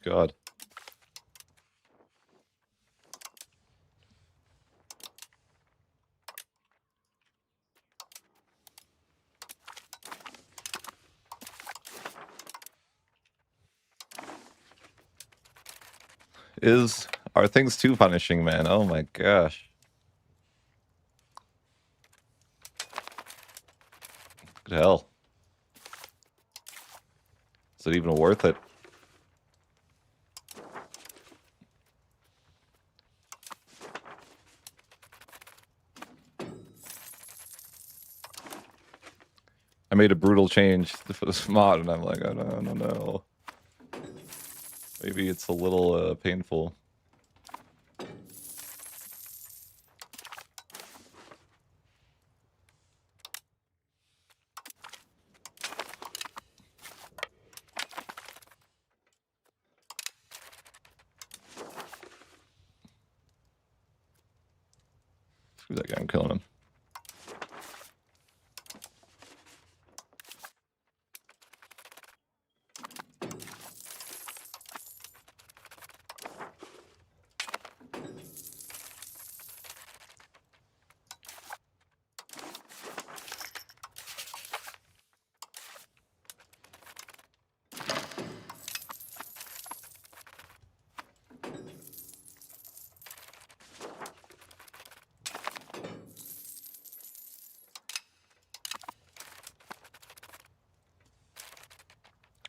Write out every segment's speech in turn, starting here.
God. Are things too punishing, man? Oh my gosh. Good hell. Is it even worth it? I made a brutal change for this mod, and I'm like, I don't know. Maybe it's a little painful. Screw that guy, I'm killing him.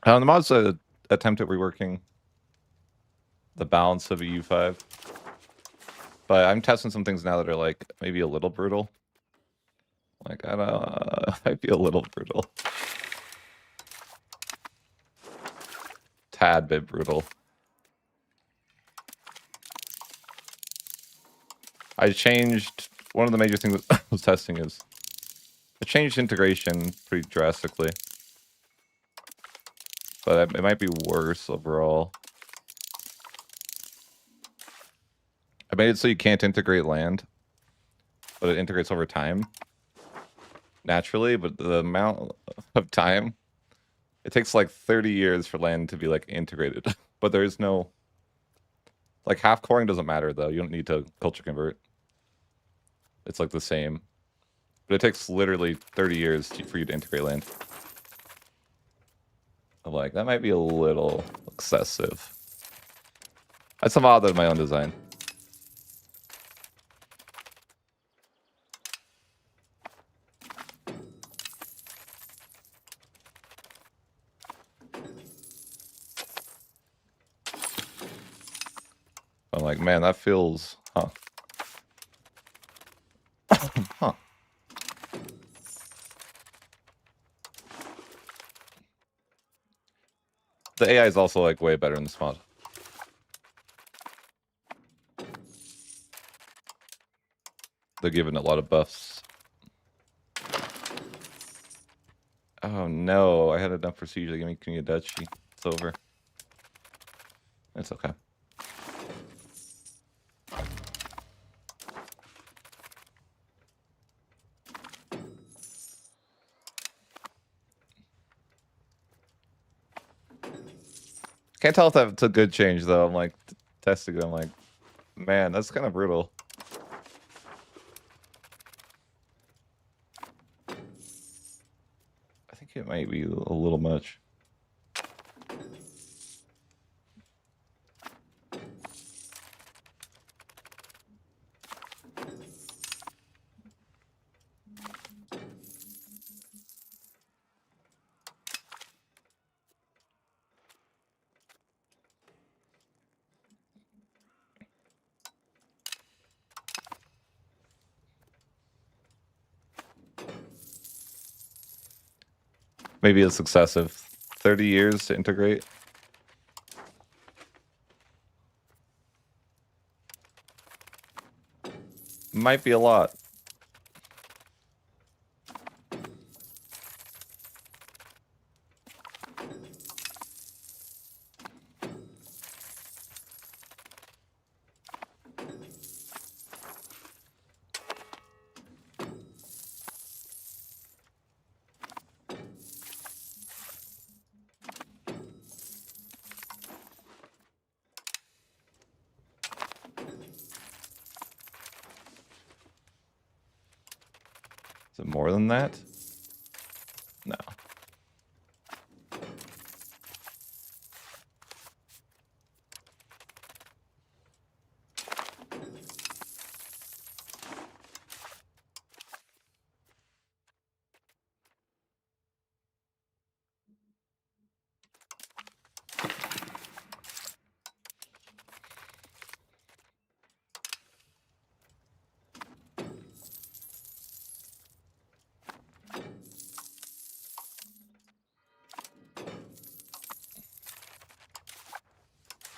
The mod's a attempt at reworking the balance of a U5. But I'm testing some things now that are like maybe a little brutal. Like, I don't might be a little brutal. Tad bit brutal. I changed, one of the major things that I was testing is I changed integration pretty drastically. But it might be worse overall. I made it so you can't integrate land, but it integrates over time. Naturally, but the amount of time, it takes like 30 years for land to be like integrated. But there is no, like half coring doesn't matter though. You don't need to culture convert. It's like the same. But it takes literally 30 years for you to integrate land. I'm like, that might be a little excessive. That's some odd of my own design. I'm like, man, that feels, huh. Huh. The AI is also like way better in this mod. They're giving it a lot of buffs. Oh no, I had enough procedure to give me a duchy. It's over. It's okay. Can't tell if that's a good change though. I'm like testing it. I'm like, man, that's kind of brutal. I think it might be a little much. Maybe it's excessive. 30 years to integrate. Might be a lot. Is it more than that? No.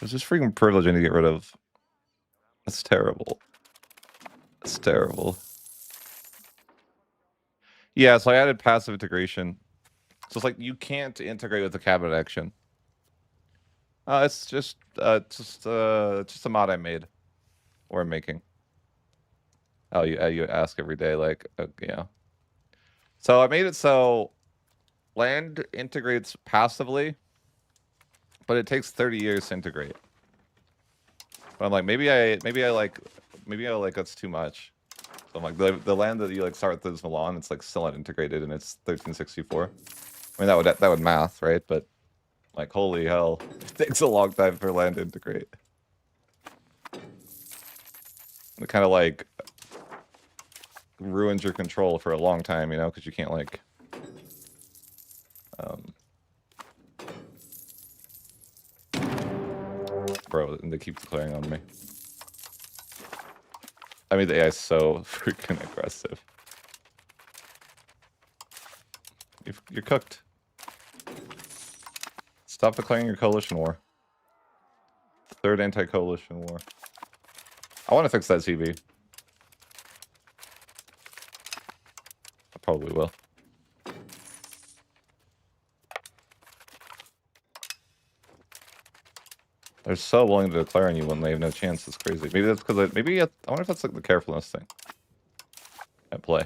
There's this freaking privilege I need to get rid of. That's terrible. It's terrible. Yeah, so I added passive integration. So it's like you can't integrate with the cabinet action. It's just a mod I made or I'm making. Oh, you ask every day, like yeah. So I made it so land integrates passively, but it takes 30 years to integrate. But I'm like, maybe I like that's too much. So I'm like, the land that you like start with is Milan, it's like still not integrated and it's 1364. I mean that would math, right? But like, holy hell, it takes a long time for land to integrate. It kind of like ruins your control for a long time, you know, because you can't like bro, and they keep declaring on me. I mean, the AI is so freaking aggressive. You're cooked. Stop declaring your coalition war. Third anti-coalition war. I want to fix that CV. I probably will. They're so willing to declare on you when they have no chance. It's crazy. Maybe that's because I wonder if that's like the carefulness thing at play.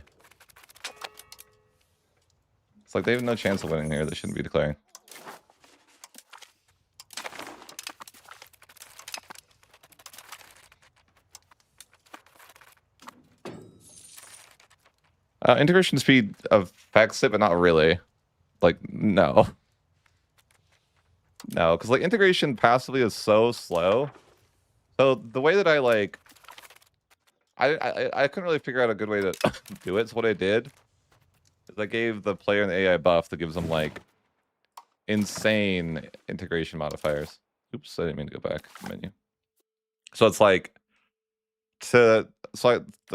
It's like they have no chance of winning here. They shouldn't be declaring. Integration speed affects it, but not really. Like, no. No, because like integration passively is so slow. So the way that I like, I couldn't really figure out a good way to do it. So what I did is I gave the player an AI buff that gives them like insane integration modifiers. Oops, I didn't mean to go back to the menu. So it's like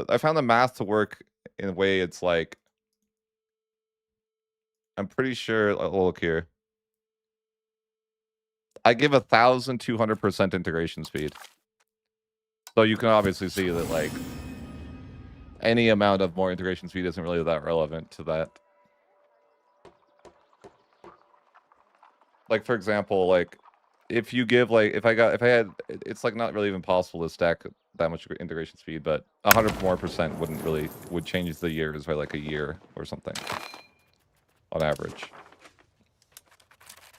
I found the math to work in a way it's like, I'm pretty sure, I'll look here. I give 1,200% integration speed. So you can obviously see that like any amount of more integration speed isn't really that relevant to that. Like for example, like if you give like if I had it's like not really even possible to stack that much integration speed, but 100% more would change the years by like a year or something on average.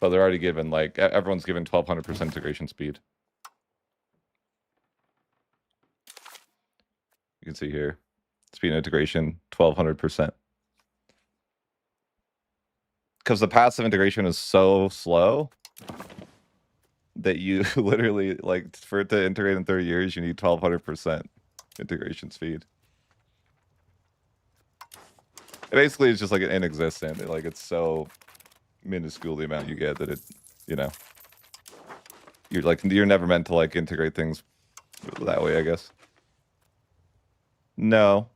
But they're already given like everyone's given 1,200% integration speed. You can see here, speed integration 1,200%. Because the passive integration is so slow that you literally like for it to integrate in 30 years, you need 1,200% integration speed. It basically is just like an inexistent. Like it's so minuscule the amount you get that it, you know, you're never meant to like integrate things that way, I guess. No,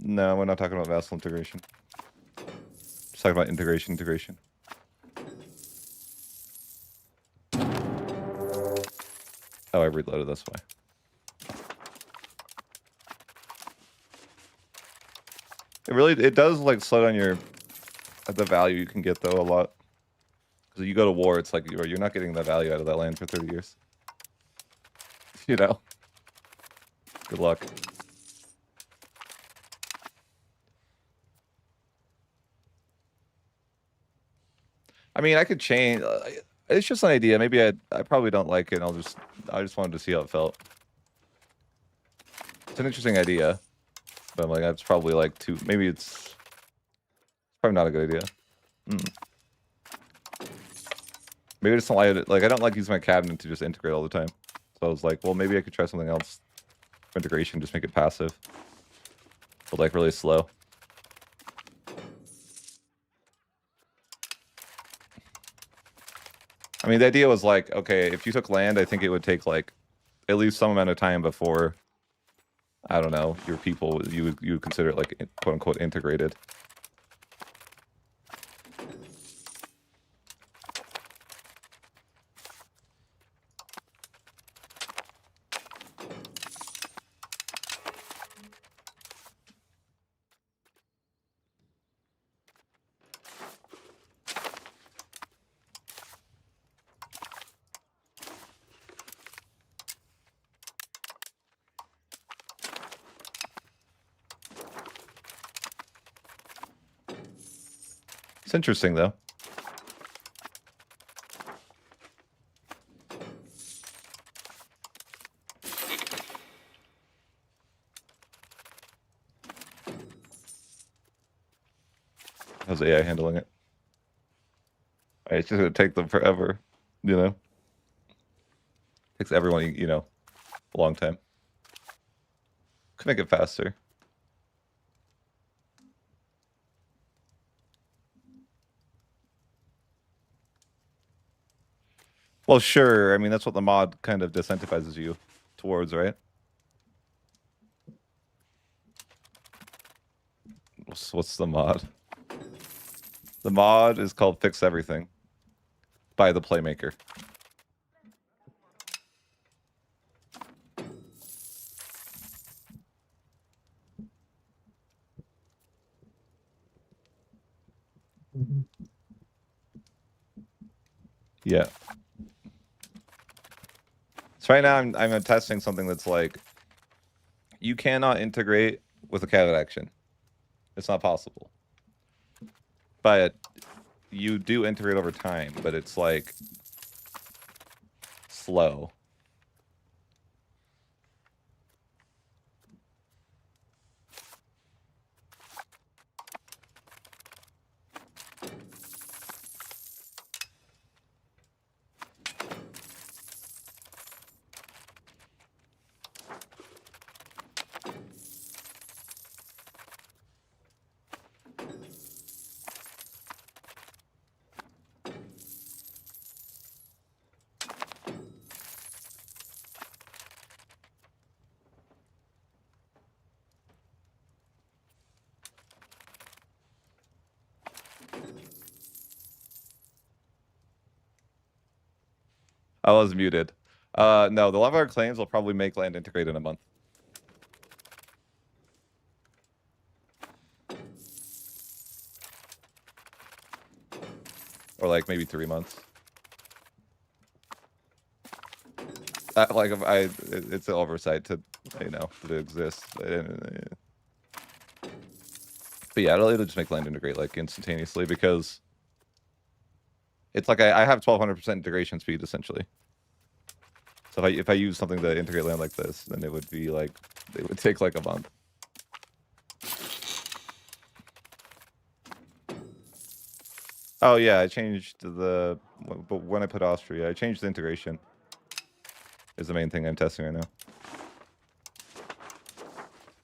we're not talking about vassal integration. Just talking about integration. Oh, I reloaded this way. It does like slow down the value you can get though a lot. Because you go to war, it's like you're not getting the value out of that land for 30 years. You know? Good luck. I mean, I could change. It's just an idea. Maybe I probably don't like it. I just wanted to see how it felt. It's an interesting idea, but I'm like, that's probably like maybe it's Probably not a good idea. Maybe I just don't like I don't like using my cabinet to just integrate all the time. So I was like, well, maybe I could try something else for integration, just make it passive. But like really slow. I mean, the idea was like, okay, if you took land, I think it would take like at least some amount of time before, I don't know, your people, you would consider it like quote unquote integrated. It's interesting though. How's AI handling it? It's just gonna take them forever, you know? Takes everyone, you know, a long time. Could make it faster. Well, sure. I mean, that's what the mod kind of disincentivizes you towards, right? What's the mod? The mod is called Fix Everything by the Playmaker. Yeah. So right now I'm testing something that's like, you cannot integrate with a cat action. It's not possible. But you do integrate over time, but it's like slow. I was muted. No, the 11-hour claims will probably make land integrate in a month. Or like maybe 3 months. Like it's an oversight to, you know, that it exists. But yeah, it'll just make land integrate like instantaneously because it's like I have 1200% integration speed essentially. So if I use something to integrate land like this, then it would be like, it would take like a month. Oh yeah, I changed but when I put Austria, I changed the integration. Is the main thing I'm testing right now.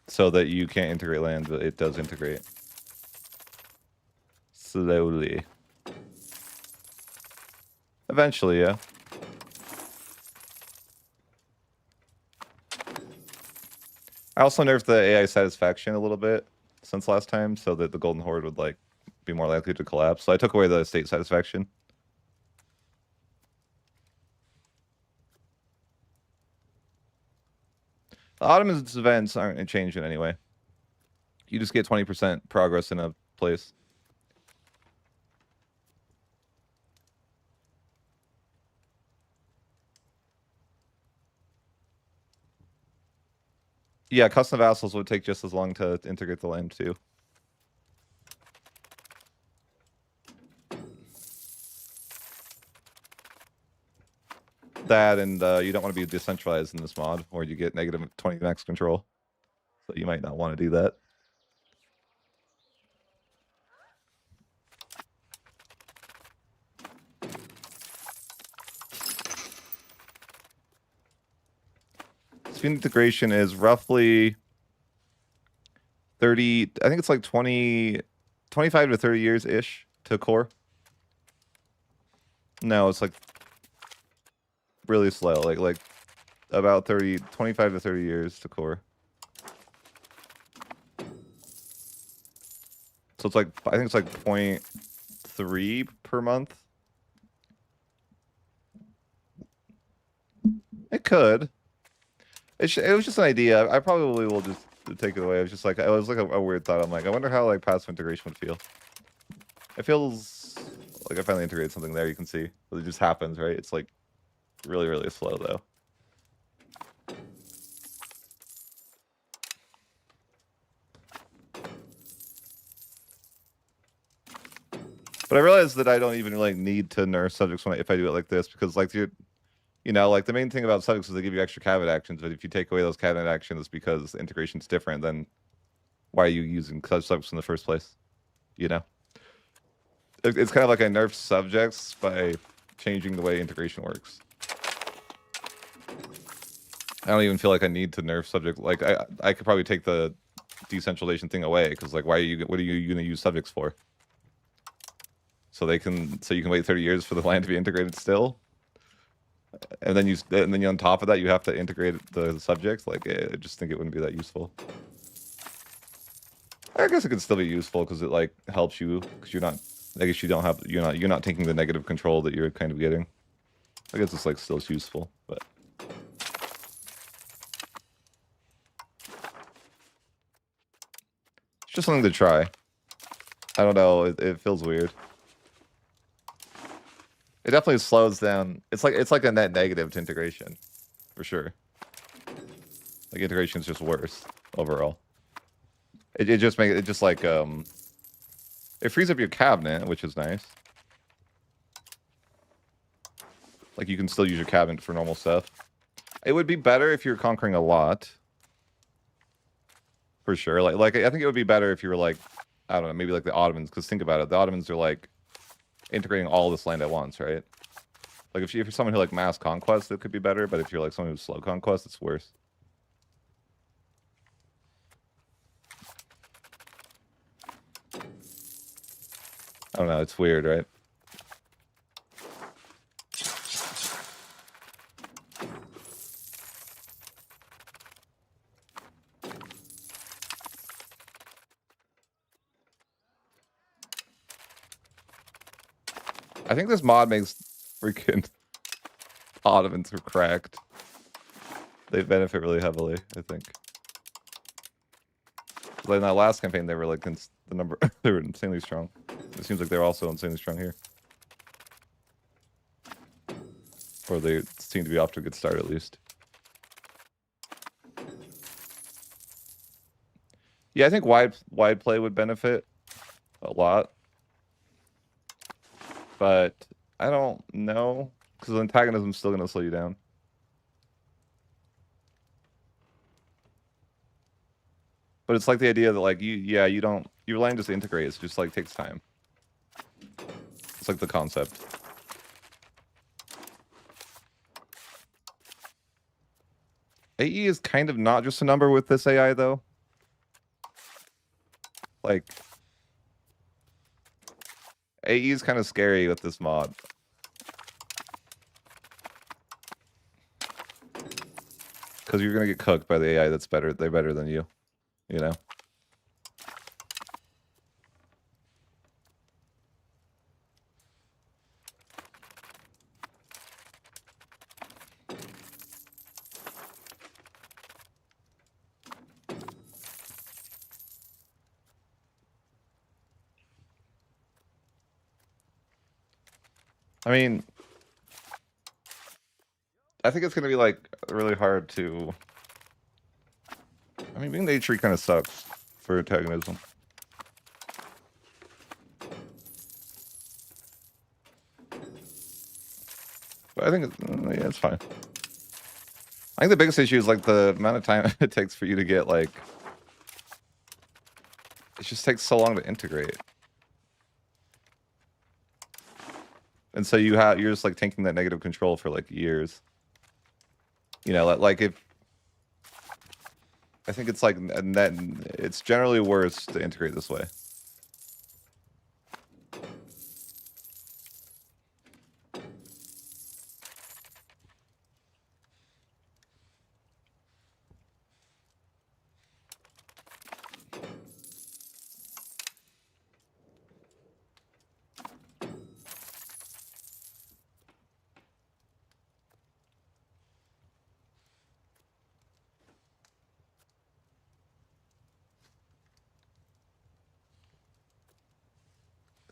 So that you can't integrate land, but it does integrate. Slowly. Eventually, yeah. I also nerfed the AI satisfaction a little bit since last time, so that the Golden Horde would like be more likely to collapse. So I took away the state satisfaction. The Ottoman's events aren't changing anyway. You just get 20% progress in a place. Yeah, custom vassals would take just as long to integrate the land too. That and you don't want to be decentralized in this mod, or you get negative 20 max control. So you might not want to do that. speed integration is roughly 30, I think it's like 25 to 30 years ish to core. No, it's like really slow, like about 25 to 30 years to core. So it's like, I think it's like 0.3 per month. It could. It was just an idea. I probably will just take it away. It was like a weird thought. I'm like, I wonder how like passive integration would feel. It feels like I finally integrated something there. You can see, but it just happens, right? It's like really, really slow though. But I realized that I don't even like need to nerf subjects if I do it like this, because like like the main thing about subjects is they give you extra cabinet actions, but if you take away those cabinet actions because the integration's different, then why are you using such subjects in the first place? You know? It's kind of like I nerf subjects by changing the way integration works. I don't even feel like I need to nerf subject. Like I could probably take the decentralization thing away, because like what are you gonna use subjects for? So you can wait 30 years for the land to be integrated still, and then on top of that you have to integrate the subjects. Like I just think it wouldn't be that useful. I guess it could still be useful because it like helps you, because you're not taking the negative control that you're kind of getting. I guess it's like still useful, but it's just something to try. I don't know. It feels weird. It definitely slows down. It's like a net negative to integration, for sure. Like integration is just worse overall. It just like it frees up your cabinet, which is nice. Like you can still use your cabinet for normal stuff. It would be better if you're conquering a lot. For sure. Like I think it would be better if you were like, I don't know, maybe like the Ottomans, because think about it. The Ottomans are like integrating all this land at once, right? Like if you're someone who like mass conquest, it could be better, but if you're like someone who's slow conquest, it's worse. I don't know, it's weird, right? I think this mod makes freaking Ottomans are cracked. They benefit really heavily, I think. Like in that last campaign, they were like they were insanely strong. It seems like they're also insanely strong here. Or they seem to be off to a good start, at least. Yeah, I think wide play would benefit a lot. But I don't know, because antagonism is still going to slow you down. But it's like the idea that like your line just integrates, just like takes time. It's like the concept. AE is kind of not just a number with this AI though. Like AE is kind of scary with this mod. Because you're gonna get cooked by the AI that's better. They're better than you. You know? I mean, I think it's gonna be like really hard to. I mean, being the tree kind of sucks for antagonism. But I think yeah, it's fine. I think the biggest issue is like the amount of time it takes for you to get like. It just takes so long to integrate. And so you're just like taking that negative control for like years. You know, like if I think it's like net. It's generally worse to integrate this way.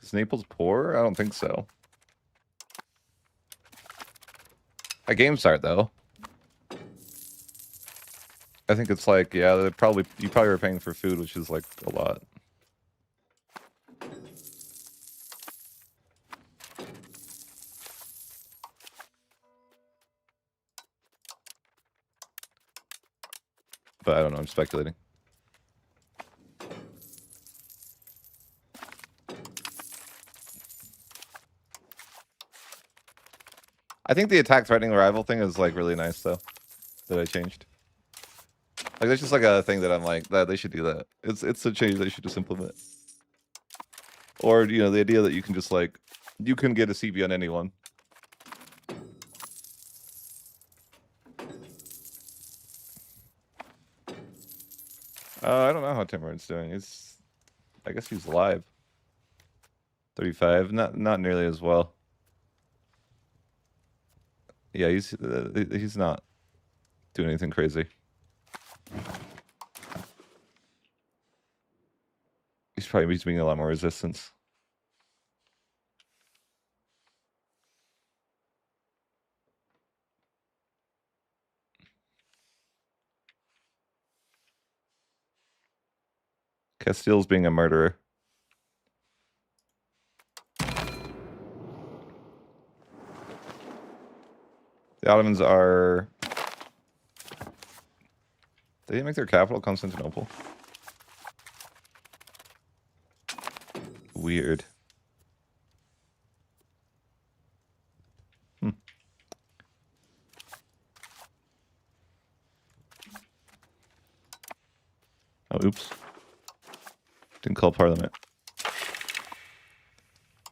Is Naples poor? I don't think so. At game start though. I think it's like, yeah, you probably were paying for food, which is like a lot. But I don't know, I'm speculating. I think the attack threatening rival thing is like really nice though, that I changed. Like that's just like a thing that I'm like, that they should do that. It's a change they should just implement. Or, you know, the idea that you can just like, you can get a CB on anyone. I don't know how Timberland's doing. I guess he's live. 35, not nearly as well. Yeah, he's not doing anything crazy. He's being a lot more resistance. Castile's being a murderer. The Ottomans are... They didn't make their capital Constantinople. Weird. Oh, oops. Didn't call Parliament.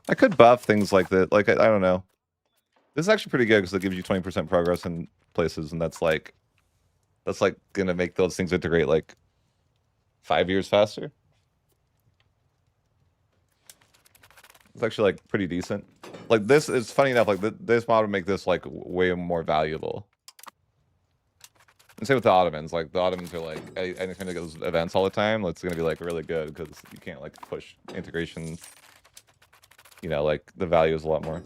I could buff things like that. Like, I don't know. This is actually pretty good because it gives you 20% progress in places, and that's like gonna make those things integrate like 5 years faster. It's actually like pretty decent. Like this is funny enough. Like this mod would make this like way more valuable. And same with the Ottomans. Like the Ottomans are like anytime they get those events all the time, it's gonna be like really good because you can't like push integration. You know, like the value is a lot more.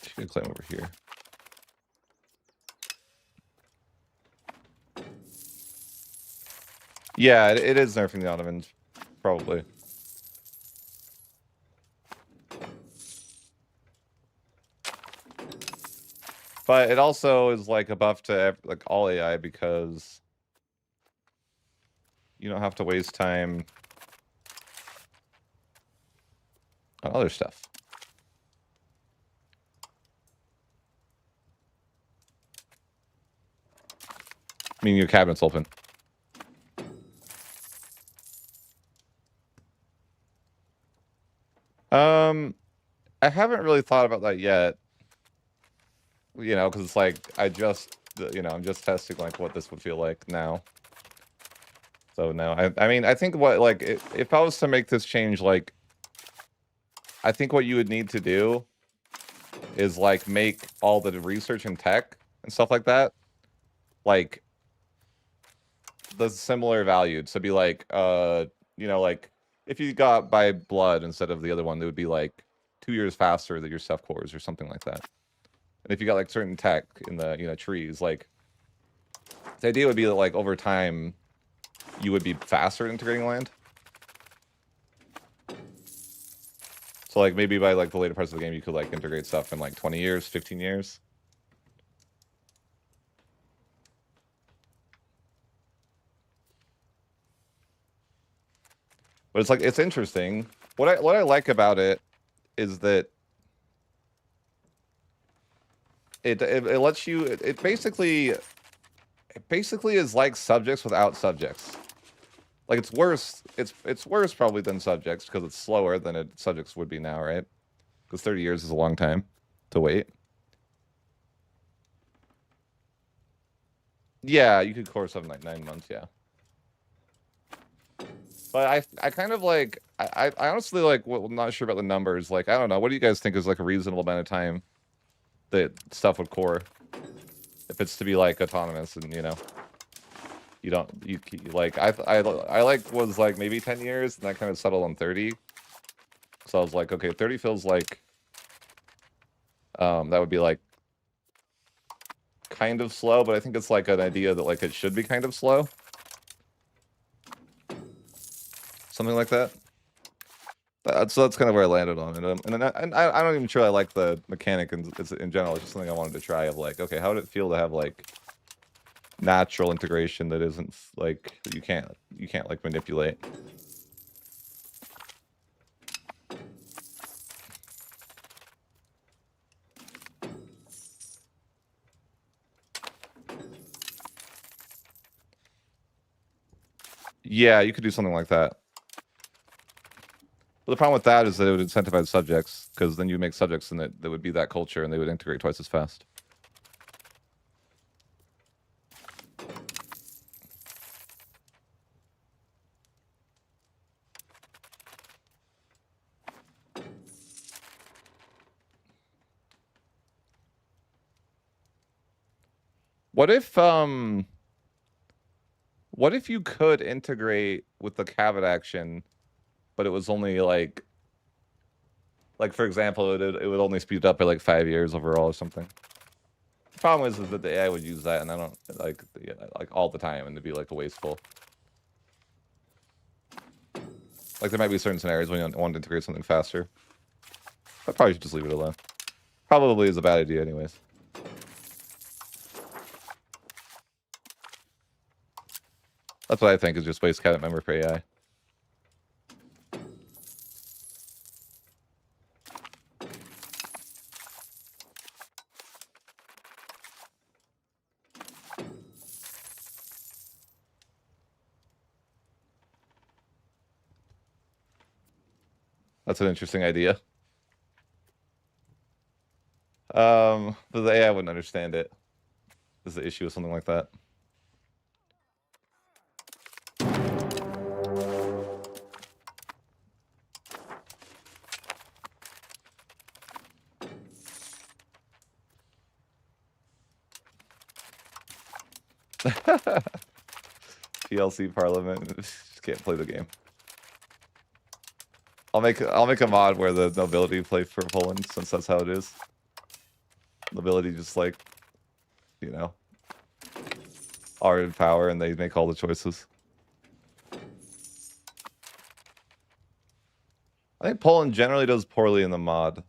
She can climb over here. Yeah, it is nerfing the Ottomans, probably. But it also is like a buff to like all AI because you don't have to waste time on other stuff. I mean, your cabinet's open. I haven't really thought about that yet. You know, because it's like I'm just testing like what this would feel like now. So no, I mean, I think what like if I was to make this change, like I think what you would need to do is like make all the research and tech and stuff like that like the similar valued. So be like you know, like if you got by blood instead of the other one, it would be like 2 years faster than your stuff cores or something like that. And if you got like certain tech in the, you know, trees, like the idea would be that like over time you would be faster at integrating land. So like maybe by like the later parts of the game you could like integrate stuff in like 20 years, 15 years. But it's like, it's interesting. What I like about it is that it lets you, it basically is like subjects without subjects. Like it's worse. It's worse probably than subjects because it's slower than subjects would be now, right? Because 30 years is a long time to wait. Yeah, you could core something like 9 months, yeah. But I kind of like, I honestly like, well, I'm not sure about the numbers. Like, I don't know. What do you guys think is like a reasonable amount of time that stuff would core? If it's to be like autonomous and, you know, you don't, you like, I like was like maybe 10 years and that kind of settled on 30. So I was like, okay, 30 feels like, that would be like kind of slow, but I think it's like an idea that like it should be kind of slow. Something like that. So that's kind of where I landed on it. And I'm not even sure I like the mechanic in general. It's just something I wanted to try of like, okay, how would it feel to have like natural integration that isn't like, you can't like manipulate. Yeah, you could do something like that. But the problem with that is that it would incentivize subjects, because then you make subjects and that would be that culture and they would integrate twice as fast. What if you could integrate with the cavet action, but it was only like for example, it would only speed up by like 5 years overall or something. The problem is that the AI would use that, and I don't like all the time, and it'd be like wasteful. Like there might be certain scenarios when you want to integrate something faster. I probably should just leave it alone. Probably is a bad idea, anyways. That's what I think is just waste cabinet memory for AI. That's an interesting idea. But the AI wouldn't understand it. Is the issue with something like that? TLC Parliament. Just can't play the game. I'll make a mod where the nobility play for Poland, since that's how it is. Nobility just like, you know, are in power and they make all the choices. I think Poland generally does poorly in the mod.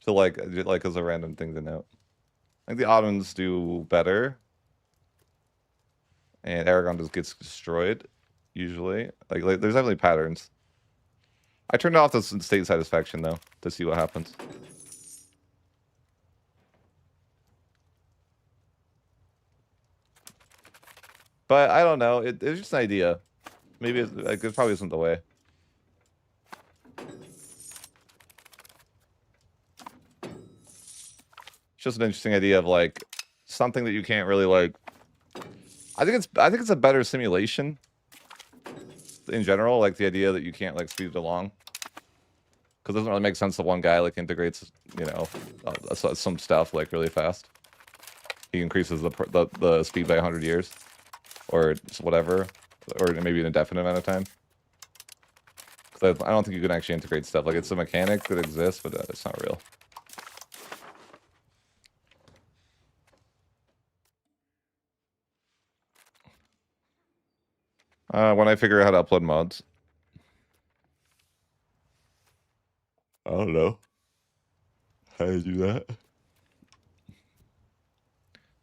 So like as a random thing to note. I think the Ottomans do better. And Aragon just gets destroyed, usually. Like there's definitely patterns. I turned off the state satisfaction, though, to see what happens. But I don't know. It's just an idea. Maybe it probably isn't the way. It's just an interesting idea of like something that you can't really like. I think it's a better simulation in general. Like the idea that you can't like speed it along, because it doesn't really make sense that one guy like integrates, you know, some stuff like really fast. He increases the speed by 100 years, or whatever, or maybe an indefinite amount of time. Because I don't think you can actually integrate stuff. Like it's a mechanic that exists, but it's not real. When I figure out how to upload mods. I don't know how to do that.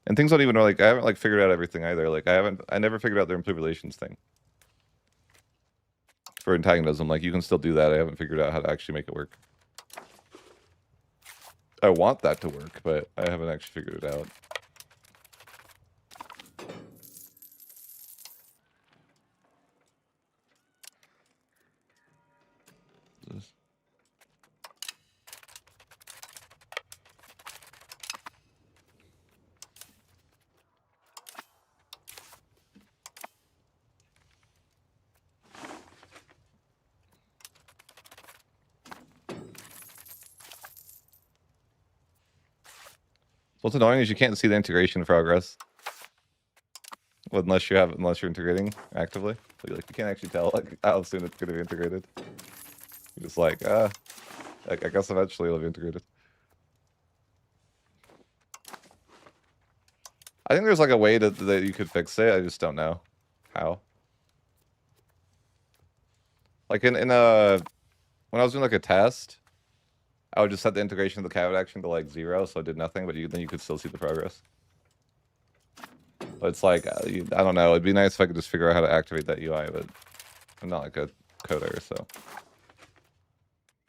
And things don't even like, I haven't like figured out everything either. Like I never figured out their improved relations thing. for antagonism. Like, you can still do that. I haven't figured out how to actually make it work. I want that to work, but I haven't actually figured it out. What's annoying is you can't see the integration progress unless you're integrating actively. So like, you can't actually tell like how soon it's going to be integrated. You're just like, I guess eventually it'll be integrated. I think there's like a way that you could fix it. I just don't know how. Like in when I was doing like a test, I would just set the integration of the cabinet action to like 0, so it did nothing, but then you could still see the progress. But it's like, I don't know. It'd be nice if I could just figure out how to activate that UI, but I'm not like a coder, so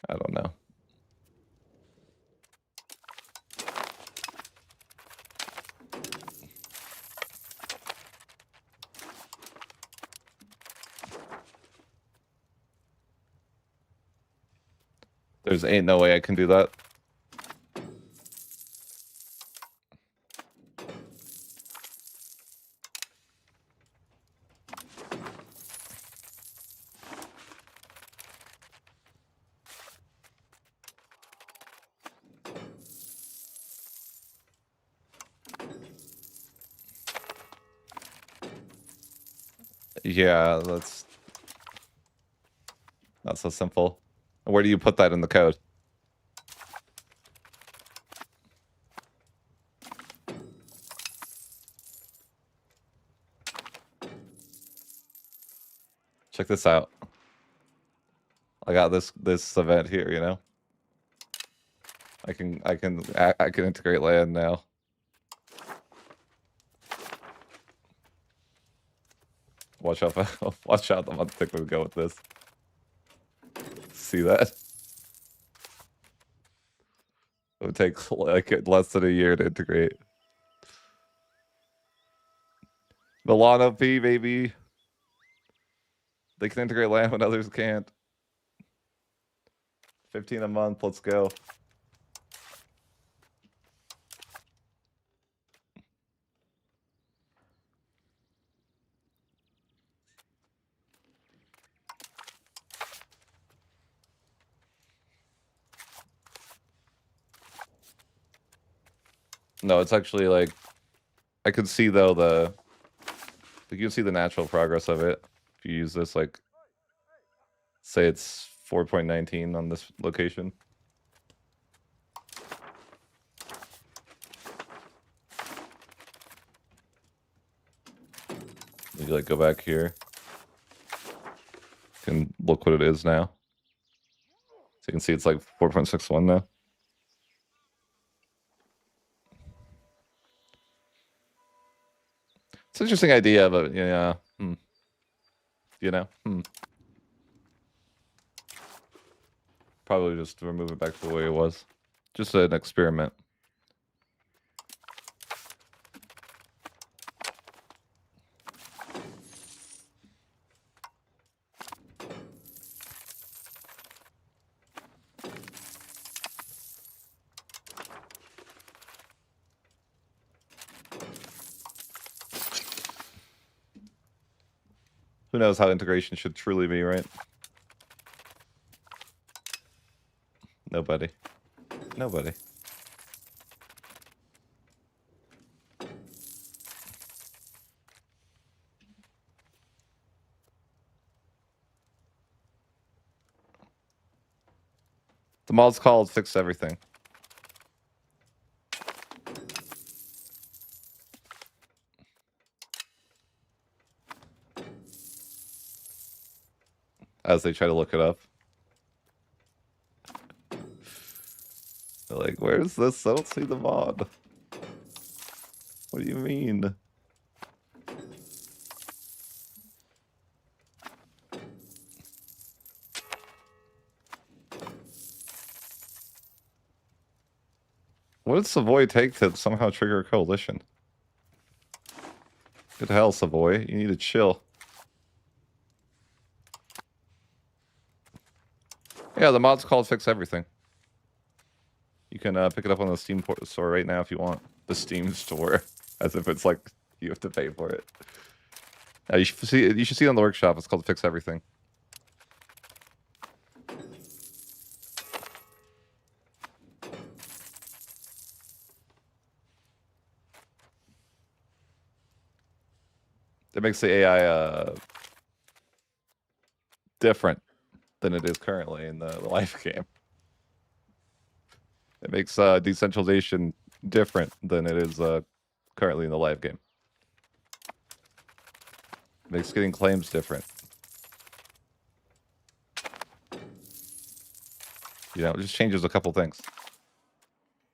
I don't know. There's ain't no way I can do that. Yeah, that's not so simple. Where do you put that in the code? Check this out. I got this event here, you know? I can integrate land now. Watch out! Watch out! I'm about to think we go with this. See that? It would take like less than a year to integrate. Milano P, baby. They can integrate land when others can't. 15 a month. Let's go. No, it's actually like I could see though you can see the natural progress of it if you use this. Like, say it's 4.19 on this location. You like go back here. You can look what it is now. So you can see it's like 4.61 now. It's an interesting idea, but yeah. You know? Probably just remove it back to the way it was. Just an experiment. Who knows how integration should truly be, right? Nobody. Nobody. The mod's called Fix Everything. As they try to look it up. They're like, where's this? I don't see the mod. What do you mean? What did Savoy take to somehow trigger a coalition? Good hell, Savoy. You need to chill. Yeah, the mod's called Fix Everything. You can pick it up on the Steam store right now if you want. The Steam store. As if it's like you have to pay for it. You should see it on the workshop. It's called Fix Everything. It makes the AI different than it is currently in the live game. It makes decentralization different than it is currently in the live game. It makes getting claims different. You know, it just changes a couple things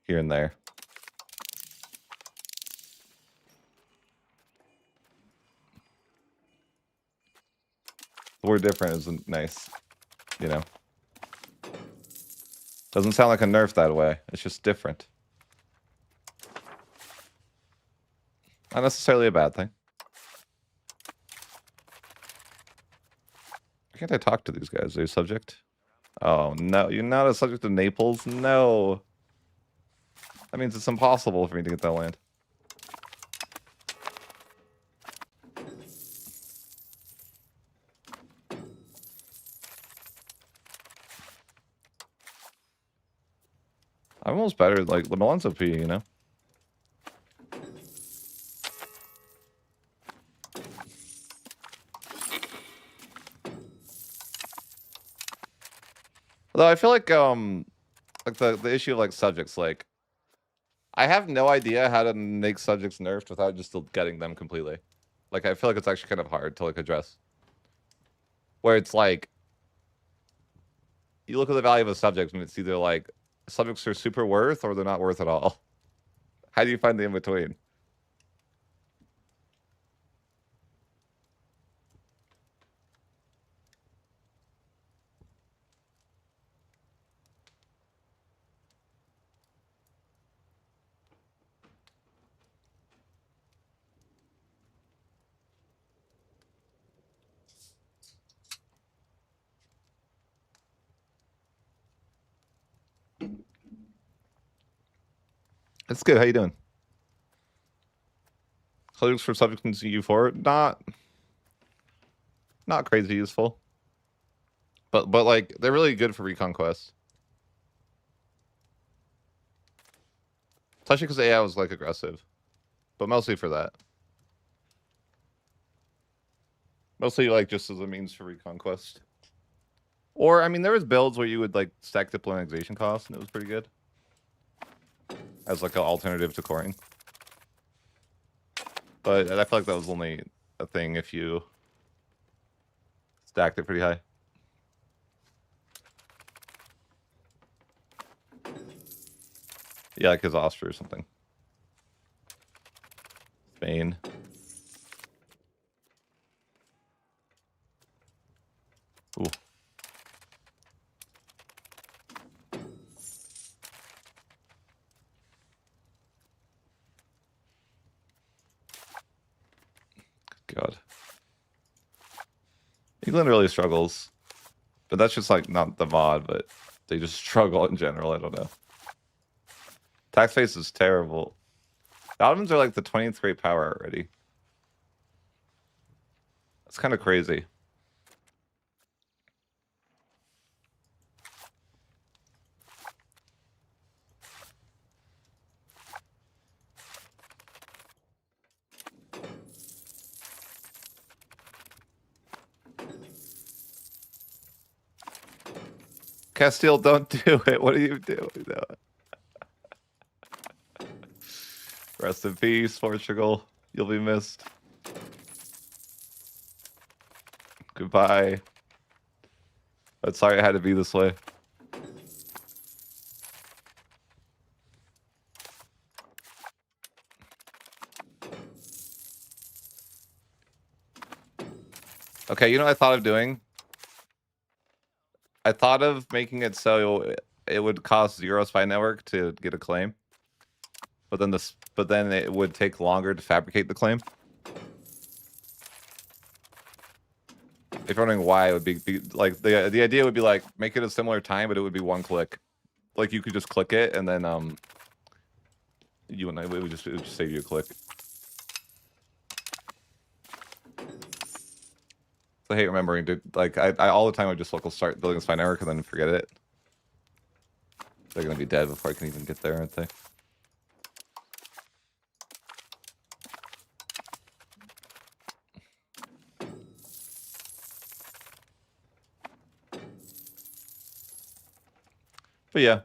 here and there. The word different isn't nice, you know. Doesn't sound like a nerf that way. It's just different. Not necessarily a bad thing. Why can't I talk to these guys? Are you subject? Oh, no. You're not a subject of Naples? No. That means it's impossible for me to get that land. I'm almost better. Like, Milan's OP, you know? Although I feel like the issue of like subjects, like I have no idea how to make subjects nerfed without just getting them completely. Like I feel like it's actually kind of hard to like address. Where it's like you look at the value of a subject and it's either like subjects are super worth or they're not worth at all. How do you find the in between? It's good. How you doing? Subjects for subjects in U4, not crazy useful. But like they're really good for recon quests. Especially because AI was like aggressive. But mostly for that. Mostly like just as a means for recon quest. Or I mean there was builds where you would like stack diplomatization costs and it was pretty good. As like an alternative to coring. But I feel like that was only a thing if you stacked it pretty high. Yeah, like his Austria or something. Spain. Ooh. God. England really struggles. But that's just like not the mod, but they just struggle in general. I don't know. Tax base is terrible. The Ottomans are like the 20th great power already. That's kind of crazy. Castile, don't do it. What are you doing? No. Rest in peace, Portugal. You'll be missed. Goodbye. I'm sorry it had to be this way. Okay, you know what I thought of doing? I thought of making it so it would cost 0 spy network to get a claim. But then it would take longer to fabricate the claim. If you're wondering why, it would be like the idea would be like make it a similar time, but it would be one click. Like you could just click it, and then it would just save you a click. I hate remembering to like I all the time I just start building a spine network and then forget it. They're gonna be dead before I can even get there, aren't they? But yeah.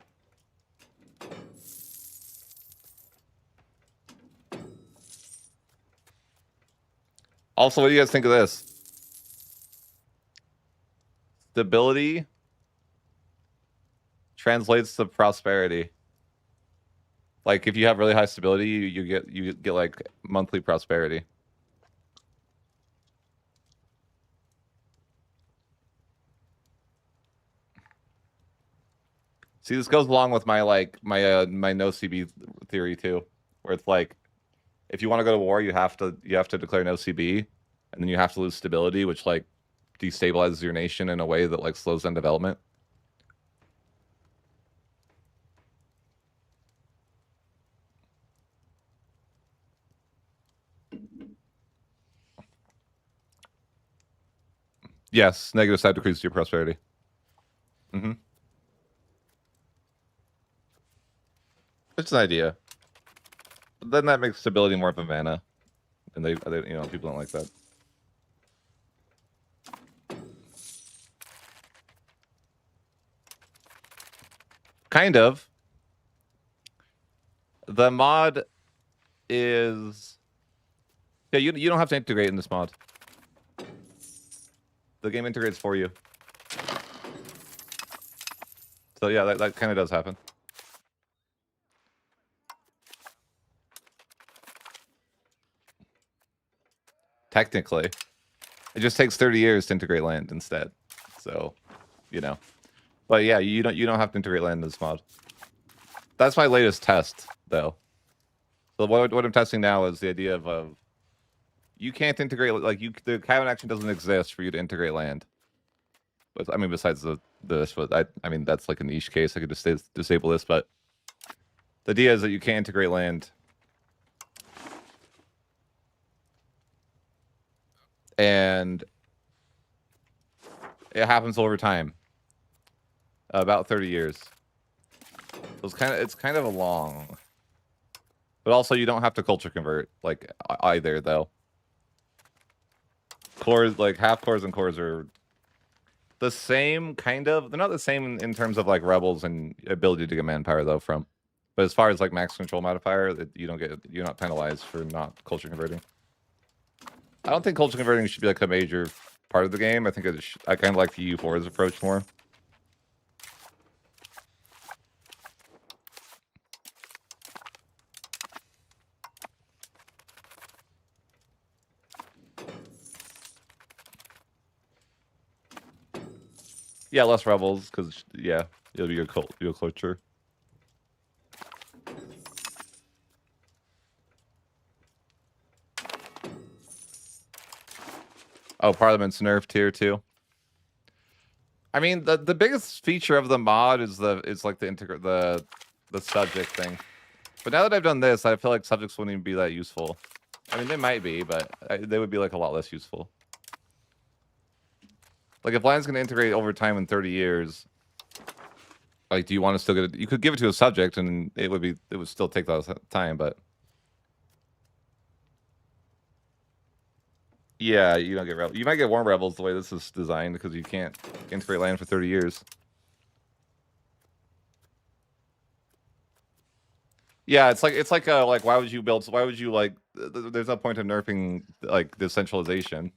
Also, what do you guys think of this? Stability translates to prosperity. Like if you have really high stability, you get like monthly prosperity. See, this goes along with my my no CB theory too, where it's like if you want to go to war, you have to declare no CB, and then you have to lose stability, which like destabilizes your nation in a way that like slows down development. Yes, negative side decreases your prosperity. Mm-hmm. It's an idea. But then that makes stability more of a mana, and they people don't like that. Kind of. The mod is you don't have to integrate in this mod. The game integrates for you. So yeah, that kind of does happen. Technically, it just takes 30 years to integrate land instead. So, but yeah, you don't have to integrate land in this mod. That's my latest test, though. So what I'm testing now is the idea of you can't integrate the cabinet action doesn't exist for you to integrate land. But I mean, besides this, but I mean that's like a niche case. I could just disable this, but the idea is that you can't integrate land. And it happens over time. About 30 years. So it's kind of a long. But also you don't have to culture convert like either though. Cores like half cores and cores are the same kind of. They're not the same in terms of like rebels and ability to get manpower though from. But as far as like max control modifier, you're not penalized for not culture converting. I don't think culture converting should be like a major part of the game. I think I kind of like the U4's approach more. Yeah, less rebels because yeah, it'll be your culture. Oh, Parliament's nerfed here too. I mean, the biggest feature of the mod is like the subject thing. But now that I've done this, I feel like subjects wouldn't even be that useful. I mean, they might be, but they would be like a lot less useful. Like if land's gonna integrate over time in 30 years, like do you want to still get it? You could give it to a subject and it would still take that time, but yeah, you don't get rebels. You might get warm rebels the way this is designed because you can't integrate land for 30 years. Yeah, it's like why would you like there's no point in nerfing like decentralization.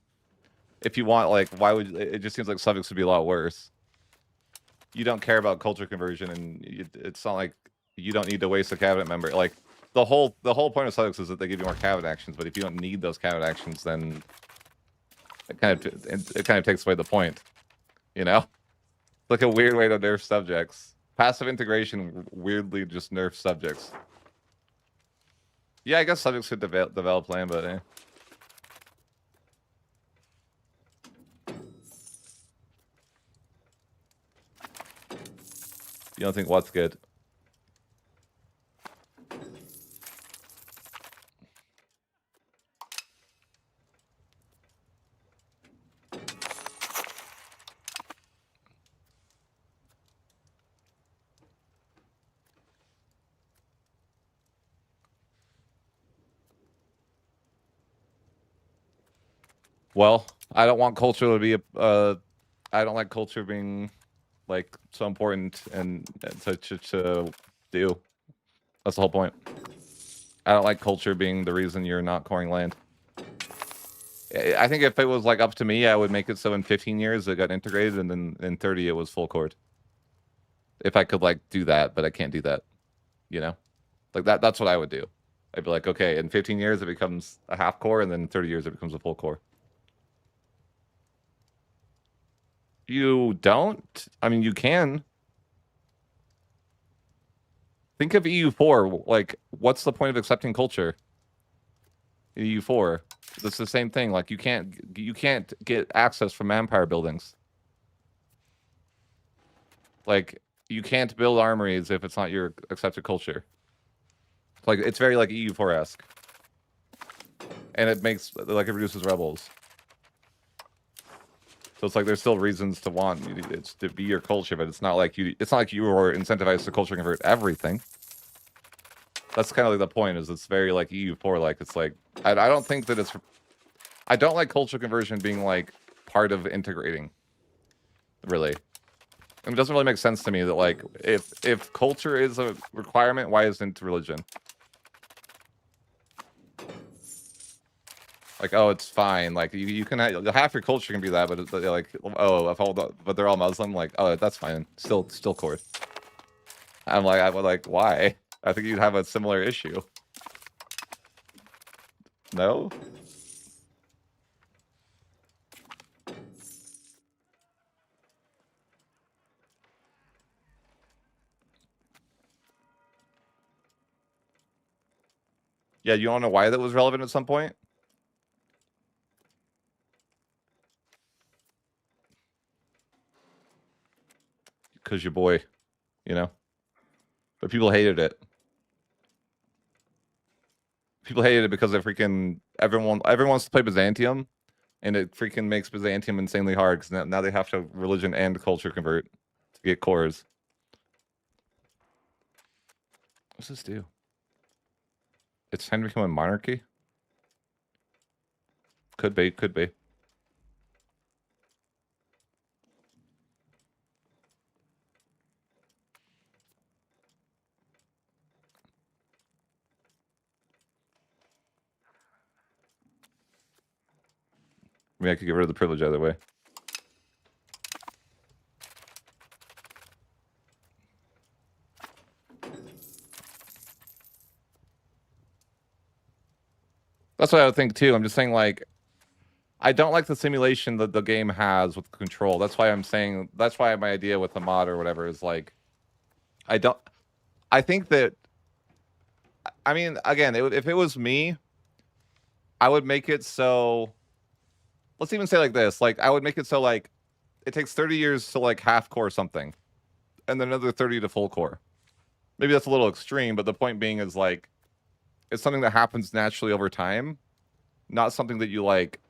If you want like why would it just seems like subjects would be a lot worse. You don't care about culture conversion and it's not like you don't need to waste a cabinet member. Like the whole point of subjects is that they give you more cabinet actions, but if you don't need those cabinet actions then it kind of takes away the point, you know? It's like a weird way to nerf subjects. Passive integration weirdly just nerfs subjects. Yeah, I guess subjects could develop land, but eh. You don't think what's good? Well, I don't want culture to be a. I don't like culture being like so important and to do. That's the whole point. I don't like culture being the reason you're not coring land. I think if it was like up to me, I would make it so in 15 years it got integrated, and then in 30 it was full cored. If I could like do that, but I can't do that. You know, like that's what I would do. I'd be like, okay, in 15 years it becomes a half core, and then in 30 years it becomes a full core. You don't? I mean, you can. Think of EU4. Like, what's the point of accepting culture? EU4. It's the same thing. Like, you can't get access from empire buildings. Like, you can't build armories if it's not your accepted culture. Like, it's very like EU4-esque. And it makes like it reduces rebels. So it's like there's still reasons to want it's to be your culture, but it's not like you are incentivized to culture convert everything. That's kind of like the point, is it's very like EU4, like it's like I don't think that it's I don't like culture conversion being like part of integrating. Really. It doesn't really make sense to me that like if culture is a requirement, why isn't religion? Like, oh, it's fine. Like you can half your culture can be that, but it's like, oh, if all but they're all Muslim, like, oh, that's fine. Still core. I'm like, why? I think you'd have a similar issue. No? Yeah, you don't know why that was relevant at some point? Because your boy, you know? But people hated it. People hated it because everyone wants to play Byzantium, and it freaking makes Byzantium insanely hard because now they have to religion and culture convert to get cores. What's this do? It's time to become a monarchy? Could be. I mean, I could get rid of the privilege either way. That's what I would think too. I'm just saying, like, I don't like the simulation that the game has with control. That's why I'm saying, that's why my idea with the mod or whatever is like, I think that, I mean, again, if it was me, I would make it so, let's even say like this, like, I would make it so, like, it takes 30 years to, like, half core something, and then another 30 to full core. Maybe that's a little extreme, but the point being is, like, it's something that happens naturally over time, not something that you, like,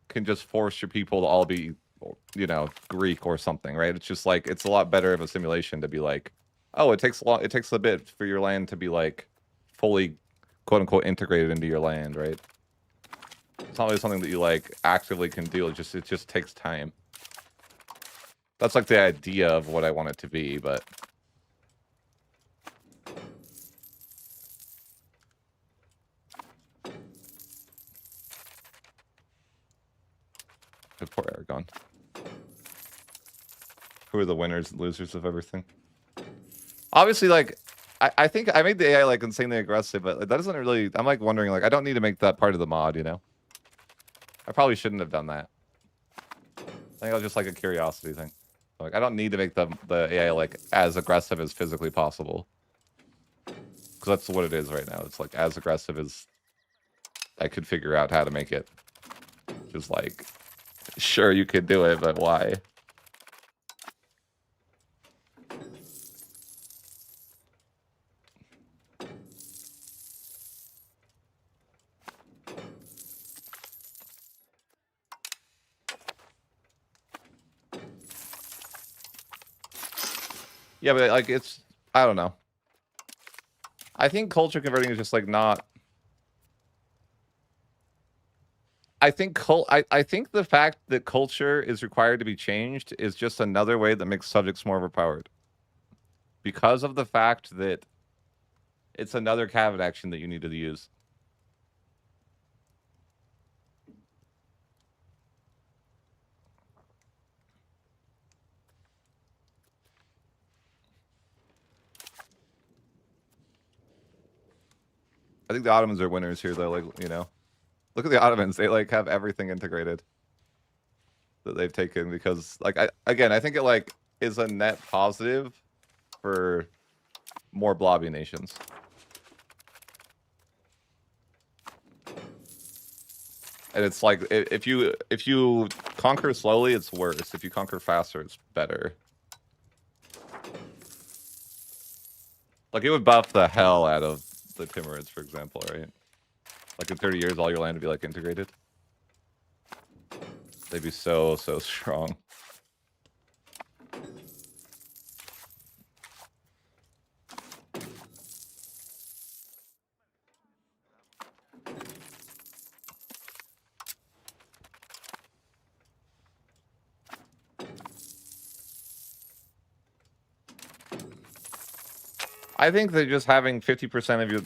can just force your people to all be, you know, Greek or something, right? It's just like, it's a lot better of a simulation to be like, oh, it takes a bit for your land to be like fully quote unquote integrated into your land, right? It's not really something that you like actively can do. It just takes time. That's like the idea of what I want it to be, but poor Aragon. Who are the winners and losers of everything? Obviously, like, I think I made the AI like insanely aggressive, but that doesn't really. I'm like wondering, like, I don't need to make that part of the mod, you know? I probably shouldn't have done that. I think it was just like a curiosity thing. Like, I don't need to make the AI like as aggressive as physically possible. because that's what it is right now. It's like as aggressive as I could figure out how to make it. Just like, sure, you could do it, but why? Yeah, but like it's, I don't know. I think culture converting is just like not. I think I think the fact that culture is required to be changed is just another way that makes subjects more overpowered. Because of the fact that it's another cabinet action that you need to use. I think the Ottomans are winners here, though. Like, you know, look at the Ottomans; they like have everything integrated that they've taken because, like, I think it like is a net positive for more blobby nations. And it's like if you conquer slowly, it's worse. If you conquer faster, it's better. Like it would buff the hell out of the Timurids, for example, right? Like in 30 years, all your land would be like integrated. They'd be so strong. I think that just having 50% of your,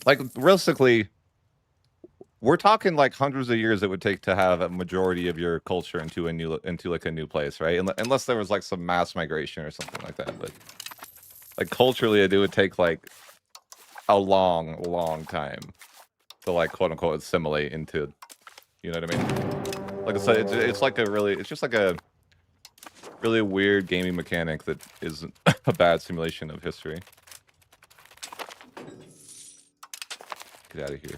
like realistically, we're talking like hundreds of years it would take to have a majority of your culture into like a new place, right? Unless there was like some mass migration or something like that. But like culturally, it would take like a long time to like quote unquote assimilate into, you know what I mean? Like I said, it's like it's just like a really weird gaming mechanic that is a bad simulation of history. Get out of here.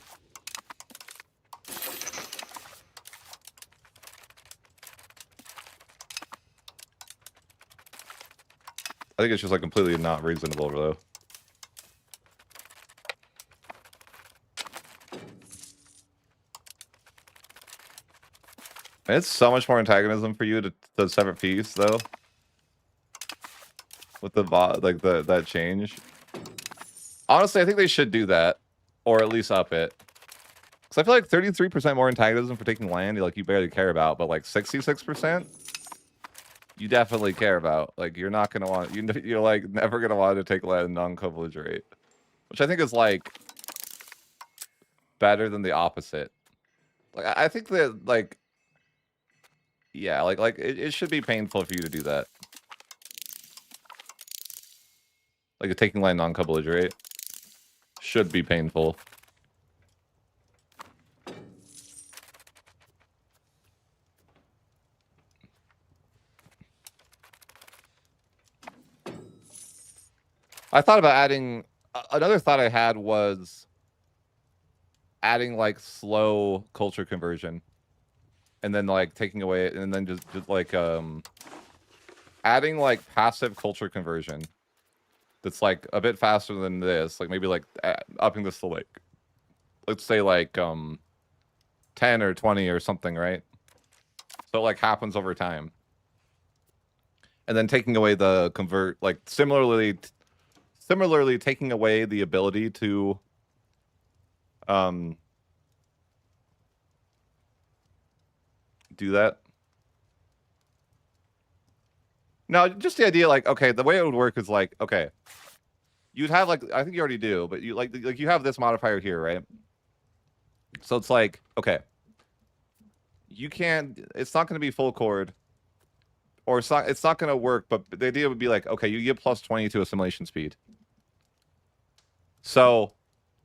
I think it's just like completely not reasonable, though. And it's so much more antagonism for you to separate piece, though. With the like that change. Honestly, I think they should do that, or at least up it. Because I feel like 33% more antagonism for taking land, like you barely care about, but like 66%, you definitely care about. Like you're not gonna want you're like never gonna want to take land non-co-belligerate, which I think is like better than the opposite. Like I think that like yeah, like it should be painful for you to do that. Like taking land non-co-belligerate should be painful. I thought about adding another thought I had was adding like slow culture conversion and then like taking away and then just like adding like passive culture conversion that's like a bit faster than this, like maybe like upping this to like let's say like 10 or 20 or something, right? So it like happens over time. And then taking away the convert, like similarly taking away the ability to do that. No, just the idea, like, okay, the way it would work is like, okay, you'd have like, I think you already do, but you like you have this modifier here, right? So it's like, okay, you can't, it's not going to be full chord, or it's not going to work. But the idea would be like, okay, you get plus 20 to assimilation speed. So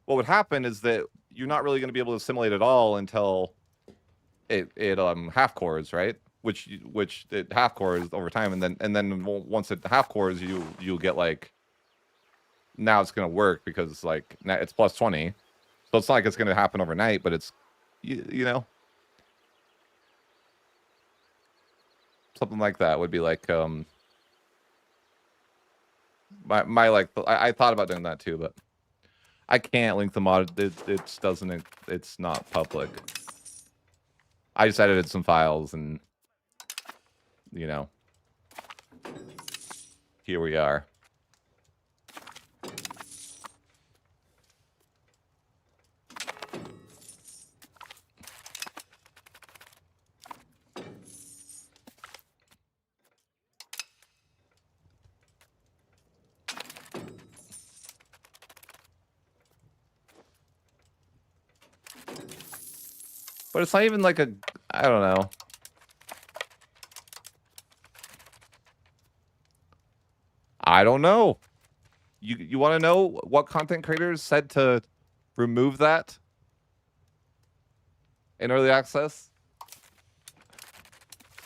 what would happen is that you're not really going to be able to assimilate at all until it half cores, right? Which it half cores over time, and then once it half cores, you'll get like now it's going to work because like it's plus 20. So it's not like it's going to happen overnight, but it's, you know, something like that would be like, my like, I thought about doing that too, but I can't link the mod. It doesn't, it's not public. I just edited some files and, you know, here we are. But it's not even like a, I don't know. I don't know. You want to know what content creators said to remove that in early access?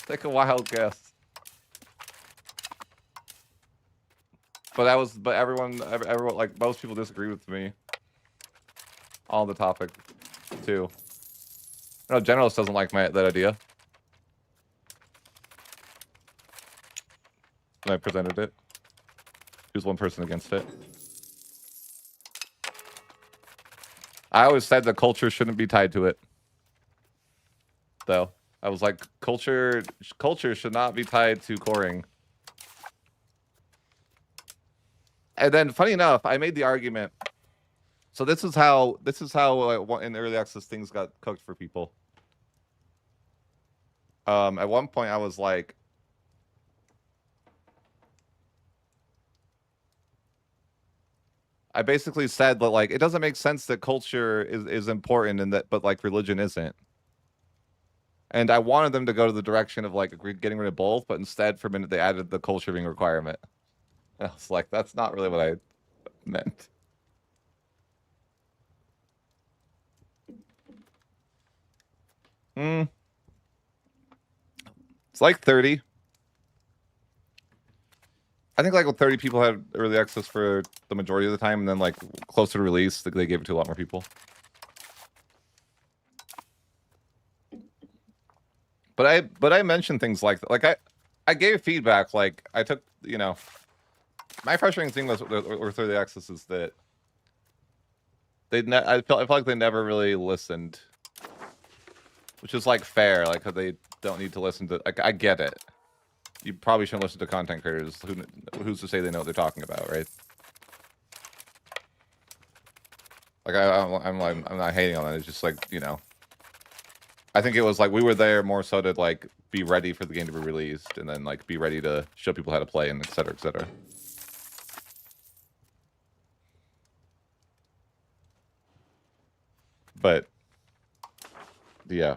Take a wild guess. But everyone, like most people disagree with me on the topic too. No, Generalist doesn't like that idea. And I presented it. Who's one person against it? I always said that culture shouldn't be tied to it. Though I was like, culture should not be tied to coring. And then, funny enough, I made the argument. So this is how in early access things got cooked for people. At one point, I was like, I basically said that like it doesn't make sense that culture is important and that, but like religion isn't. And I wanted them to go to the direction of like getting rid of both, but instead for a minute they added the culture being requirement. And I was like, that's not really what I meant. It's like 30. I think like 30 people had early access for the majority of the time, and then like closer to release, they gave it to a lot more people. But I mentioned things like I gave feedback. Like I took, you know, my frustrating thing with early access is that I felt like they never really listened, which is like fair. Like they don't need to listen to. Like I get it. You probably shouldn't listen to content creators. Who's to say they know what they're talking about, right? Like I'm not hating on that. It's just like, you know, I think it was like we were there more so to like be ready for the game to be released and then like be ready to show people how to play and et cetera, et cetera. But yeah.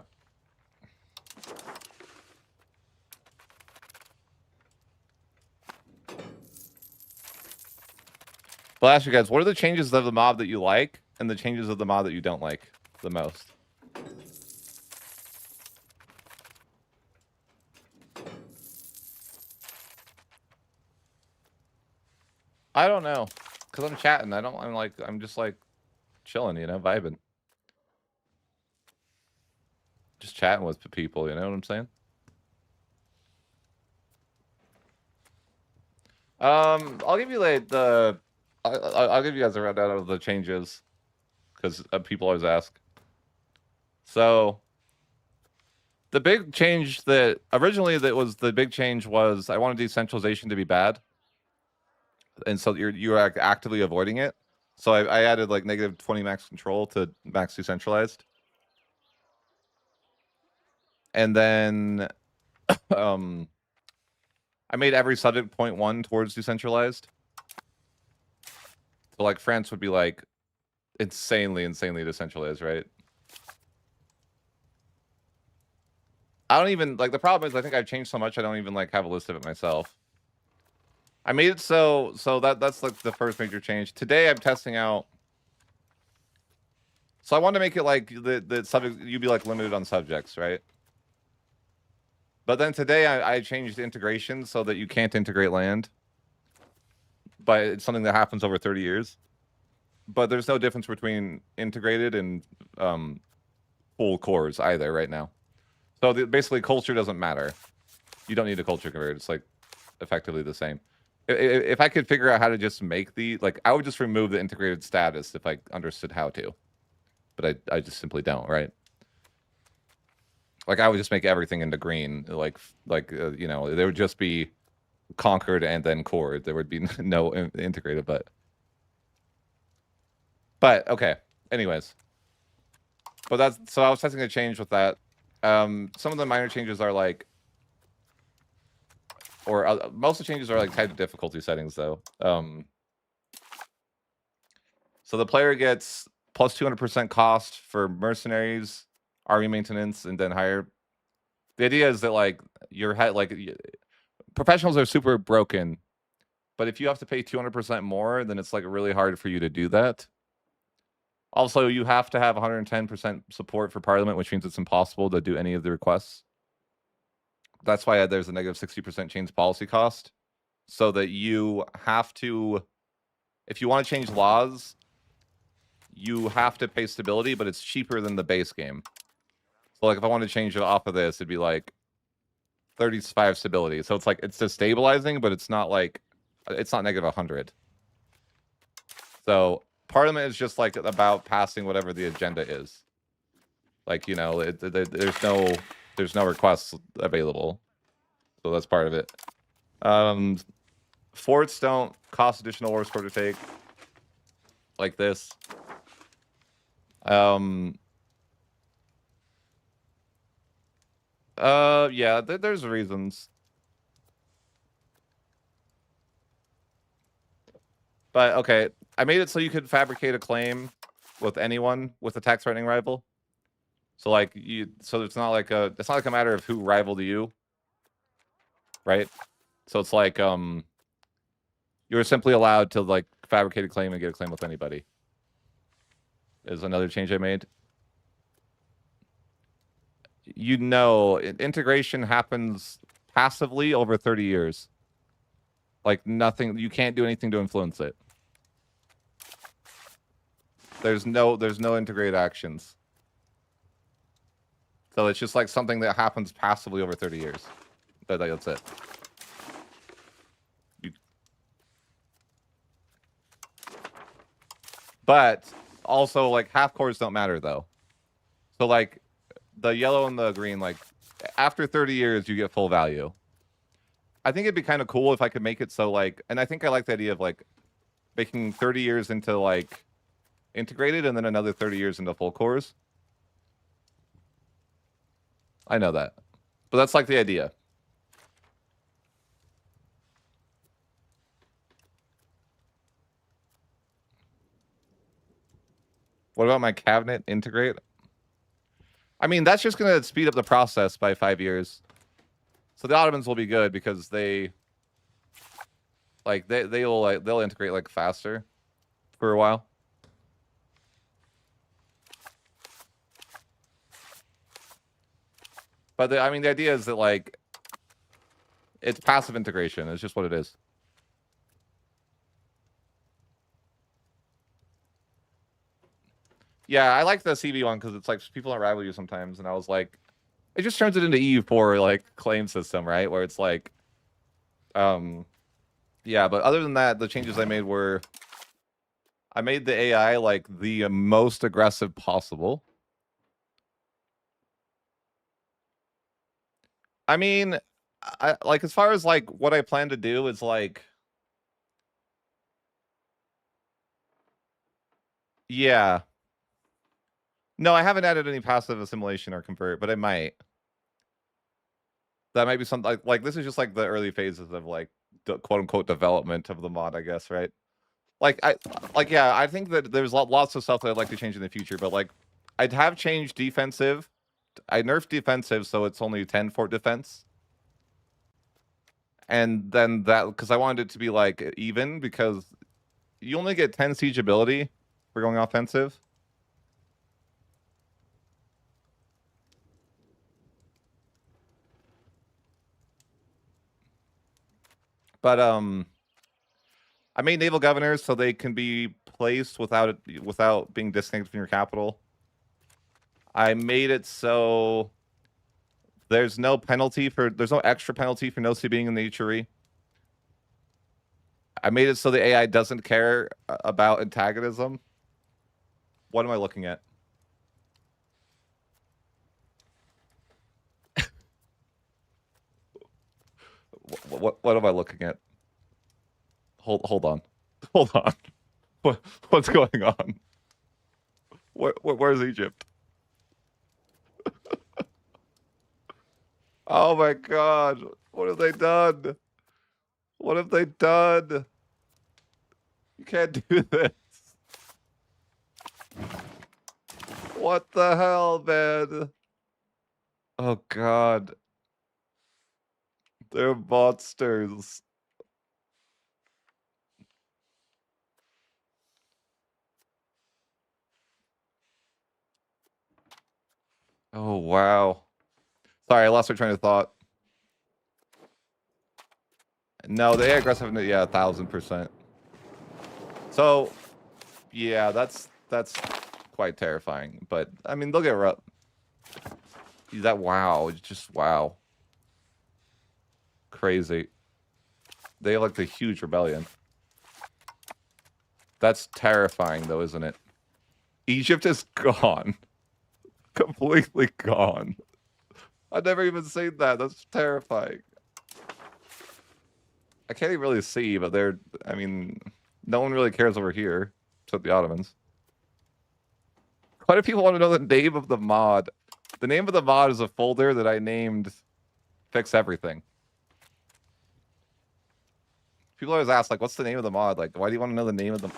I'll ask you guys, what are the changes of the mob that you like and the changes of the mob that you don't like the most? I don't know, because I'm chatting. I'm just like chilling, you know, vibing. Just chatting with people, you know what I'm saying? I'll give you like I'll give you guys a rundown of the changes because people always ask. So the big change that originally was I wanted decentralization to be bad, and so you're actively avoiding it. So I added like -20 max control to max decentralized, and then I made every subject 0.1 towards decentralized. So like France would be like insanely decentralized, right? I don't even like, the problem is I think I've changed so much I don't even like have a list of it myself. I made it so that's like the first major change. Today I'm testing out. So I wanted to make it like the subject, you'd be like limited on subjects, right? But then today I changed integration so that you can't integrate land. but it's something that happens over 30 years. But there's no difference between integrated and full cores either right now. So basically, culture doesn't matter. You don't need a culture converter. It's like effectively the same. If I could figure out how to just make I would just remove the integrated status if I understood how to. But I just simply don't, right? Like I would just make everything into green. You know, there would just be conquered and then cored. There would be no integrated, but okay. Anyways, but so I was testing a change with that. Some of the minor changes are like, or most of the changes are like tied to difficulty settings though. So the player gets plus 200% cost for mercenaries, army maintenance, and then higher. The idea is that like professionals are super broken, but if you have to pay 200% more, then it's like really hard for you to do that. Also, you have to have 110% support for Parliament, which means it's impossible to do any of the requests. That's why there's a negative 60% change policy cost, so that you have to, if you want to change laws, you have to pay stability, but it's cheaper than the base game. So like if I want to change it off of this, it'd be like 35 stability. So it's like it's destabilizing, but it's not like it's not negative 100. So Parliament is just like about passing whatever the agenda is. Like, you know, there's no requests available. So that's part of it. Forts don't cost additional war score to take. Like this. Yeah, there's reasons. But okay, I made it so you could fabricate a claim with anyone with a tax threatening rival. So like so it's not like a matter of who rivaled you, right? So it's like you're simply allowed to like fabricate a claim and get a claim with anybody. Is another change I made. You know, integration happens passively over 30 years. Like nothing, you can't do anything to influence it. There's no integrated actions. So it's just like something that happens passively over 30 years. That's it. But also, like, half cores don't matter, though. So, like, the yellow and the green, like, after 30 years, you get full value. I think it'd be kind of cool if I could make it so, like, and I think I like the idea of, like, making 30 years into, like, integrated and then another 30 years into full cores. I know that. But that's, like, the idea. What about my cabinet integrate? I mean, that's just going to speed up the process by 5 years. So the Ottomans will be good because they'll integrate like faster for a while. But I mean, the idea is that like it's passive integration. It's just what it is. Yeah, I like the CV one because it's like people don't rival you sometimes, and I was like, it just turns it into EU4 like claim system, right? Where it's like, yeah. But other than that, the changes I made were, I made the AI like the most aggressive possible. I mean, I like as far as like what I plan to do is like, yeah. No, I haven't added any passive assimilation or convert, but I might. That might be something like this is just like the early phases of like quote unquote development of the mod, I guess, right? Yeah, I think that there's lots of stuff that I'd like to change in the future, but like I'd have changed defensive. I nerfed defensive, so it's only 10 fort defense. And then that because I wanted it to be like even because you only get 10 siege ability for going offensive. But I made naval governors so they can be placed without being disconnected from your capital. I made it so there's no extra penalty for no C being in the HRE. I made it so the AI doesn't care about antagonism. What am I looking at? What am I looking at? Hold on. Hold on. What's going on? Where's Egypt? Oh my god. What have they done? What have they done? You can't do this. What the hell, man? Oh god. They're monsters. Oh wow. Sorry, I lost my train of thought. No, the AI aggressiveness, yeah, 1000%. So, yeah, that's quite terrifying. But I mean, they'll get rough. That wow, just wow. Crazy. They have like the huge rebellion. That's terrifying, though, isn't it? Egypt is gone. Completely gone. I've never even seen that. That's terrifying. I can't even really see, but I mean, no one really cares over here, except the Ottomans. Quite a few people want to know the name of the mod. The name of the mod is a folder that I named Fix Everything. People always ask, like, what's the name of the mod? Like, why do you want to know the name of the...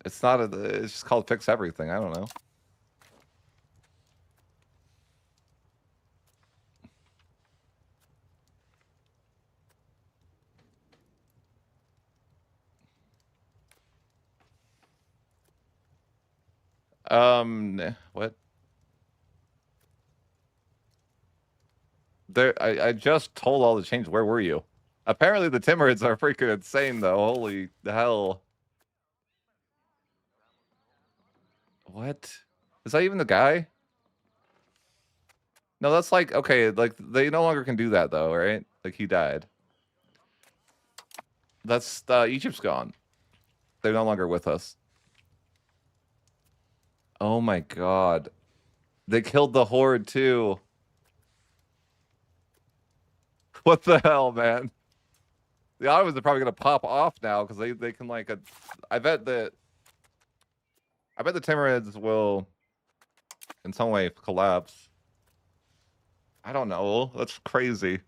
It's not it's just called Fix Everything. I don't know. What? I just told all the change. Where were you? Apparently the Timurids are freaking insane, though. Holy hell. What? Is that even the guy? No, that's like, okay, like, they no longer can do that, though, right? Like, he died. That's, Egypt's gone. They're no longer with us. Oh my god. They killed the horde, too. What the hell, man? The Ottomans are probably gonna pop off now, because they can, like, I bet the Timurids will, in some way, collapse. I don't know. That's crazy.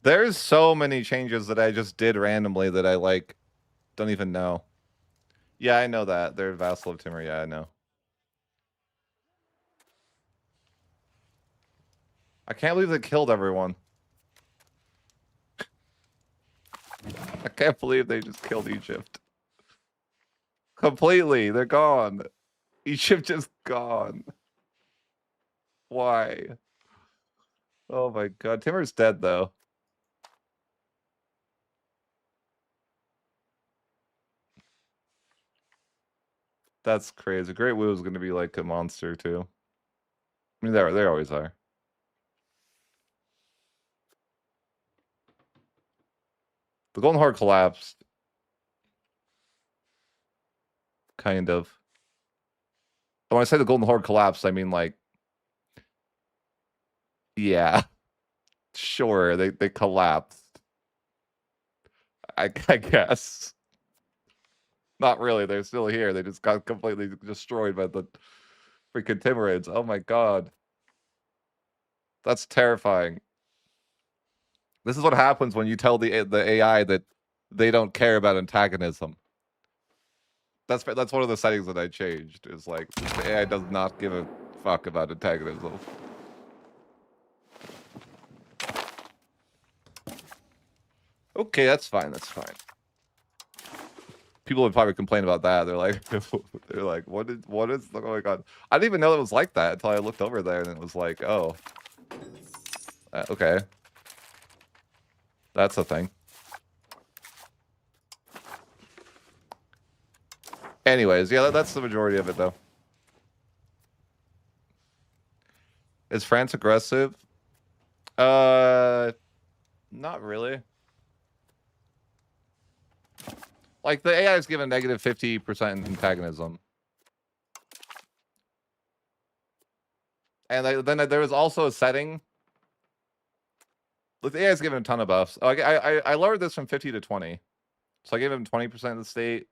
There's so many changes that I just did randomly that I, like, don't even know. Yeah, I know that. They're vassal of Timur. Yeah, I know. I can't believe they killed everyone. I can't believe they just killed Egypt. Completely. They're gone. Egypt just gone. Why? Oh my god. Timur's dead, though. That's crazy. Great Wu is going to be like a monster, too. I mean, they always are. The Golden Horde collapsed. Kind of. When I say the Golden Horde collapsed, I mean, like, yeah. Sure, they collapsed. I guess. Not really, they're still here. They just got completely destroyed by the freaking Timurids. Oh my god. That's terrifying. This is what happens when you tell the AI that they don't care about antagonism. That's one of the settings that I changed. Is like the AI does not give a fuck about antagonism. Okay, that's fine. That's fine. People would probably complain about that. They're like, what is going on? I didn't even know it was like that until I looked over there and it was like, oh. Okay. That's a thing. Anyways, yeah, that's the majority of it, though. Is France aggressive? Not really. Like, the AI is given negative 50% antagonism. And then there was also a setting. The AI is given a ton of buffs. Oh, I lowered this from 50 to 20. So I gave him 20% of the state,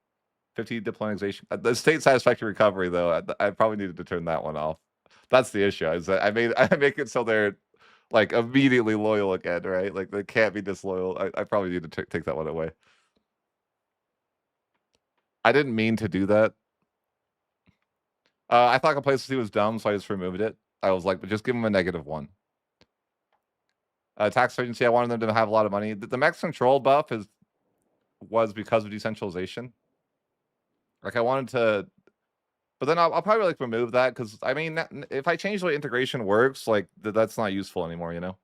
50 diplomatization. The state satisfactory recovery, though, I probably needed to turn that one off. That's the issue. Is that I make it so they're like immediately loyal again, right? Like they can't be disloyal. I probably need to take that one away. I didn't mean to do that. I thought complacency was dumb, so I just removed it. I was like, but just give them a -1. Tax efficiency, I wanted them to have a lot of money. The max control buff was because of decentralization. Like I wanted to, but then I'll probably like remove that because I mean, if I change the way integration works, like that's not useful anymore, you know.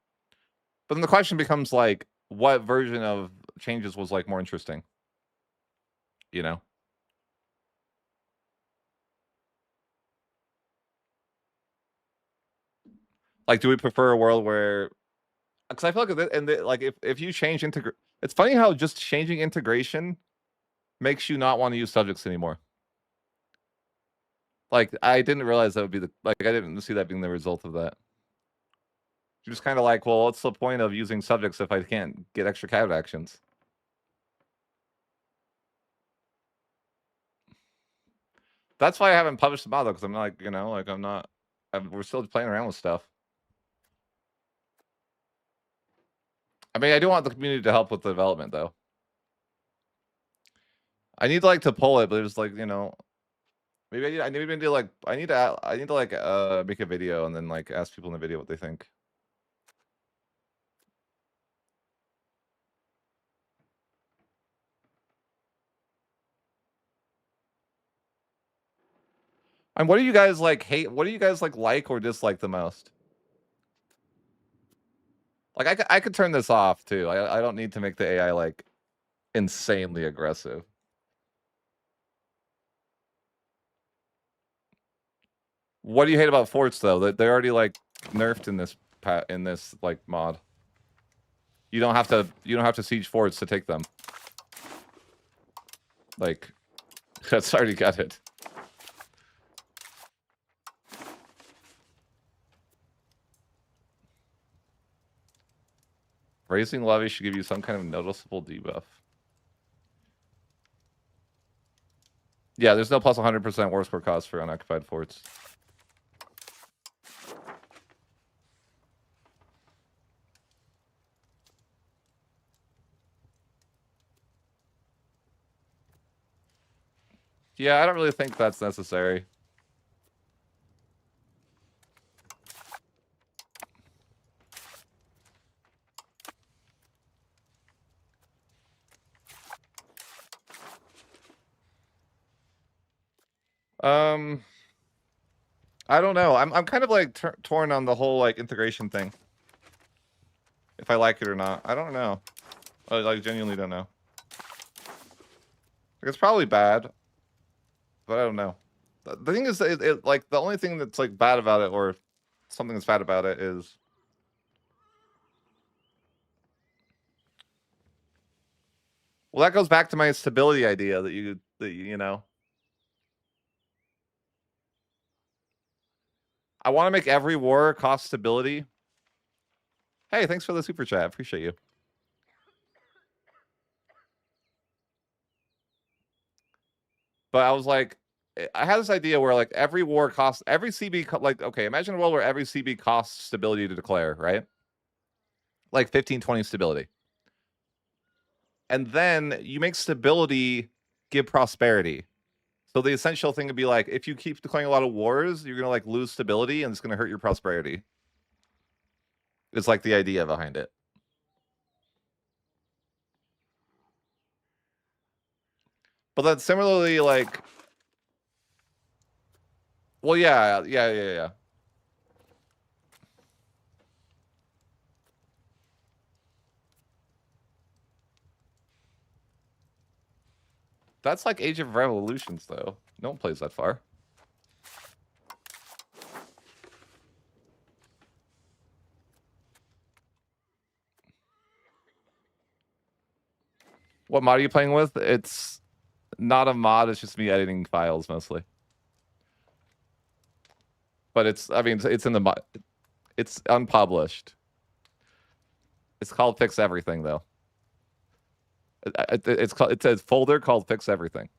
But then the question becomes like, what version of changes was like more interesting, you know? Like, do we prefer a world where? Because I feel like, like if you change it's funny how just changing integration makes you not want to use subjects anymore. Like, I didn't realize that would be I didn't see that being the result of that. You're just kind of like, well, what's the point of using subjects if I can't get extra cabinet actions? That's why I haven't published the model, because I'm like, you know, like we're still playing around with stuff. I mean, I do want the community to help with the development, though. I need like to pull it, but it's like, you know, maybe I need to like I need to like make a video and then like ask people in the video what they think. And what do you guys like hate? What do you guys like or dislike the most? Like I could turn this off too. I don't need to make the AI like insanely aggressive. What do you hate about forts though? That they're already like nerfed in this like mod. You don't have to siege forts to take them. Like that's already got it. Raising levy should give you some kind of noticeable debuff. Yeah, there's no plus 100% war score cost for unoccupied forts. Yeah, I don't really think that's necessary. I don't know. I'm kind of like torn on the whole like integration thing. If I like it or not, I don't know. I like genuinely don't know. Like, it's probably bad, but I don't know. The thing is, like the only thing that's like bad about it, or something that's bad about it, is well, that goes back to my stability idea that you know. I want to make every war cost stability. Hey, thanks for the super chat. Appreciate you. But I was like, I had this idea where like every war costs every CB like okay, imagine a world where every CB costs stability to declare, right? Like 15, 20 stability. And then you make stability give prosperity. So the essential thing would be like, if you keep declaring a lot of wars, you're gonna like lose stability and it's gonna hurt your prosperity. It's like the idea behind it. But then similarly, like, well, yeah. That's like Age of Revolutions, though. No one plays that far. What mod are you playing with? It's not a mod. It's just me editing files mostly. But it's, I mean, it's in the mod. It's unpublished. It's called Fix Everything, though. It's a folder called Fix Everything.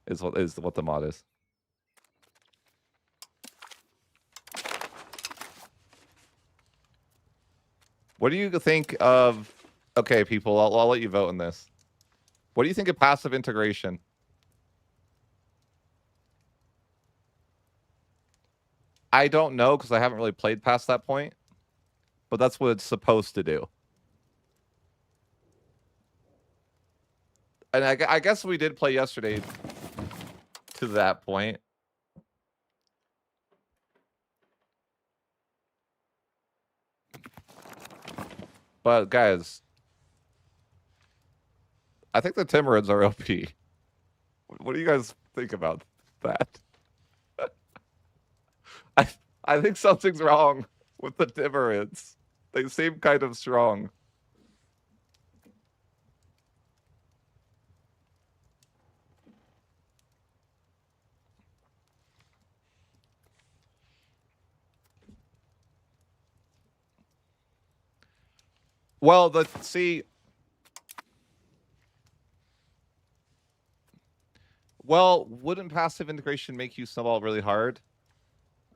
Is what the mod is. What do you think of? Okay, people, I'll let you vote on this. What do you think of passive integration? I don't know because I haven't really played past that point, but that's what it's supposed to do. And I guess we did play yesterday to that point. But guys, I think the Timurids are OP. What do you guys think about that? I think something's wrong with the Timurids. They seem kind of strong. Well, well, wouldn't passive integration make you snowball really hard?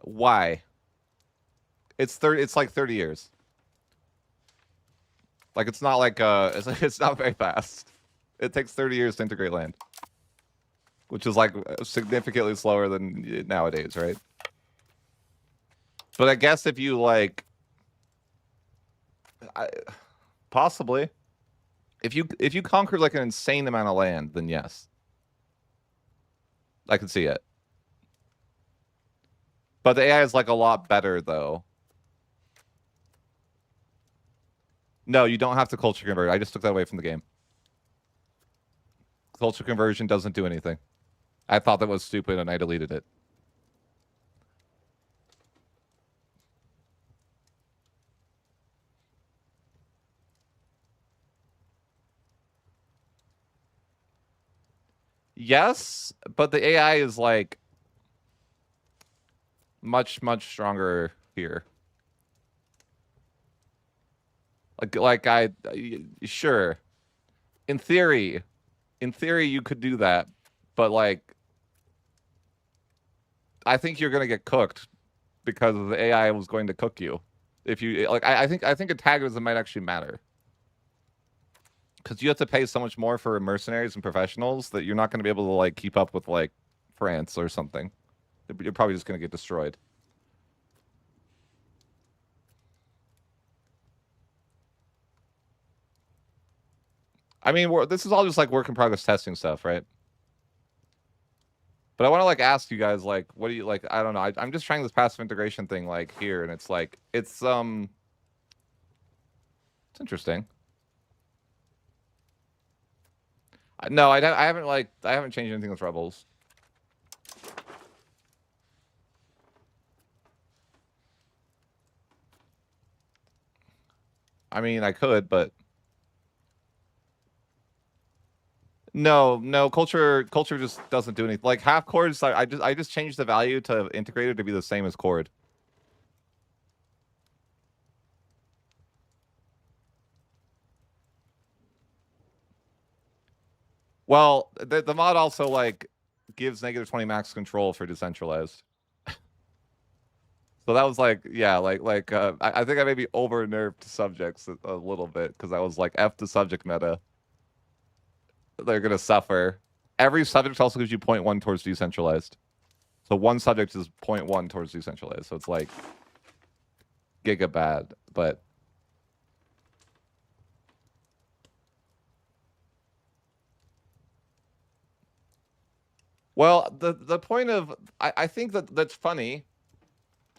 Why? It's like 30 years. Like it's not like it's not very fast. It takes 30 years to integrate land, which is like significantly slower than nowadays, right? But I guess if you like, possibly, if you conquer like an insane amount of land, then yes, I can see it. But the AI is like a lot better though. No, you don't have to culture convert. I just took that away from the game. Culture conversion doesn't do anything. I thought that was stupid and I deleted it. Yes, but the AI is like much stronger here. Sure. In theory you could do that, but like I think you're gonna get cooked because the AI was going to cook you. If you like, I think antagonism might actually matter because you have to pay so much more for mercenaries and professionals that you're not going to be able to like keep up with like France or something. You're probably just going to get destroyed. I mean, this is all just like work in progress testing stuff, right? But I want to like ask you guys, like, what do you like? I don't know. I'm just trying this passive integration thing like here, and it's like it's interesting. No, I haven't changed anything with Rebels. I mean, I could, but no, culture just doesn't do anything. Like half chords, I just changed the value to integrated to be the same as chord. Well, the mod also like gives -20 max control for decentralized. So that was like, yeah, I think I maybe over nerfed subjects a little bit because I was like, F the subject meta. They're gonna suffer. Every subject also gives you 0.1 towards decentralized. So one subject is 0.1 towards decentralized. So it's like giga bad, but well, the point of I think that's funny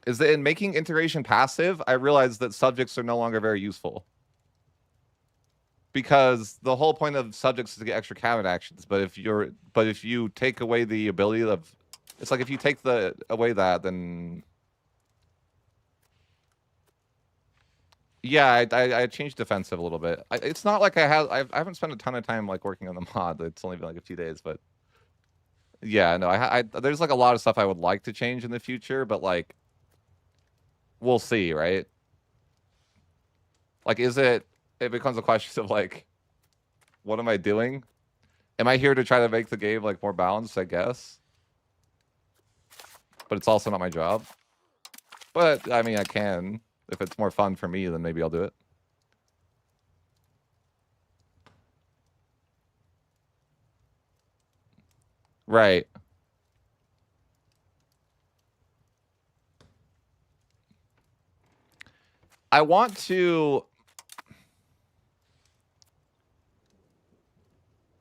is that in making integration passive, I realized that subjects are no longer very useful. because the whole point of subjects is to get extra cabinet actions. But if you take away the ability of, it's like if you take away that, then yeah, I changed defensive a little bit. It's not like I haven't spent a ton of time like working on the mod. It's only been like a few days, but yeah, no, there's like a lot of stuff I would like to change in the future, but like we'll see, right? Like, it becomes a question of like, what am I doing? Am I here to try to make the game like more balanced? I guess, but it's also not my job. But I mean, I can. If it's more fun for me, then maybe I'll do it. Right. I want to...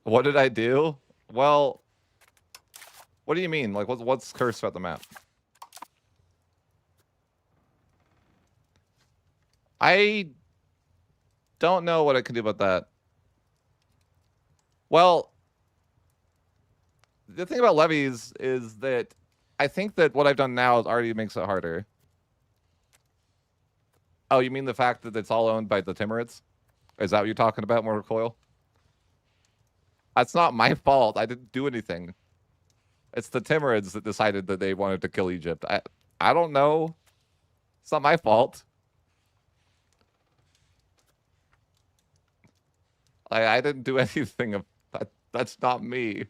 What did I do? Well, what do you mean? Like, what's cursed about the map? I don't know what I can do about that. Well, the thing about levies is that I think that what I've done now already makes it harder. Oh, you mean the fact that it's all owned by the Timurids? Is that what you're talking about, more recoil? That's not my fault. I didn't do anything. It's the Timurids that decided that they wanted to kill Egypt. I don't know. It's not my fault. I didn't do anything of that. That's not me.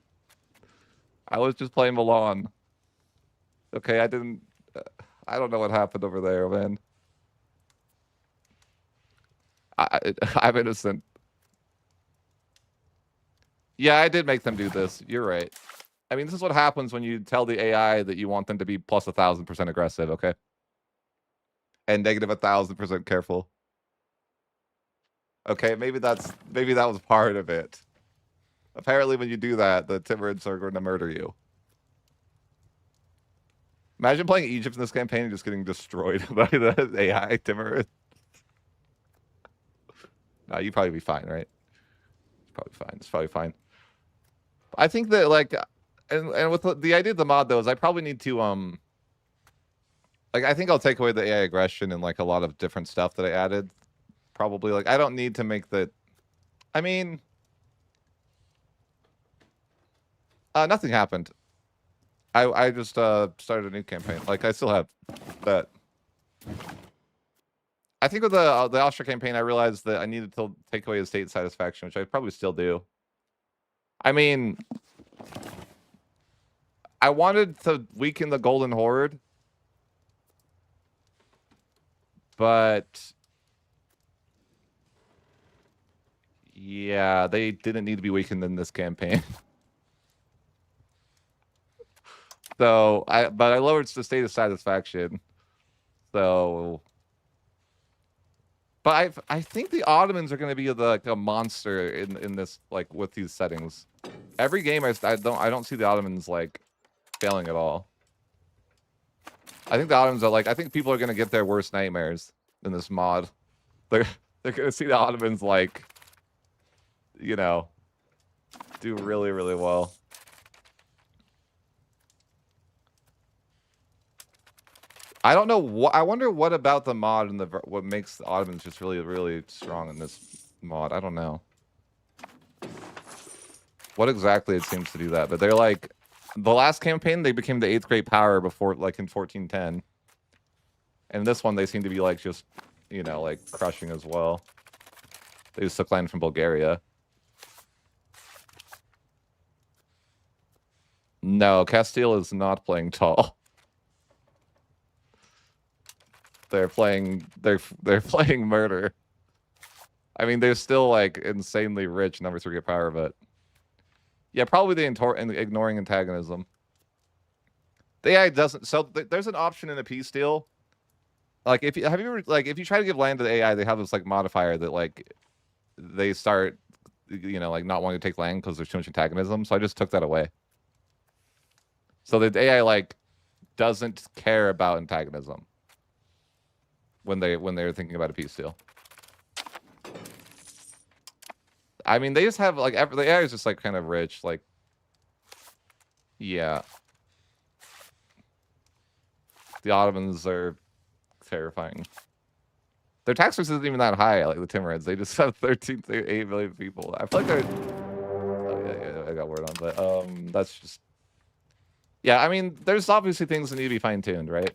I was just playing Milan. Okay, I didn't... I don't know what happened over there, man. I'm innocent. Yeah, I did make them do this. You're right. I mean, this is what happens when you tell the AI that you want them to be plus 1,000% aggressive, okay? And negative 1,000% careful. Okay, maybe that was part of it. Apparently, when you do that, the Timurids are going to murder you. Imagine playing Egypt in this campaign and just getting destroyed by the AI Timurids. No, you'd probably be fine, right? It's probably fine. It's probably fine. I think that, like, and with the idea of the mod, though, is I probably need to, like, I think I'll take away the AI aggression and, like, a lot of different stuff that I added. Probably, like, I don't need to make the... I mean... nothing happened. I just started a new campaign. Like, I still have that. I think with the Austria campaign, I realized that I needed to take away the state satisfaction, which I probably still do. I mean, I wanted to weaken the Golden Horde, but yeah, they didn't need to be weakened in this campaign. So but I lowered the state of satisfaction. So, but I think the Ottomans are going to be like a monster in this, like, with these settings. Every game I don't see the Ottomans like failing at all. I think the Ottomans are like, I think people are going to get their worst nightmares in this mod. They're going to see the Ottomans, like, you know, do really, really well. I don't know what... I wonder what about the mod and what makes the Ottomans just really, really strong in this mod. I don't know what exactly it seems to do that, but they're like, the last campaign they became the 8th great power before, like, in 1410, and this one they seem to be like just, you know, like crushing as well. They just took land from Bulgaria. No, Castile is not playing tall. They're playing murder. I mean, they're still like insanely rich number 3 power, but yeah, probably the ignoring antagonism. The AI doesn't. So there's an option in a peace deal. Like, if you try to give land to the AI, they have this like modifier that like they start, you know, like not wanting to take land because there's too much antagonism. So I just took that away. So the AI like doesn't care about antagonism when they're thinking about a peace deal. I mean, they just have like the AI is just like kind of rich. Like, yeah, the Ottomans are terrifying. Their tax rate isn't even that high. Like the Timurids, they just have 8 million people. I feel like they're. Oh, yeah, I got word on, but that's just. Yeah, I mean, there's obviously things that need to be fine tuned, right?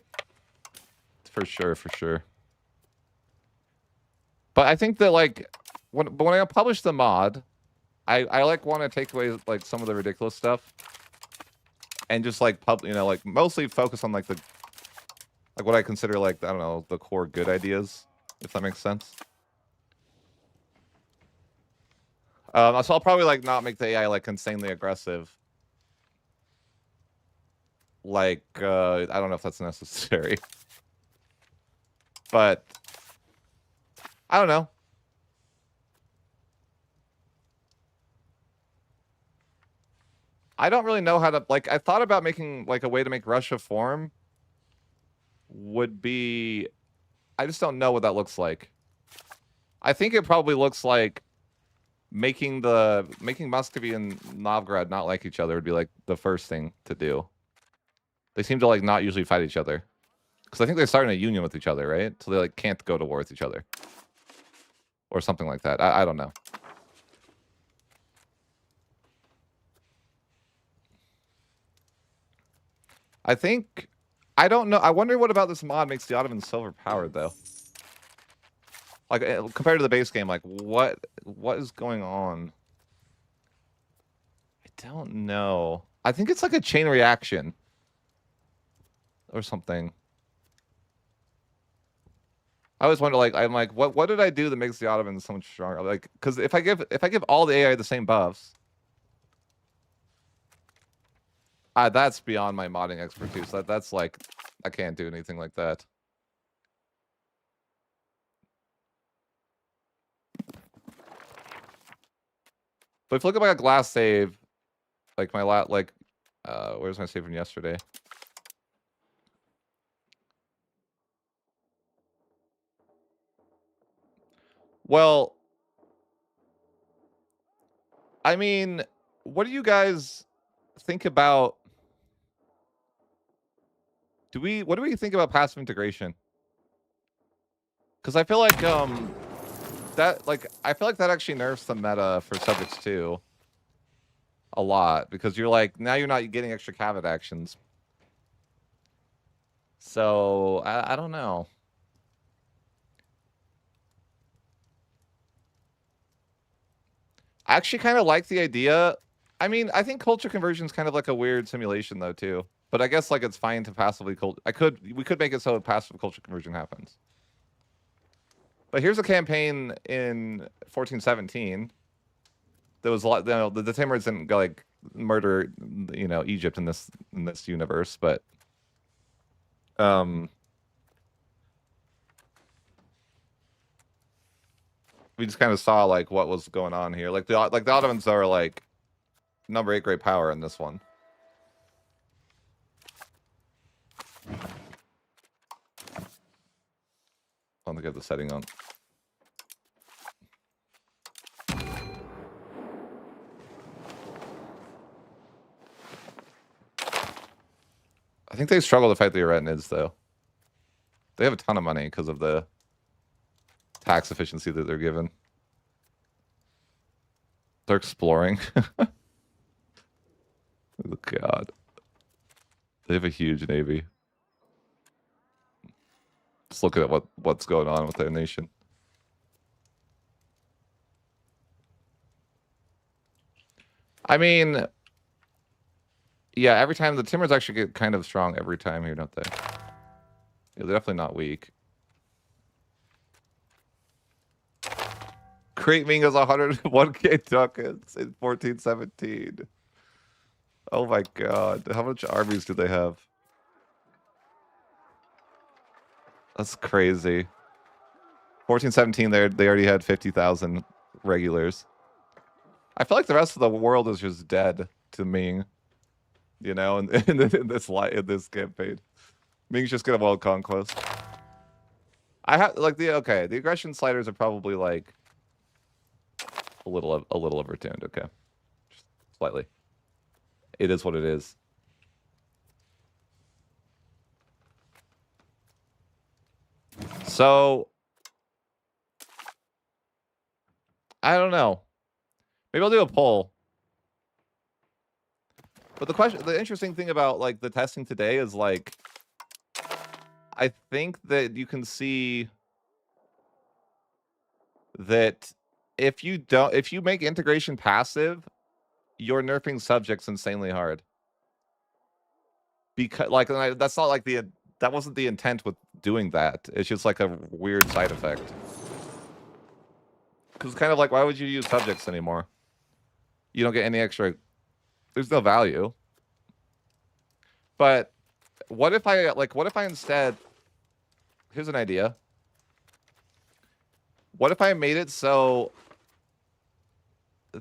For sure, for sure. But I think that like when I publish the mod, I like want to take away like some of the ridiculous stuff and just like like mostly focus on like what I consider like I don't know the core good ideas, if that makes sense. So I'll probably like not make the AI like insanely aggressive. Like I don't know if that's necessary, but I don't know. I don't really know how to like. I thought about making like a way to make Russia form. Would be, I just don't know what that looks like. I think it probably looks like making Muscovy and Novgorod not like each other would be like the first thing to do. They seem to like not usually fight each other. Because I think they're starting a union with each other, right? So they like can't go to war with each other. Or something like that. I don't know. I think, I don't know. I wonder what about this mod makes the Ottomans so overpowered though. Like compared to the base game, like what is going on? I don't know. I think it's like a chain reaction. Or something. I always wonder, like, I'm like, what did I do that makes the Ottomans so much stronger? Like, because if I give all the AI the same buffs, that's beyond my modding expertise. That's like, I can't do anything like that. But if you look at my last save, like my where's my save from yesterday? Well, I mean, what do you guys think about? What do we think about passive integration? Because I feel like I feel like that actually nerfs the meta for subjects too. A lot, because you're like, now you're not getting extra cavet actions. So I don't know. I actually kind of like the idea. I mean, I think culture conversion is kind of like a weird simulation though too. But I guess like it's fine to passively we could make it so passive culture conversion happens. But here's a campaign in 1417. There was a lot, the Timurids didn't go like murder, Egypt in this universe, but we just kind of saw like what was going on here. Like the Ottomans are like number 8 great power in this one. I'll get the setting on. I think they struggle to fight the Arachnids though. They have a ton of money because of the tax efficiency that they're given. They're exploring. Oh, God. They have a huge navy. Just look at what's going on with their nation. I mean, yeah, every time the Timurids actually get kind of strong every time here, don't they? Yeah, they're definitely not weak. Create Ming has 101k ducats in 1417. Oh my God. How much armies do they have? That's crazy. 1417, they already had 50,000 regulars. I feel like the rest of the world is just dead to Ming. In this campaign. Ming's just gonna world conquest. I have like the aggression sliders are probably like A little overtuned. Okay, just slightly. It is what it is. So I don't know. Maybe I'll do a poll. But the interesting thing about like the testing today is like, I think that you can see that if you make integration passive, you're nerfing subjects insanely hard. Because like that's not like that wasn't the intent with doing that. It's just like a weird side effect. Because kind of like, why would you use subjects anymore? You don't get any extra. There's no value. But what if I instead? Here's an idea. What if I made it so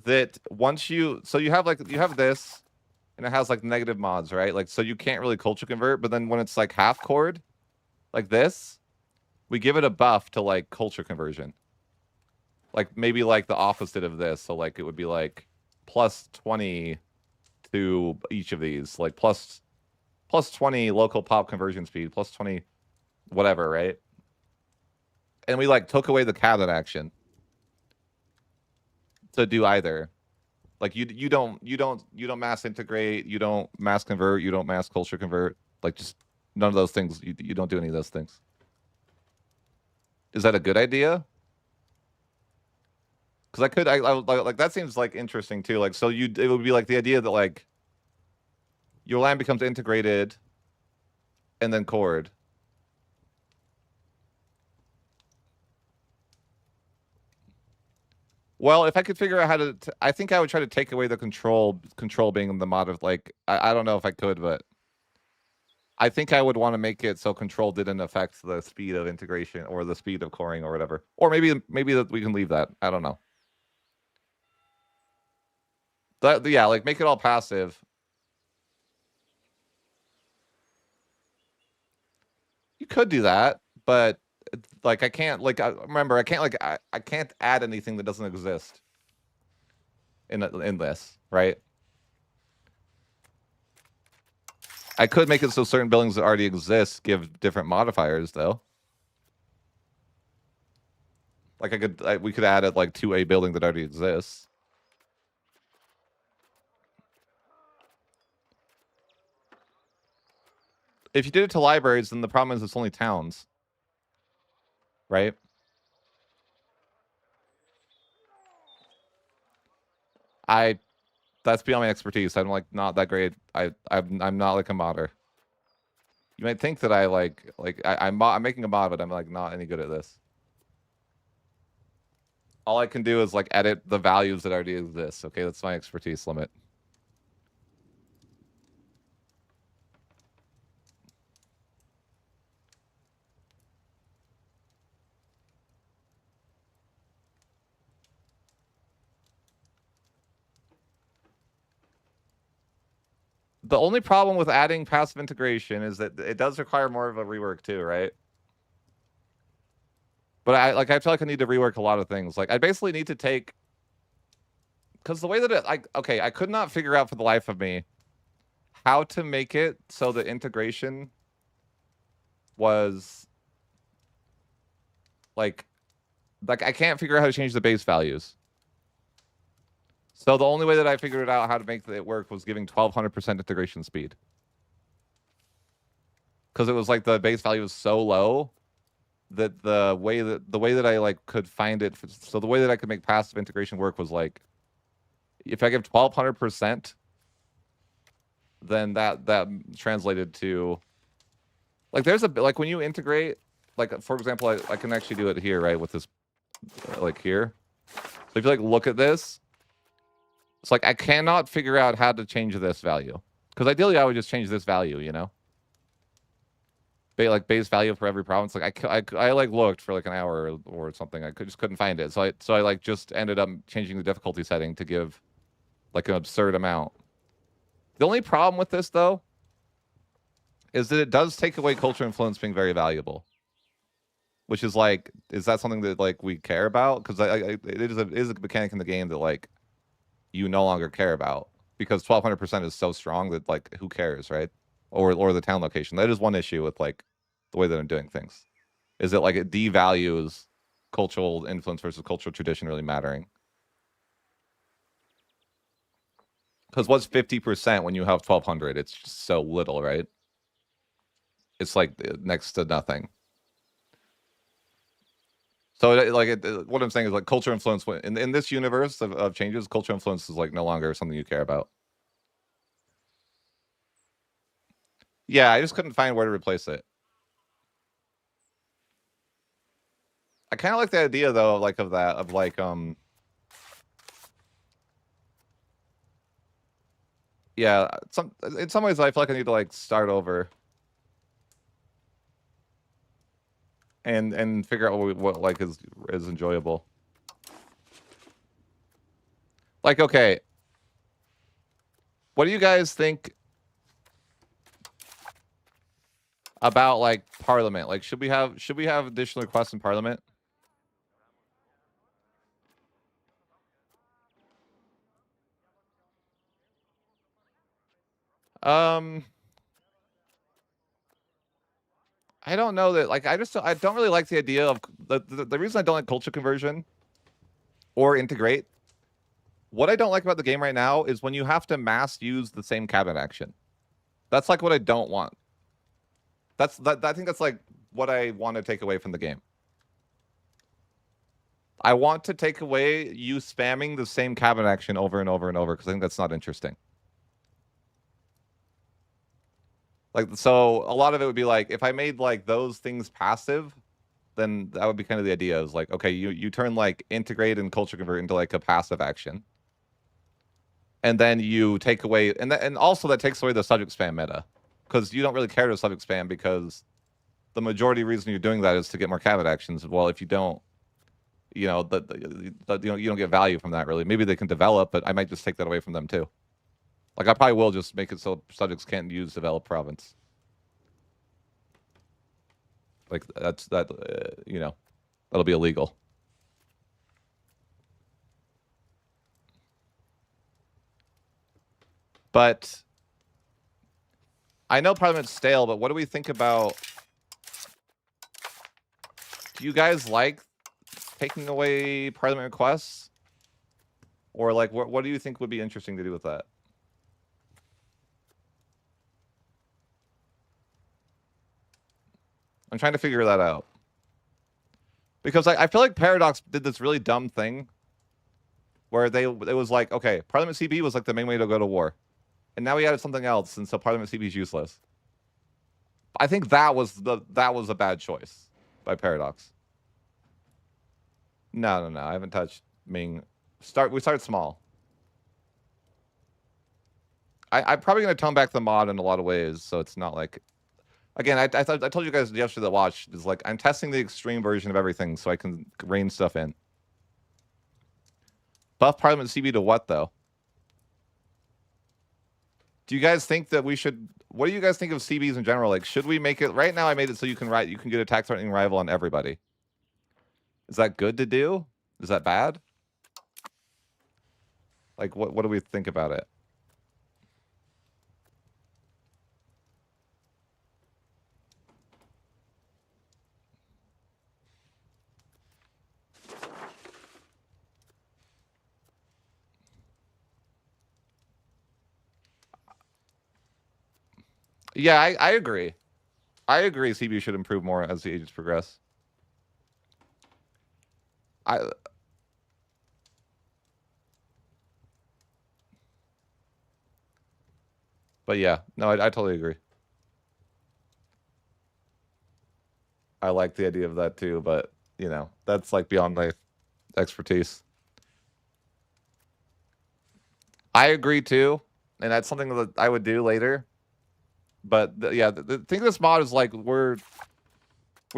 that once you have this, and it has like negative mods, right? Like, so you can't really culture convert, but then when it's like half chord, like this, we give it a buff to like culture conversion. Like maybe like the opposite of this. So like it would be like plus 20 to each of these, like plus 20 local pop conversion speed, plus 20 whatever, right? And we like took away the cabinet action to do either. Like you don't mass integrate, you don't mass convert, you don't mass culture convert. Like just none of those things. You don't do any of those things. Is that a good idea? Because I like that seems like interesting too. Like so it would be like the idea that like your land becomes integrated and then chord. Well, if I could figure out how to, I think I would try to take away the control being the mod of like, I don't know if I could, but I think I would want to make it so control didn't affect the speed of integration or the speed of coring or whatever. Or maybe that we can leave that. I don't know. Yeah, like make it all passive. You could do that, but like I can't like remember I can't like I can't add anything that doesn't exist in this, right? I could make it so certain buildings that already exist give different modifiers though. Like we could add it like to a building that already exists. If you did it to libraries, then the problem is it's only towns, right? That's beyond my expertise. I'm like not that great. I'm not like a modder. You might think that I'm making a mod, but I'm like not any good at this. All I can do is like edit the values that already exist. Okay, that's my expertise limit. The only problem with adding passive integration is that it does require more of a rework too, right? But I feel like I need to rework a lot of things. Like I basically need to take, because the way that I could not figure out for the life of me how to make it so the integration was like I can't figure out how to change the base values. So the only way that I figured out how to make it work was giving 1200% integration speed. Because it was like the base value was so low that the way that I like could find it. So the way that I could make passive integration work was like, if I give 1200%, then that translated to like there's like when you integrate, like for example, I can actually do it here, right, with this like here. So if you like look at this, it's like I cannot figure out how to change this value, because ideally I would just change this value, you know, like base value for every province. Like I like looked for like an hour or something. I just couldn't find it. So I like just ended up changing the difficulty setting to give like an absurd amount. The only problem with this though is that it does take away culture influence being very valuable, which is like, is that something that like we care about? Because it is a mechanic in the game that like you no longer care about, because 1200% is so strong that like who cares, right? Or the town location. That is one issue with like the way that I'm doing things. Is that like it devalues cultural influence versus cultural tradition really mattering? Because what's 50% when you have 1200? It's just so little, right? It's like next to nothing. So what I'm saying is like culture influence in this universe of changes, culture influence is like no longer something you care about. Yeah, I just couldn't find where to replace it. I kind of like the idea though, like of yeah, in some ways I feel like I need to like start over and figure out what like is enjoyable. Like, okay, what do you guys think about like Parliament? Like, should we have additional requests in Parliament? I don't know that. Like, I don't really like the idea of the reason I don't like culture conversion or integrate. What I don't like about the game right now is when you have to mass use the same cabinet action. That's like what I don't want. I think that's like what I want to take away from the game. I want to take away you spamming the same cabinet action over and over and over because I think that's not interesting. Like, so a lot of it would be like, if I made like those things passive, then that would be kind of the idea is like, okay, you turn like integrate and culture convert into like a passive action. And then you take away, and also that takes away the subject spam meta, because you don't really care to subject spam because the majority reason you're doing that is to get more cabinet actions. Well, if you don't, you know, you don't get value from that really. Maybe they can develop, but I might just take that away from them too. Like I probably will just make it so subjects can't use develop province. Like you know, that'll be illegal. But I know Parliament's stale, but what do we think about? Do you guys like taking away Parliament requests? Or like, what do you think would be interesting to do with that? I'm trying to figure that out. Because I feel like Paradox did this really dumb thing where it was like, okay, Parliament CB was like the main way to go to war. And now we added something else, and so Parliament CB is useless. I think that was a bad choice by Paradox. No. I haven't touched Ming. We started small. I'm probably gonna tone back the mod in a lot of ways, so it's not like. Again, I told you guys yesterday that watched is like I'm testing the extreme version of everything so I can rein stuff in. Buff Parliament CB to what though? Do you guys think that we should? What do you guys think of CBs in general? Like, should we make it right now? I made it so you can get attack threatening rival on everybody. Is that good to do? Is that bad? Like, what do we think about it? Yeah, I agree. I agree CB should improve more as the ages progress. But yeah, no, I totally agree. I like the idea of that too, but you know, that's like beyond my expertise. I agree too, and that's something that I would do later. But yeah, the thing of this mod is like we're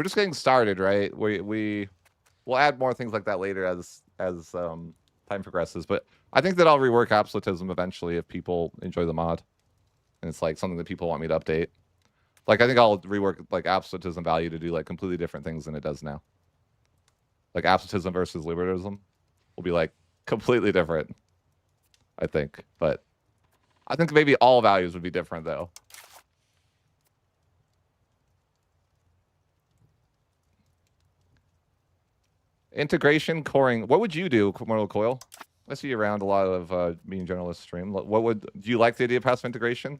just getting started, right? We'll add more things like that later as time progresses. But I think that I'll rework absolutism eventually if people enjoy the mod, and it's like something that people want me to update. Like, I think I'll rework like absolutism value to do like completely different things than it does now. Like absolutism versus liberalism will be like completely different, I think. But I think maybe all values would be different though. Integration, coring. What would you do, Mortal Coil? I see you around a lot of being generalist stream. What would do you like the idea of passive integration?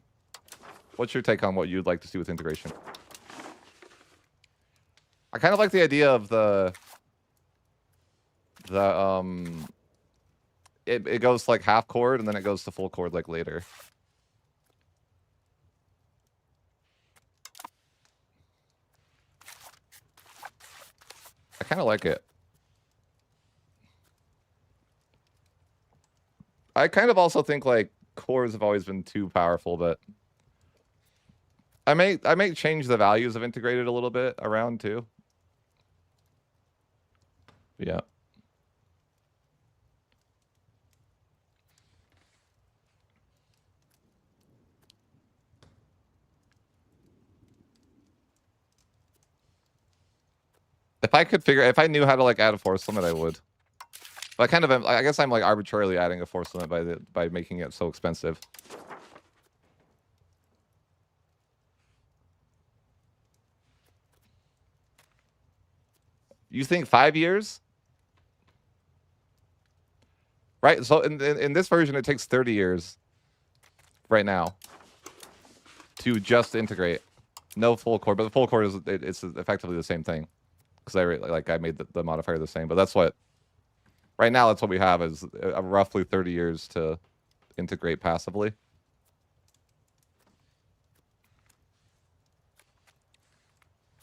What's your take on what you'd like to see with integration? I kind of like the idea of it goes like half chord and then it goes to full chord like later. I kind of like it. I kind of also think like chords have always been too powerful, but I may change the values of integrated a little bit around too. Yeah. If I knew how to like add a force limit, I would. But I guess I'm like arbitrarily adding a force limit by making it so expensive. You think 5 years? Right. So in this version, it takes 30 years right now to just integrate. No full chord, but the full chord it's effectively the same thing because I made the modifier the same. But that's what right now that's what we have is roughly 30 years to integrate passively.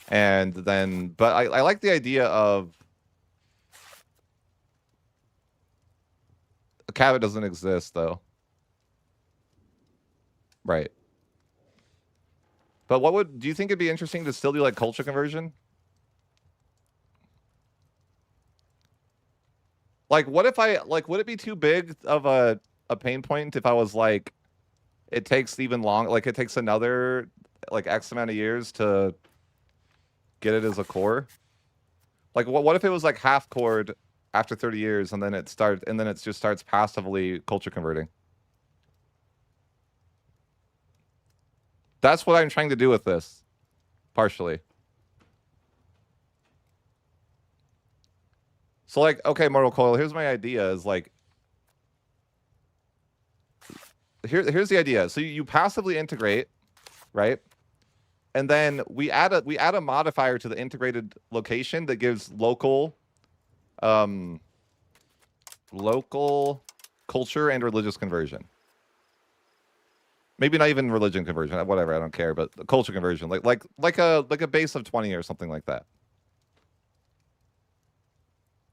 And then, but I like the idea of a caveat doesn't exist though. Right. But do you think it'd be interesting to still do like culture conversion? Like, what if would it be too big of a pain point if I was like, it takes even long, like it takes another like X amount of years to get it as a core? Like, what if it was like half chord after 30 years and then it just starts passively culture converting? That's what I'm trying to do with this, partially. So like, okay, Mortal Coil, here's my idea is like, here's the idea. So you passively integrate, right? And then we add a modifier to the integrated location that gives local culture and religious conversion. Maybe not even religion conversion, whatever, I don't care, but culture conversion, like a base of 20 or something like that.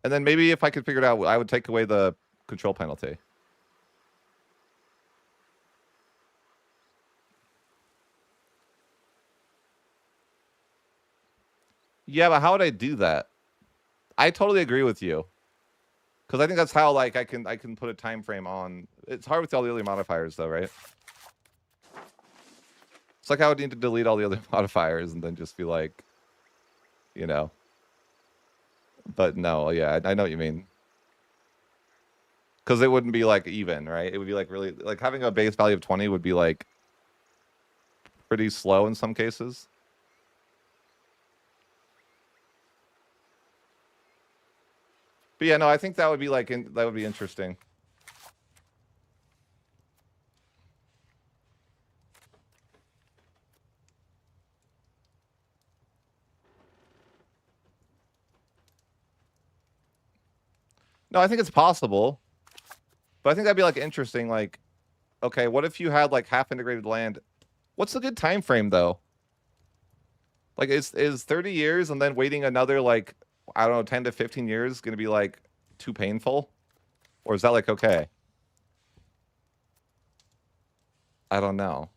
And then maybe if I could figure it out, I would take away the control penalty. Yeah, but how would I do that? I totally agree with you. Because I think that's how like I can put a time frame on. It's hard with all the other modifiers though, right? It's like I would need to delete all the other modifiers and then just be like, you know. But no, yeah, I know what you mean. Because it wouldn't be like even, right? It would be like really like having a base value of 20 would be like pretty slow in some cases. But yeah, no, I think that would be like that would be interesting. No, I think it's possible. But I think that'd be like interesting. Like, okay, what if you had like half integrated land? What's a good time frame though? Like, is 30 years and then waiting another like I don't know 10 to 15 years gonna be like too painful, or is that like okay? I don't know.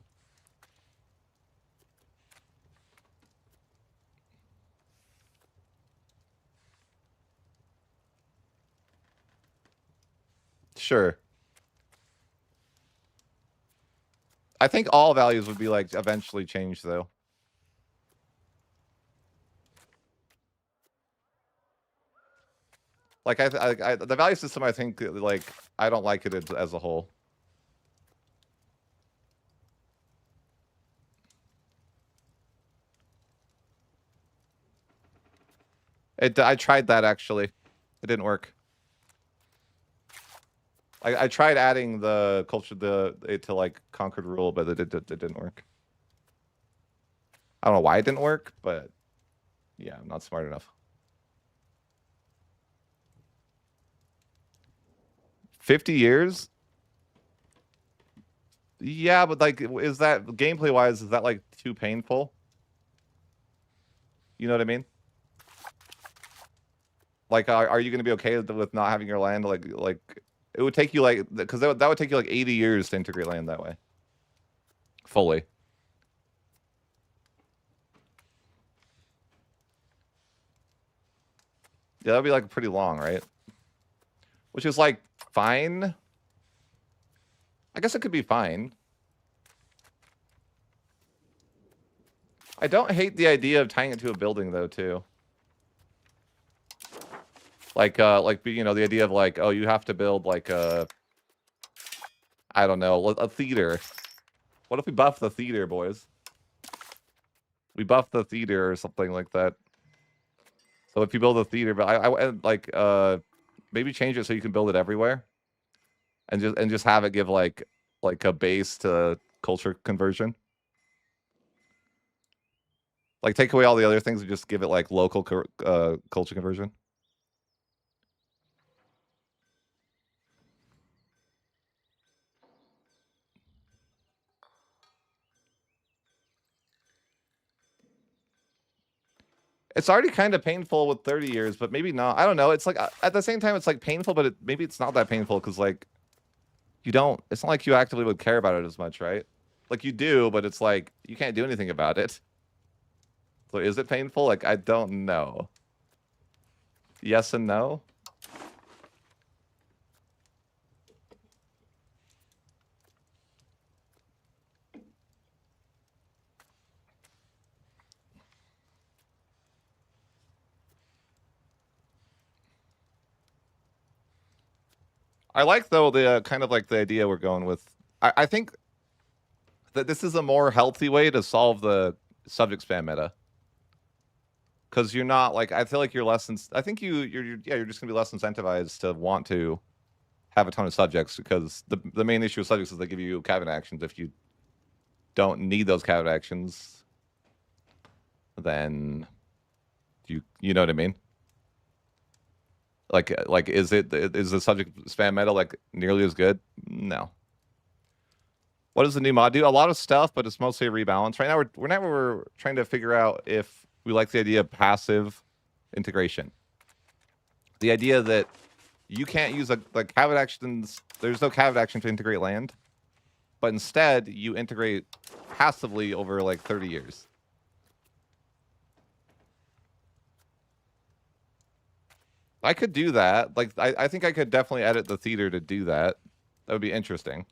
Sure. I think all values would be like eventually changed though. Like the value system, I think, like I don't like it as a whole. I tried that actually. It didn't work. I tried adding the culture to like Conquered Rule, but it didn't work. I don't know why it didn't work, but yeah, I'm not smart enough. 50 years? Yeah, but like, is that gameplay wise? Is that like too painful? You know what I mean? Like, are you going to be okay with not having your land? Like it would take you like, because that would take you like 80 years to integrate land that way, fully. Yeah, that'd be like pretty long, right? Which is like fine. I guess it could be fine. I don't hate the idea of tying it to a building though, too. Like you know, the idea of like, oh, you have to build like a, I don't know, a theater. What if we buff the theater, boys? We buff the theater or something like that. So if you build a theater, but I like maybe change it so you can build it everywhere, and just have it give like a base to culture conversion. Like take away all the other things and just give it like local culture conversion. It's already kind of painful with 30 years, but maybe not. I don't know. It's like at the same time, it's like painful, but maybe it's not that painful because like you don't. It's not like you actively would care about it as much, right? Like you do, but it's like you can't do anything about it. So is it painful? Like I don't know. Yes and no. I like though the kind of like the idea we're going with. I think that this is a more healthy way to solve the subject spam meta. Because you're not like I feel like you're less. I think you're just gonna be less incentivized to want to have a ton of subjects because the main issue with subjects is they give you cabinet actions. If you don't need those cabinet actions, then you know what I mean? Like is the subject spam meta like nearly as good? No. What does the new mod do? A lot of stuff, but it's mostly a rebalance. Right now we're trying to figure out if we like the idea of passive integration. The idea that you can't use like cabinet actions. There's no cabinet action to integrate land, but instead you integrate passively over like 30 years. I could do that. Like I think I could definitely edit the theater to do that. That would be interesting.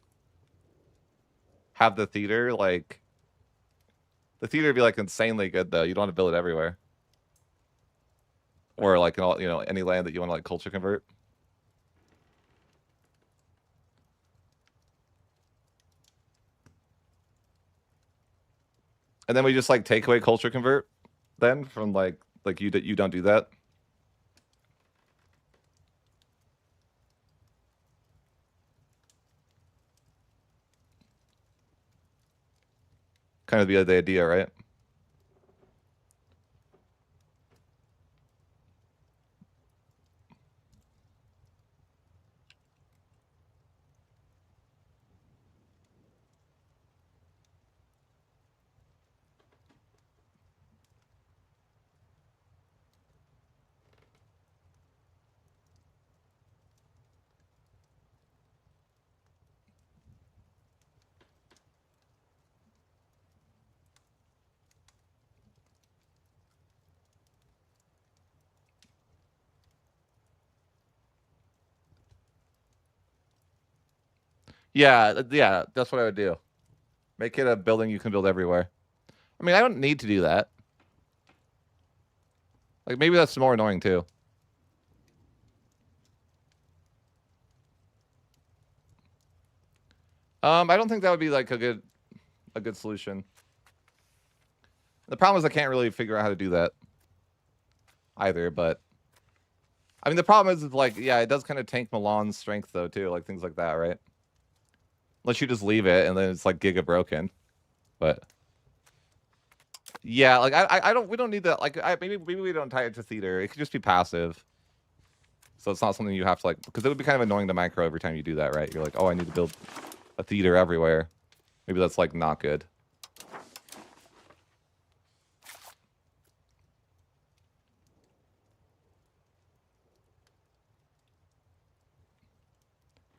Have the theater like the theater would be like insanely good though. You don't want to build it everywhere. Or like you know any land that you want to like culture convert. And then we just like take away culture convert then from like you don't do that. Kind of the idea, right? Yeah, that's what I would do. Make it a building you can build everywhere. I mean, I don't need to do that. Like maybe that's more annoying too. I don't think that would be like a good solution. The problem is I can't really figure out how to do that either, but I mean the problem is like, yeah, it does kind of tank Milan's strength though too, like things like that, right? Unless you just leave it and then it's like giga broken. But yeah, like I don't we don't need that. Like maybe we don't tie it to theater. It could just be passive. So it's not something you have to like, because it would be kind of annoying to micro every time you do that, right? You're like, oh, I need to build a theater everywhere. Maybe that's like not good.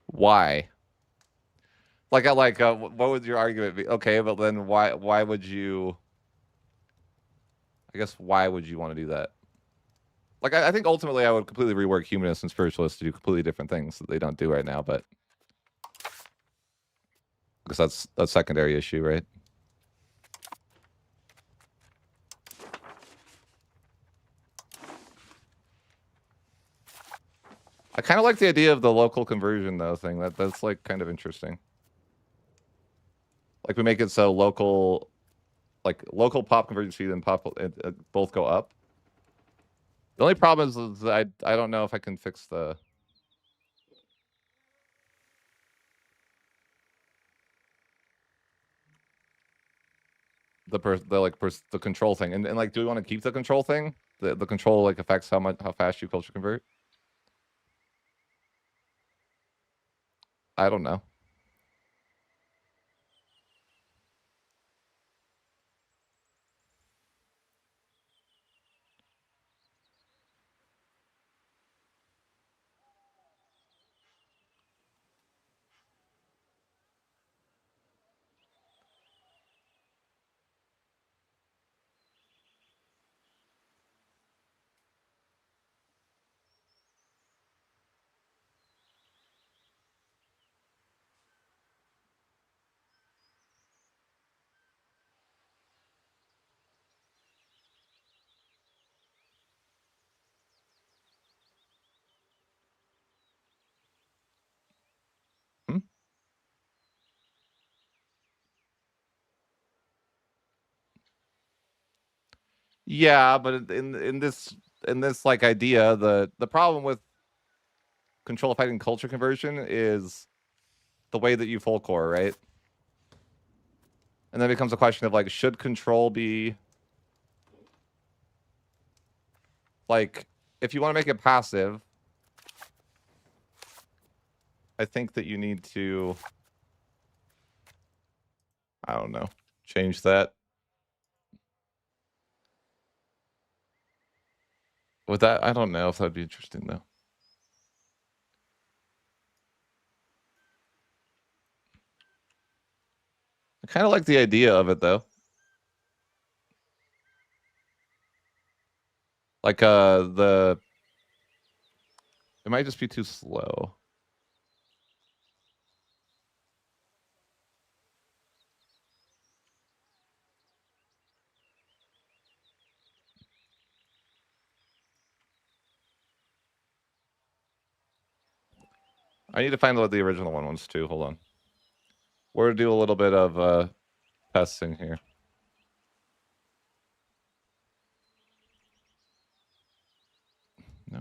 Why? Like, what would your argument be? Okay, but then why would you? I guess why would you want to do that? Like, I think ultimately I would completely rework humanists and spiritualists to do completely different things that they don't do right now, but because that's a secondary issue, right? I kind of like the idea of the local conversion though thing. That's like kind of interesting. Like we make it so local, like local pop conversion speed and pop both go up. The only problem is I don't know if I can fix the the control thing. And like, do we want to keep the control thing? The control like affects how fast you culture convert. I don't know. Hmm? Yeah, but in this like idea, the problem with control fighting culture conversion is the way that you full core, right? And then it becomes a question of like, should control be like, if you want to make it passive, I think that you need to, I don't know, change that. With that, I don't know if that'd be interesting though. I kind of like the idea of it though. Like it might just be too slow. I need to find what the original one was too. Hold on. We're gonna do a little bit of testing here. No.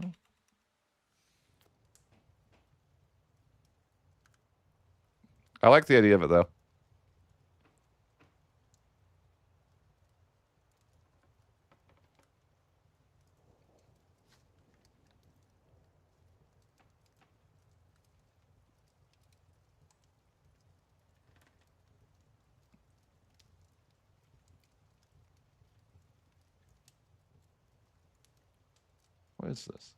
I like the idea of it though. What is this?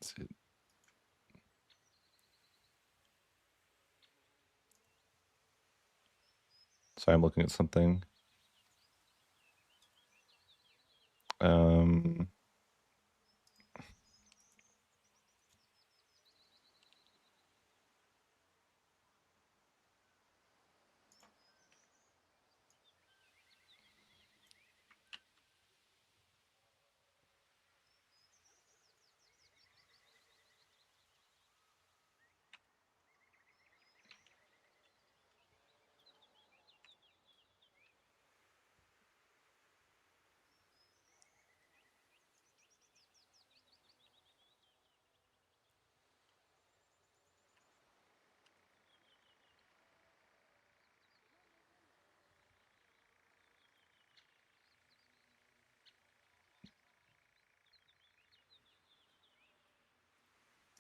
Sorry, I'm looking at something.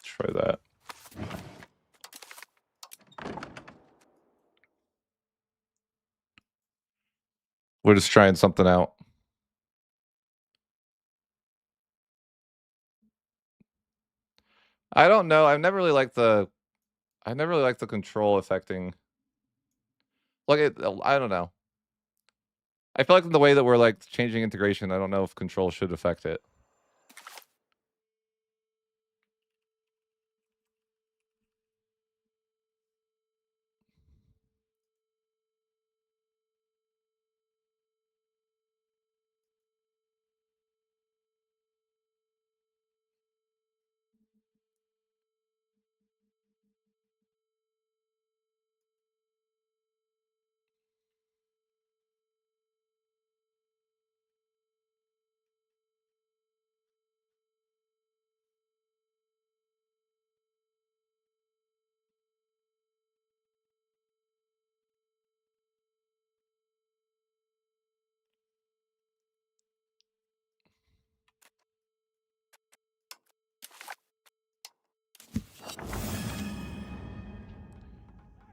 Try that. We're just trying something out. I don't know. I've never really liked the control affecting. Like I don't know. I feel like in the way that we're like changing integration, I don't know if control should affect it.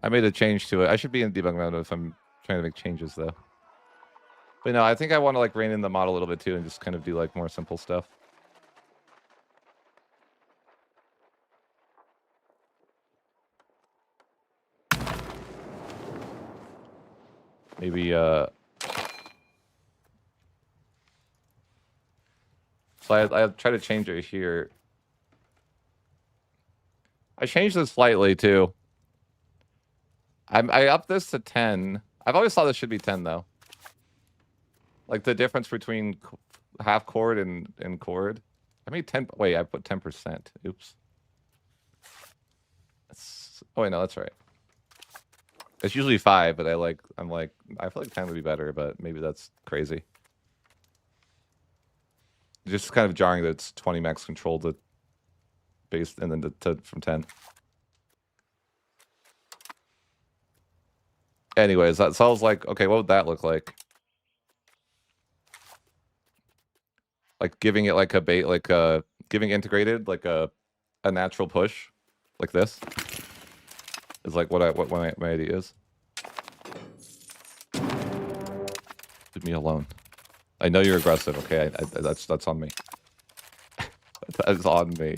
I made a change to it. I should be in debug mode if I'm trying to make changes though. But no, I think I want to like rein in the model a little bit too and just kind of do like more simple stuff. Maybe so I try to change it here. I changed this slightly too. I upped this to 10. I've always thought this should be 10 though. Like the difference between half chord and chord. I made 10. Wait, I put 10%. Oops. Oh wait, no, that's right. It's usually 5, but I'm like, I feel like 10 would be better, but maybe that's crazy. Just kind of jarring that it's 20 max control to base and then to from 10. Anyways, so I was like, okay, what would that look like? Like giving it like a bait, like giving integrated like a natural push, like this is like what my idea is. Leave me alone. I know you're aggressive. Okay, that's on me. That's on me.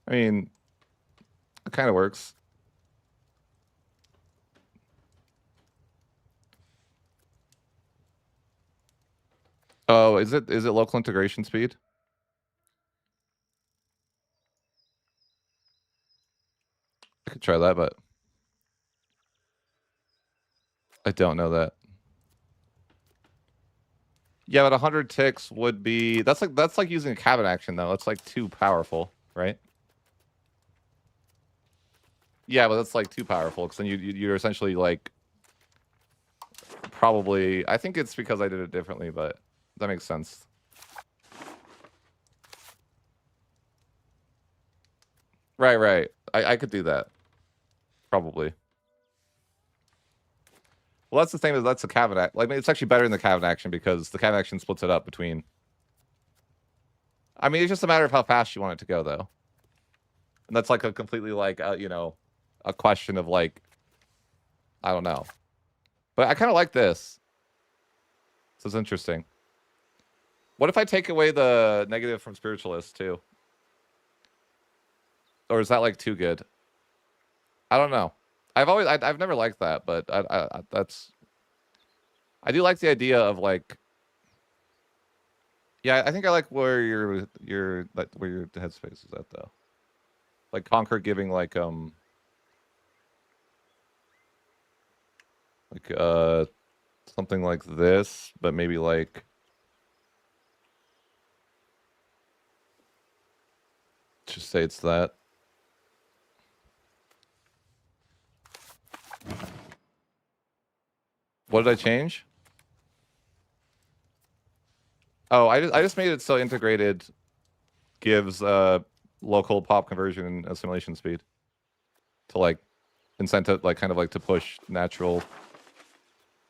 I mean, it kind of works. Oh, is it local integration speed? I could try that, but I don't know that. Yeah, but 100 ticks would be that's like using a cabin action though. That's like too powerful, right? Yeah, but that's like too powerful because then you're essentially like probably. I think it's because I did it differently, but that makes sense. Right. I could do that. Probably. Well, that's the same as that's the cabinet. Like, I mean, it's actually better in the cabinet action because the cabinet action splits it up between. I mean, it's just a matter of how fast you want it to go, though. And that's like a completely like, you know, a question of like, I don't know. But I kind of like this. This is interesting. What if I take away the negative from spiritualist too? Or is that like too good? I don't know. I've never liked that, but that's. I do like the idea of like. Yeah, I think I like where your like where your headspace is at though. Like Conquer giving like something like this, but maybe like just say it's that. What did I change? Oh, I just made it so integrated gives local pop conversion and assimilation speed to like incentive, like kind of like to push natural.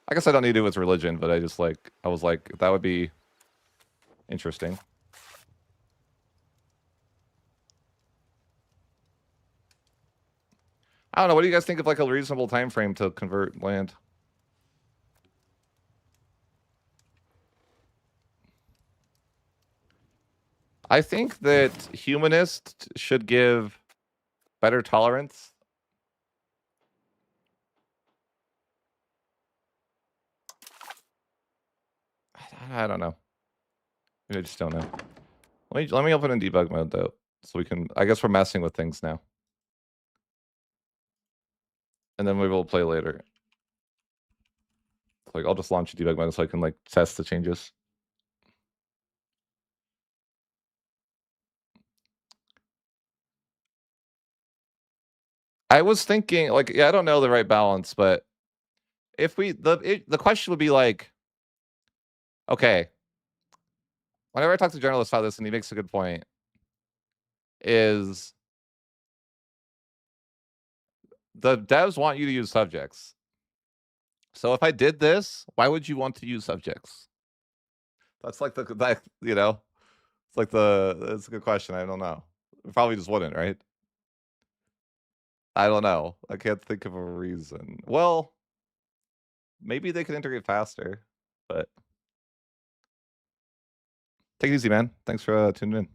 I guess I don't need to do it with religion, but I just like I was like that would be interesting. I don't know. What do you guys think of like a reasonable time frame to convert land? I think that humanist should give better tolerance. I don't know. I just don't know. Let me open in debug mode though, so we can. I guess we're messing with things now, and then we will play later. Like I'll just launch a debug mode so I can like test the changes. I was thinking, like, yeah, I don't know the right balance, but if we the question would be like, okay, whenever I talk to journalists about this, and he makes a good point, is the devs want you to use subjects. So if I did this, why would you want to use subjects? That's like that, you know, it's like it's a good question. I don't know. Probably just wouldn't, right? I don't know. I can't think of a reason. Well, maybe they could integrate faster, but take it easy, man. Thanks for tuning in.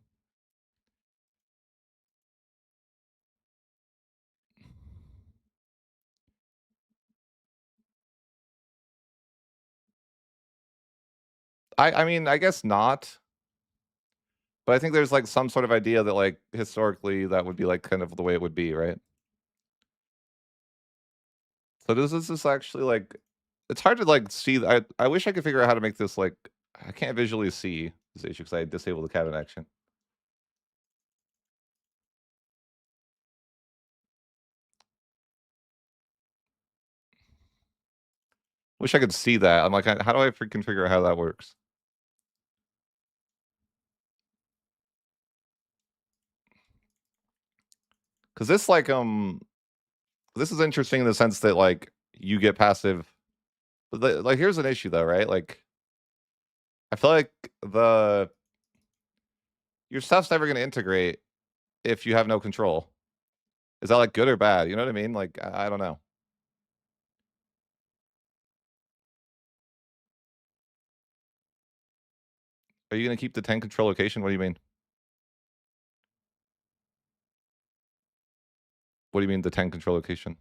I mean, I guess not. But I think there's like some sort of idea that like historically that would be like kind of the way it would be, right? So this is just actually like it's hard to like see. I wish I could figure out how to make this like I can't visually see this issue because I disabled the cabinet action. Wish I could see that. I'm like, how do I freaking figure out how that works? Because this like this is interesting in the sense that like you get passive. But like here's an issue though, right? Like I feel like your stuff's never going to integrate if you have no control. Is that like good or bad? You know what I mean? Like I don't know. Are you going to keep the 10 control location? What do you mean? What do you mean the 10 control location?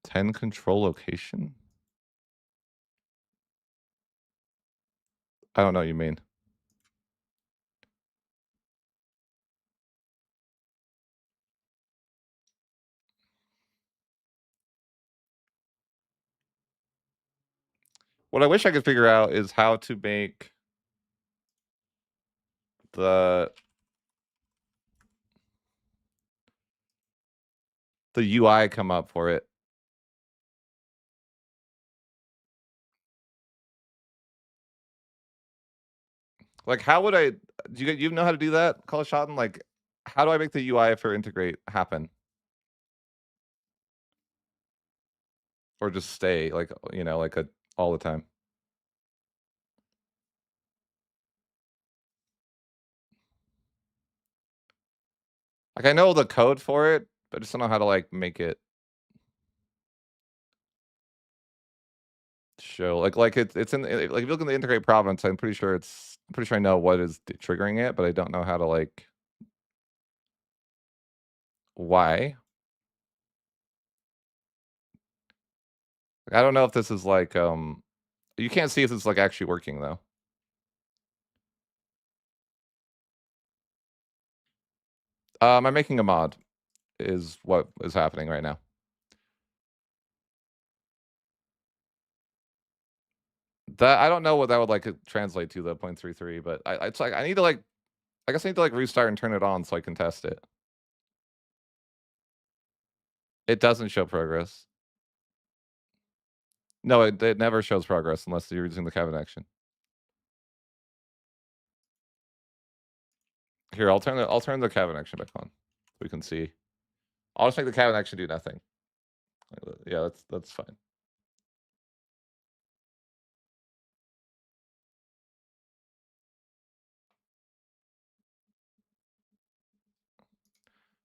10 control location? I don't know what you mean. What I wish I could figure out is how to make the UI come up for it. Like, how would I? Do you know how to do that, College Shotton? Like, how do I make the UI for integrate happen, or just stay like like a all the time? Like, I know the code for it, but I just don't know how to like make it show. Like it's in like if you look in the integrate province, I'm pretty sure I know what is triggering it, but I don't know how to like why. Like, I don't know if this is like you can't see if it's like actually working though. I'm making a mod is what is happening right now. That I don't know what that would like translate to the 0.33, but it's like I need to like I guess I need to like restart and turn it on so I can test it. It doesn't show progress. No, it never shows progress unless you're using the cabinet action. Here, I'll turn the cabinet action back on. We can see. I'll just make the cabinet action do nothing. Yeah, that's fine.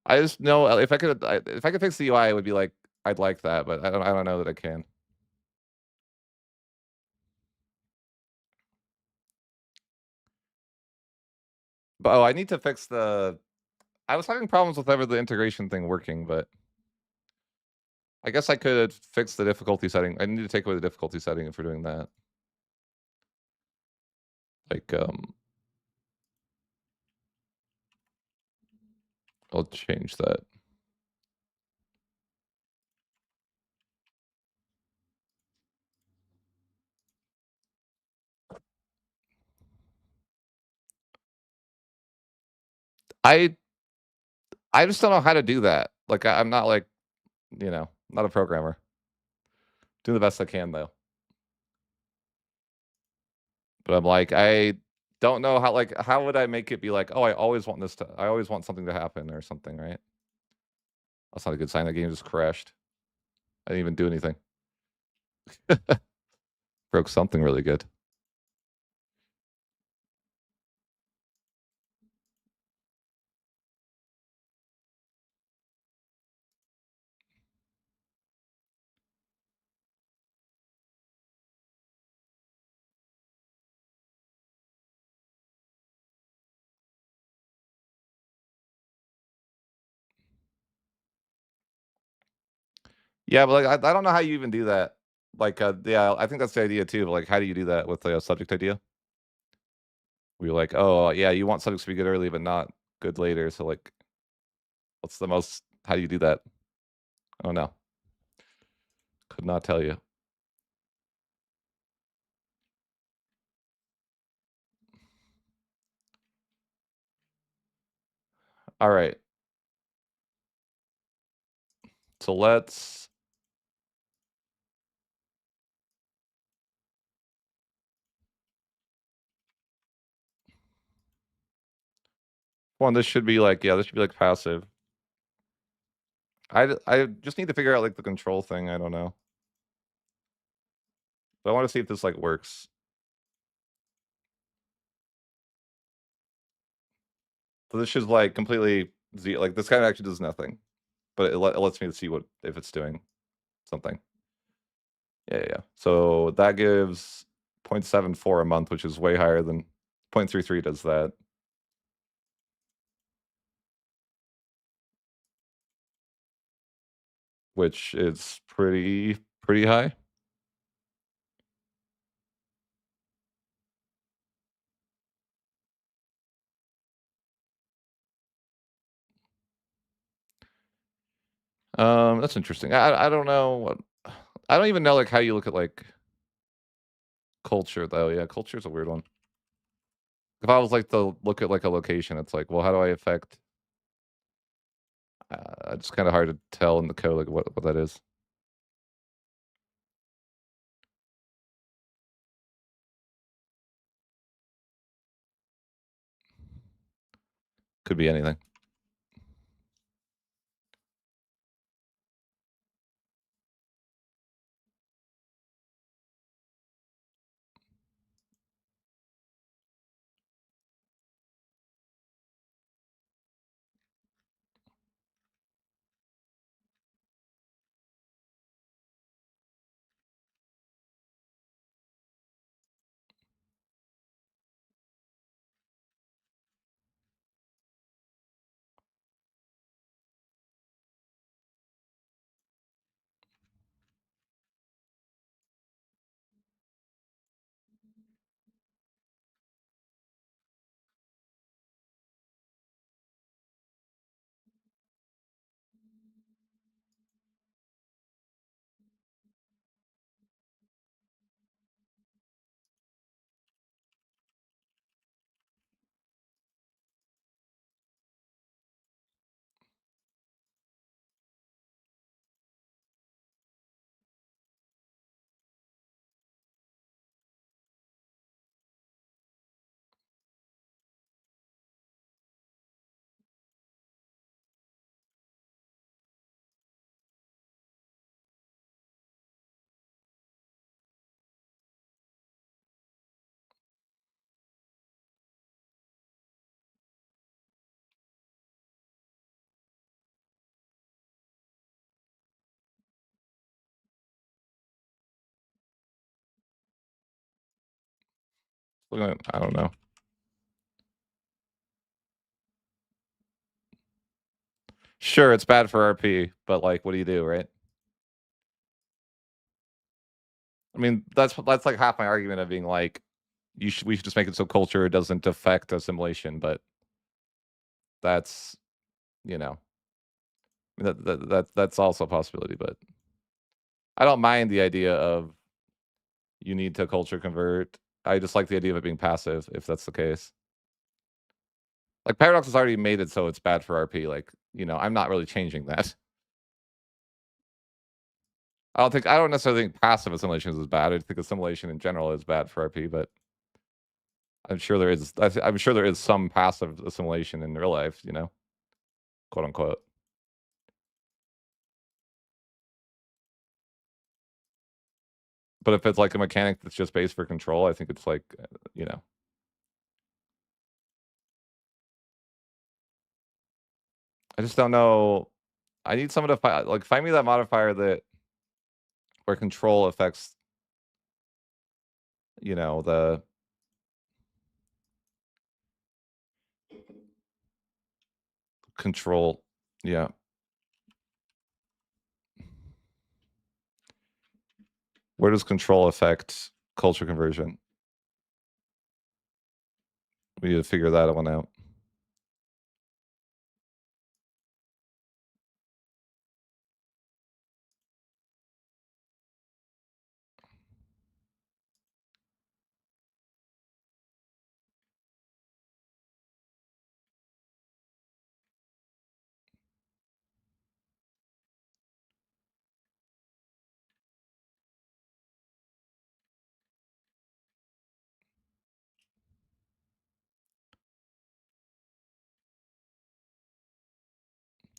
I just know if I could fix the UI, it would be like I'd like that, but I don't know that I can. But oh, I need to fix the. I was having problems with ever the integration thing working, but I guess I could fix the difficulty setting. I need to take away the difficulty setting if we're doing that. Like I'll change that. I I just don't know how to do that. Like I'm not like not a programmer. Do the best I can though. But I'm like I don't know how how would I make it be like, oh, I always want I always want something to happen or something, right? That's not a good sign. The game just crashed. I didn't even do anything. Broke something really good. Yeah, but like I don't know how you even do that. Like yeah, I think that's the idea too. But like how do you do that with the subject idea? Where you're like, oh yeah, you want subjects to be good early, but not good later. So like, what's the most? How do you do that? I don't know. Could not tell you. All right. So let's. One, this should be like this should be like passive. I just need to figure out like the control thing. I don't know. But I want to see if this like works. So this should like completely like this kind of actually does nothing, but it lets me see what if it's doing something. Yeah. So that gives 0.74 a month, which is way higher than 0.33 does that. Which is pretty high. That's interesting. I don't know what I don't even know like how you look at like culture though. Yeah, culture is a weird one. If I was like to look at like a location, it's like, well, how do I affect? It's kind of hard to tell in the code like what that is. Could be anything. I don't know. Sure, it's bad for RP, but like, what do you do, right? I mean, that's like half my argument of being like, we should just make it so culture doesn't affect assimilation, but that's, you know, that's also a possibility. But I don't mind the idea of you need to culture convert. I just like the idea of it being passive, if that's the case. Like Paradox has already made it so it's bad for RP. Like, you know, I'm not really changing that. I don't necessarily think passive assimilation is bad. I think assimilation in general is bad for RP, but I'm sure there is some passive assimilation in real life, you know, quote unquote. But if it's like a mechanic that's just based for control, I think it's like, you know. I just don't know. I need someone to find me that modifier that where control affects, you know, the control. Yeah. Where does control affect culture conversion? We need to figure that one out.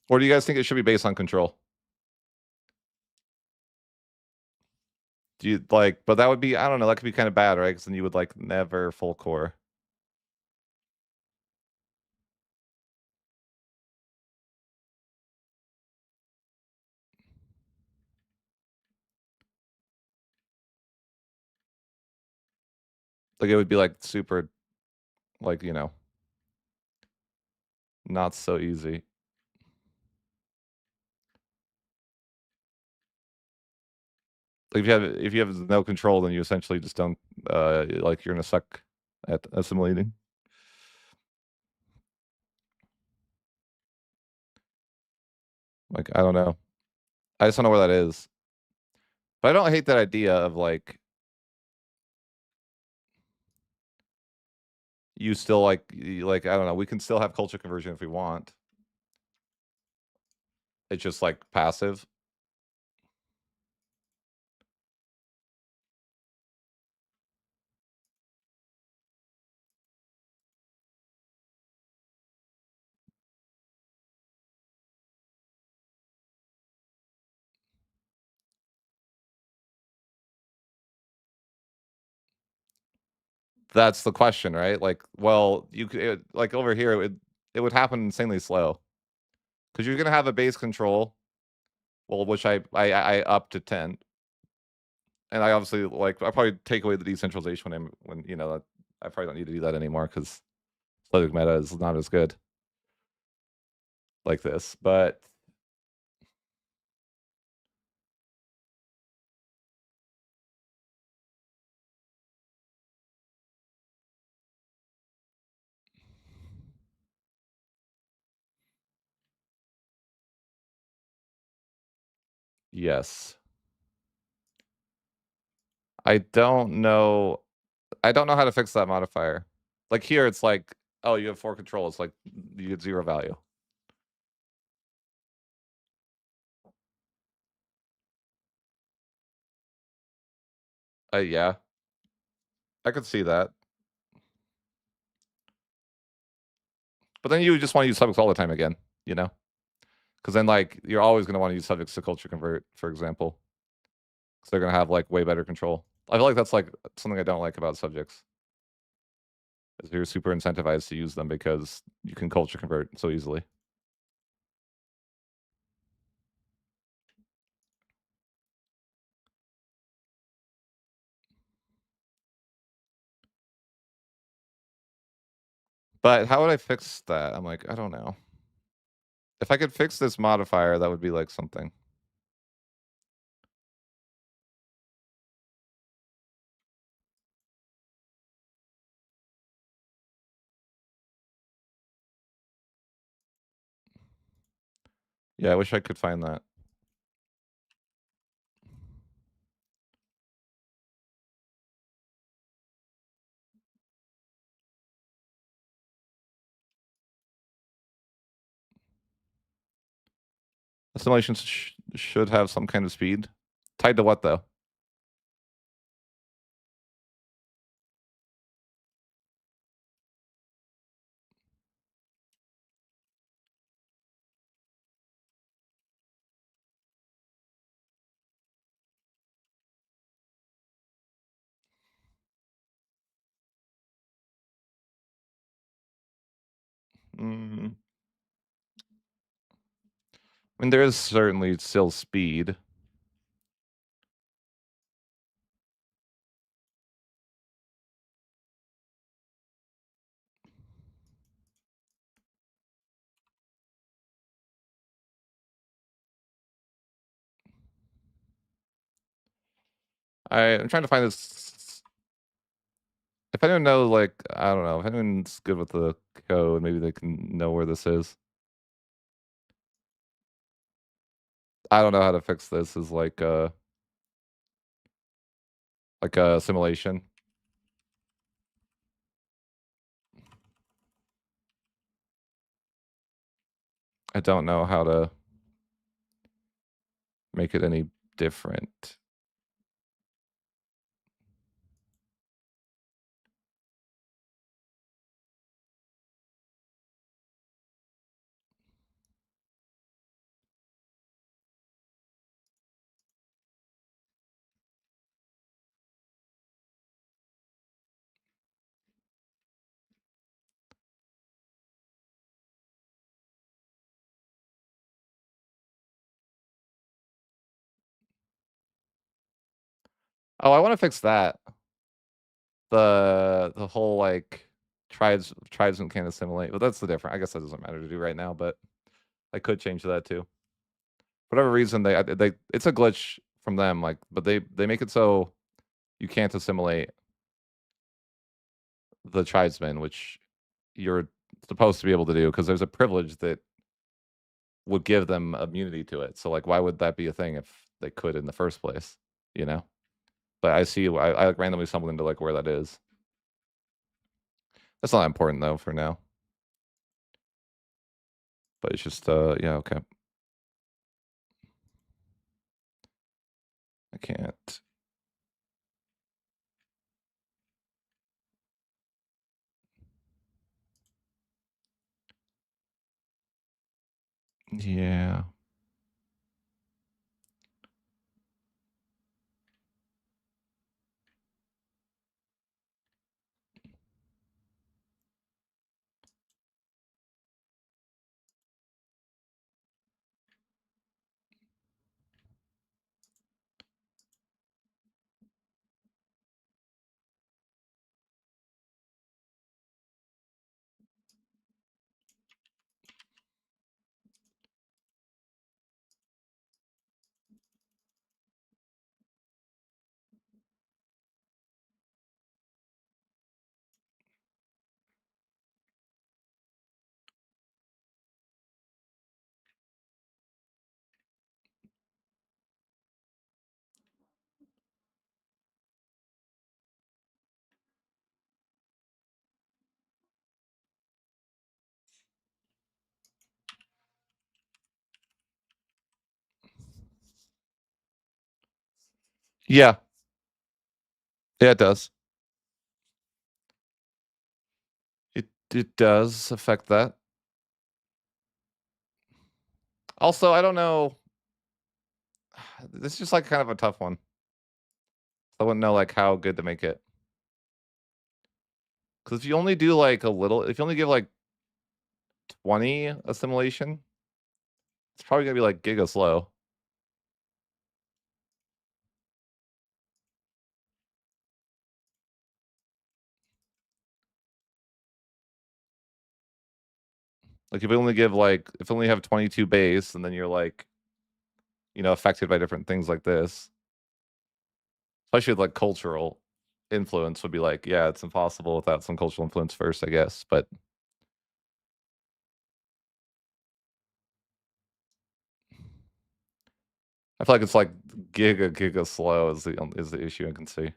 Or do you guys think it should be based on control? Do you like, but that would be, I don't know, that could be kind of bad, right? Because then you would like never full core. Like it would be like super, like, you know, not so easy. Like if you have no control, then you essentially just don't like you're gonna suck at assimilating. Like I don't know. I just don't know where that is. But I don't hate that idea of like you still like I don't know, we can still have culture conversion if we want. It's just like passive. That's the question, right? Like, well, you could like over here, it would happen insanely slow because you're gonna have a base control, well, which I up to 10, and I obviously like I probably take away the decentralization when you know I probably don't need to do that anymore because subject meta is not as good like this, but yes, I don't know. I don't know how to fix that modifier. Like here, it's like, oh, you have 4 control. It's like you get 0 value. Yeah, I could see that. But then you just want to use subjects all the time again, you know? Because then like you're always going to want to use subjects to culture convert, for example, because they're going to have like way better control. I feel like that's like something I don't like about subjects. Is you're super incentivized to use them because you can culture convert so easily. But how would I fix that? I'm like, I don't know. If I could fix this modifier, that would be like something. Yeah, I wish I could find that. Assimilation should have some kind of speed. Tied to what though? Mm, I mean, there is certainly still speed. I'm trying to find this. If anyone knows, like, I don't know, if anyone's good with the code, maybe they can know where this is. I don't know how to fix this. Is like a simulation. I don't know how to make it any different. Oh, I want to fix that. The whole like tribesmen can't assimilate. But that's the different. I guess that doesn't matter to do right now. But I could change that too. For whatever reason, they it's a glitch from them. Like, but they make it so you can't assimilate the tribesmen, which you're supposed to be able to do because there's a privilege that would give them immunity to it. So like, why would that be a thing if they could in the first place? You know. But I see. I like randomly stumbled into like where that is. That's not important though for now. But it's just yeah, okay. I can't. Yeah. Yeah. Yeah, it does. It does affect that. Also, I don't know. This is just like kind of a tough one. I wouldn't know like how good to make it. Because if you only do like a little, if you only give like 20 assimilation, it's probably gonna be like giga slow. Like if you only give like, if you only have 22 base and then you're like, affected by different things like this, especially with like cultural influence would be like, yeah, it's impossible without some cultural influence first, I guess. But I feel like it's like giga slow is the issue I can see.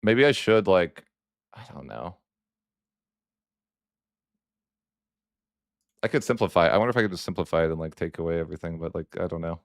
Maybe I should like, I don't know. I could simplify. I wonder if I could just simplify it and like take away everything, but like I don't know.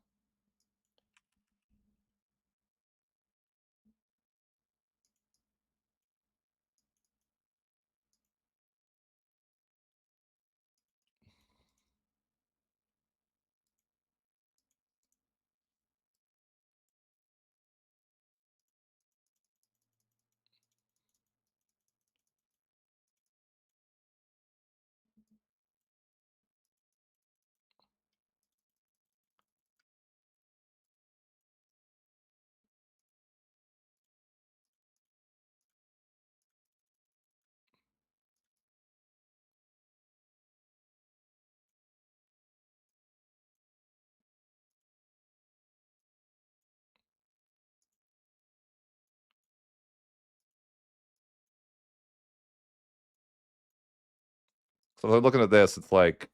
So looking at this, it's like,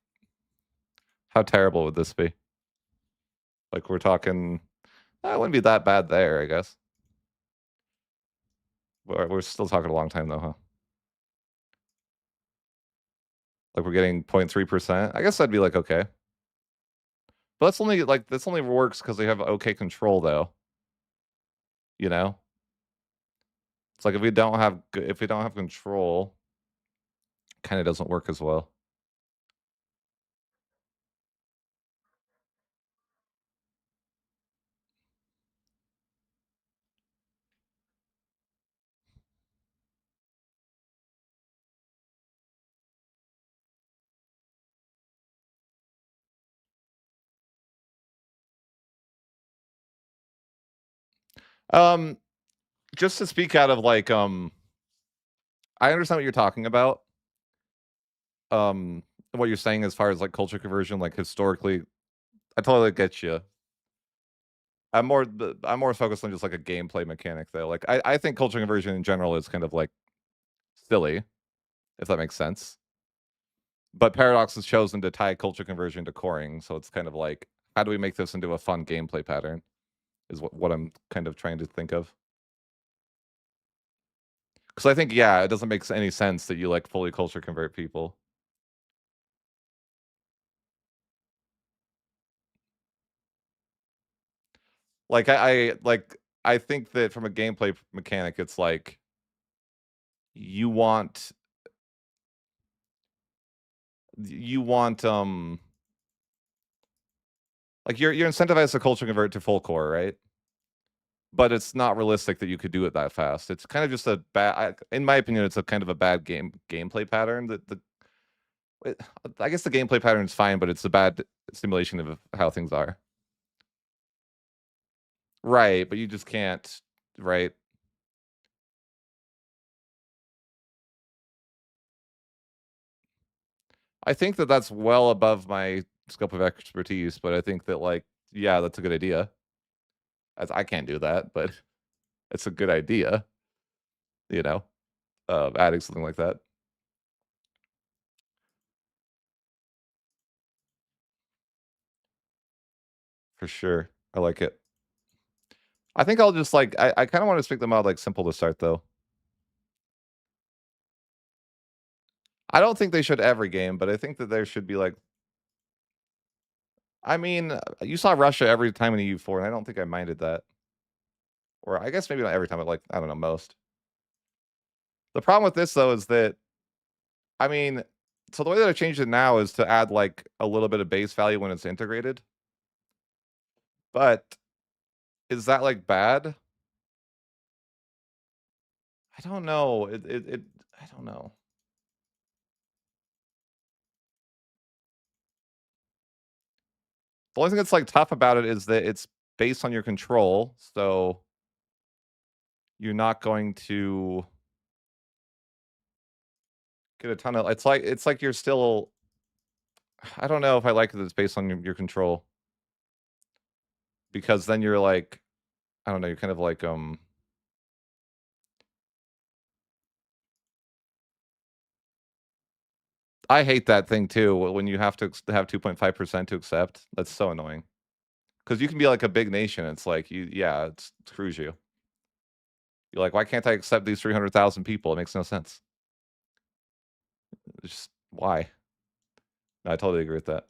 how terrible would this be? Like we're talking, it wouldn't be that bad there, I guess. We're still talking a long time though, huh? Like we're getting 0.3%. I guess that'd be like okay. But that's only works because they have okay control though. You know? It's like if we don't have control, kind of doesn't work as well. Um, just to speak out of like I understand what you're talking about. What you're saying as far as like culture conversion, like historically, I totally get you. I'm more focused on just like a gameplay mechanic though. Like I think culture conversion in general is kind of like silly, if that makes sense. But Paradox has chosen to tie culture conversion to coring, so it's kind of like, how do we make this into a fun gameplay pattern? Is what I'm kind of trying to think of. Because I think, yeah, it doesn't make any sense that you like fully culture convert people. Like I think that from a gameplay mechanic, it's like you want you want like you're incentivized to culture convert to full core, right? But it's not realistic that you could do it that fast. It's kind of just a bad, in my opinion, it's a kind of a bad gameplay pattern. I guess the gameplay pattern is fine, but it's a bad simulation of how things are. Right, but you just can't, right? I think that that's well above my scope of expertise, but I think that like, yeah, that's a good idea. I can't do that, but it's a good idea, you know, adding something like that for sure. I like it. I think I'll just like, I kind of want to speak them out like simple to start though. I don't think they should every game, but I think that there should be like. I mean, you saw Russia every time in EU4, and I don't think I minded that. Or I guess maybe not every time, but like I don't know, most. The problem with this though is that I mean, so the way that I changed it now is to add like a little bit of base value when it's integrated. But is that like bad? I don't know. I don't know. The only thing that's like tough about it is that it's based on your control, so you're not going to get a ton of. It's like you're still. I don't know if I like that it's based on your control because then you're like, I don't know. You're kind of like I hate that thing too when you have to have 2.5% to accept. That's so annoying. Because you can be like a big nation. It's like yeah, it screws you. You're like, why can't I accept these 300,000 people? It makes no sense. It's just why? No, I totally agree with that.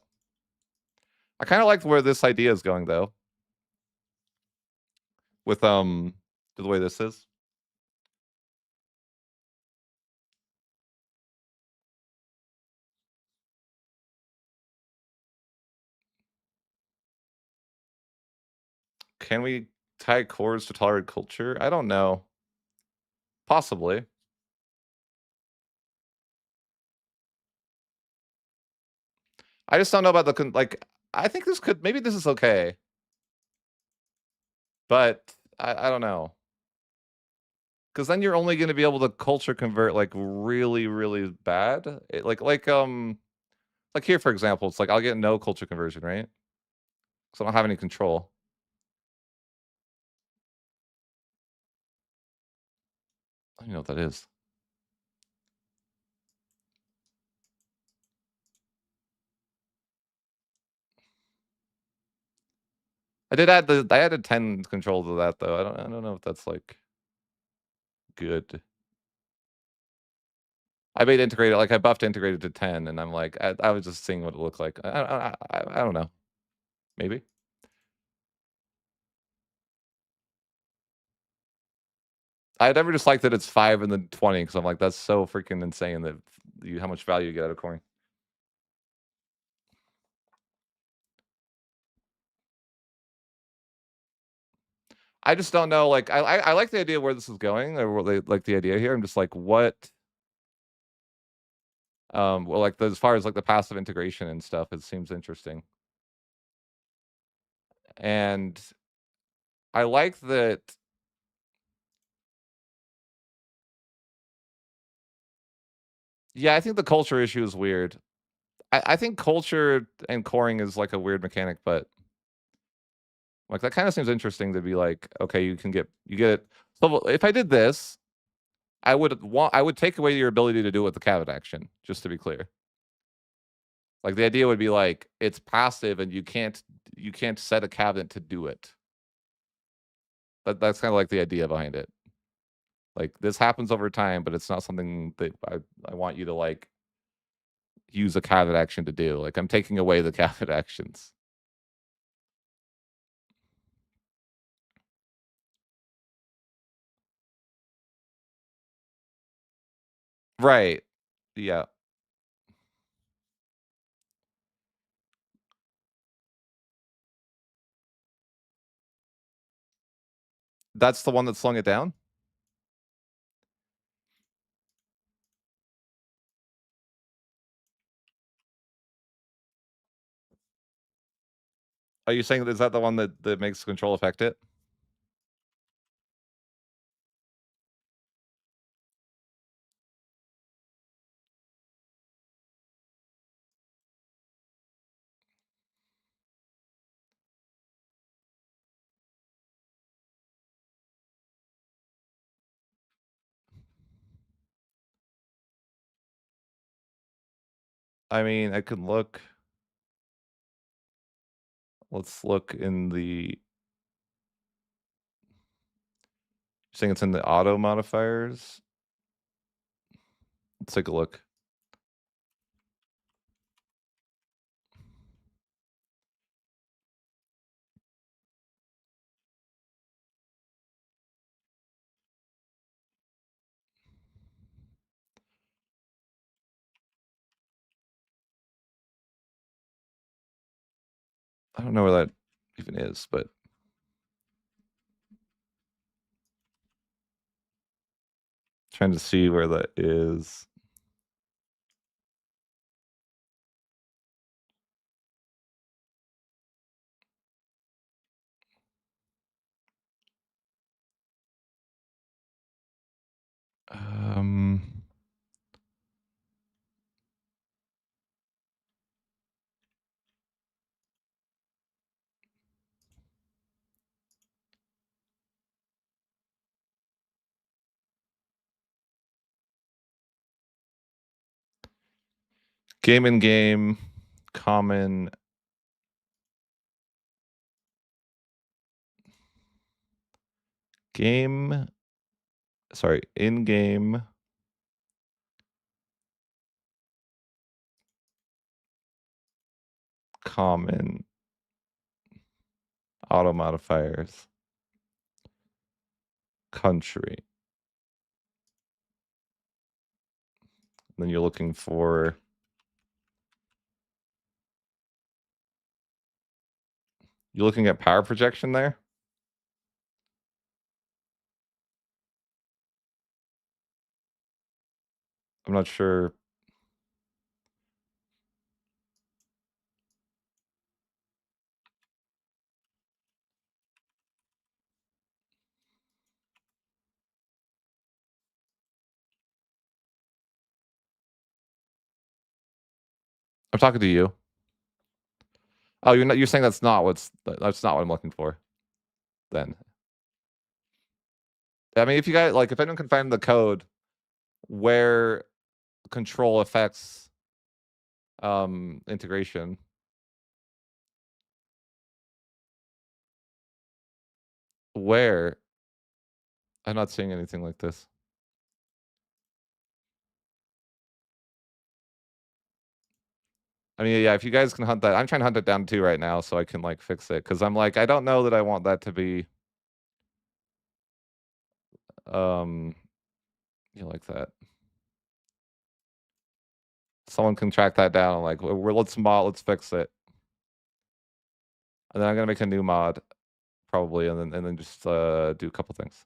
I kind of like where this idea is going though. With the way this is. Can we tie chords to tolerate culture? I don't know. Possibly. I just don't know about the like. I think this could maybe this is okay, but I don't know. Because then you're only going to be able to culture convert like really really bad. Like here for example, it's like I'll get no culture conversion, right? Because I don't have any control. I don't know what that is. I added 10 control to that though. I don't know if that's like good. I made integrated like I buffed integrated to 10 and I'm like I was just seeing what it looked like. I don't know. Maybe. I never just like that it's 5 and then 20 because I'm like that's so freaking insane that how much value you get out of coin. I just don't know. Like I like the idea where this is going or what they like the idea here. I'm just like what well like as far as like the passive integration and stuff, it seems interesting. And I like that. Yeah, I think the culture issue is weird. I think culture and coring is like a weird mechanic, but like that kind of seems interesting to be like, okay, you get it. So if I did this, I would take away your ability to do it with the cabinet action, just to be clear. Like the idea would be like it's passive and you can't set a cabinet to do it. That's kind of like the idea behind it. Like this happens over time, but it's not something that I want you to like use a cabinet action to do. Like I'm taking away the cabinet actions. Right. Yeah. That's the one that's slowing it down? Are you saying is that the one that makes control affect it? I mean, I could look. Let's look in the saying it's in the auto modifiers. Let's take a look. I don't know where that even is, but trying to see where that is. Um, game in game, common. Game, sorry, in-game common auto modifiers country. Then you're looking for you're looking at power projection there. I'm not sure. I'm talking to you. Oh, you're saying that's not what I'm looking for. Then I mean, if you guys like, if anyone can find the code where control affects integration. Where? I'm not seeing anything like this. I mean, yeah, if you guys can hunt that, I'm trying to hunt it down too right now so I can like fix it. Cause I'm like, I don't know that I want that to be like that. Someone can track that down. Like, let's fix it. And then I'm gonna make a new mod, probably, and then just do a couple things.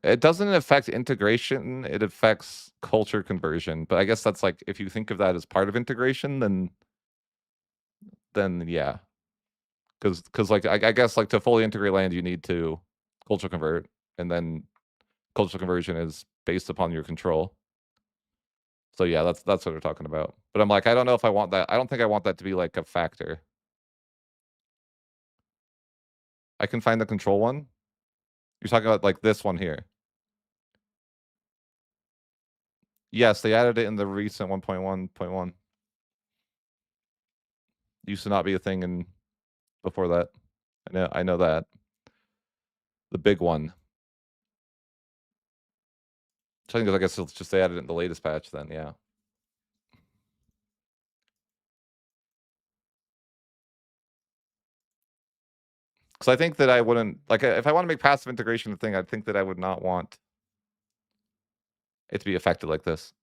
It doesn't affect integration, it affects culture conversion. But I guess that's like, if you think of that as part of integration, then yeah. Cause like I guess like to fully integrate land, you need to culture convert, and then culture conversion is based upon your control. So yeah, that's what we're talking about. But I'm like, I don't know if I want that. I don't think I want that to be like a factor. I can find the control one. You're talking about like this one here. Yes, they added it in the recent 1.1.1. Used to not be a thing in before that. I know that. The big one. So I think I guess it's just they added it in the latest patch then, yeah. Because I think that I wouldn't like if I want to make passive integration a thing, I think that I would not want it to be affected like this.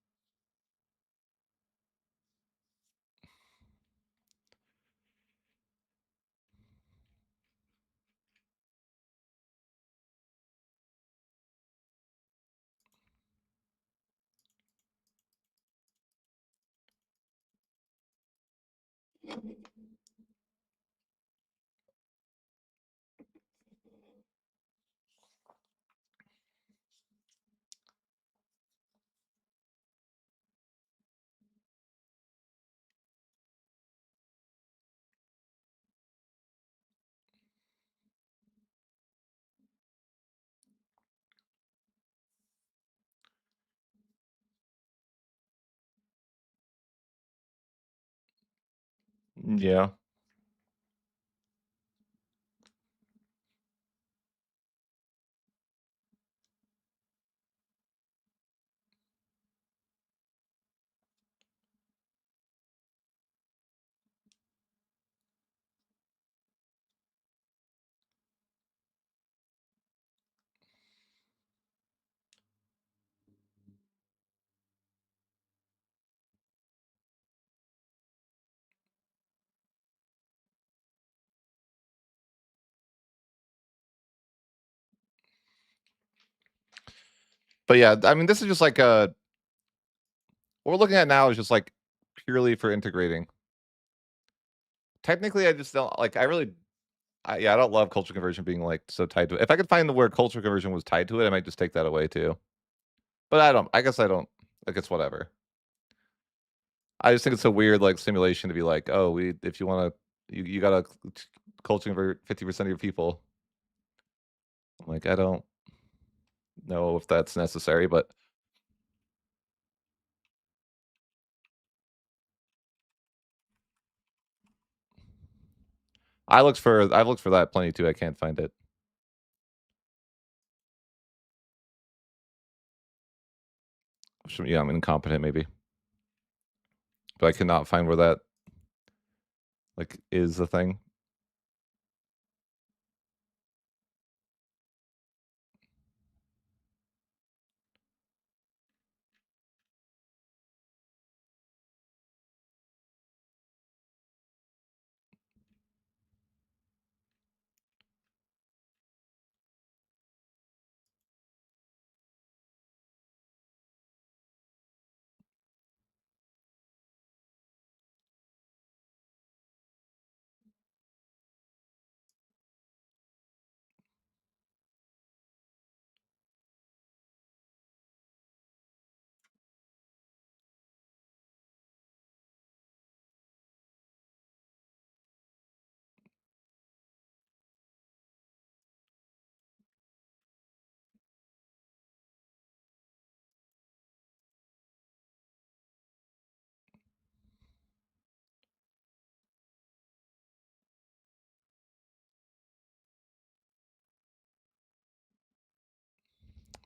Yeah. But yeah, I mean, this is just like what we're looking at now is just like purely for integrating. Technically, I just don't like. Yeah, I don't love culture conversion being like so tied to it. If I could find the word culture conversion was tied to it, I might just take that away too. But I don't. I guess I don't. Like it's whatever. I just think it's a weird like simulation to be like, oh, if you want to, you gotta culture convert 50% of your people. I'm like, I don't know if that's necessary, but I've looked for that plenty too. I can't find it. Yeah, I'm incompetent maybe, but I cannot find where that like is the thing.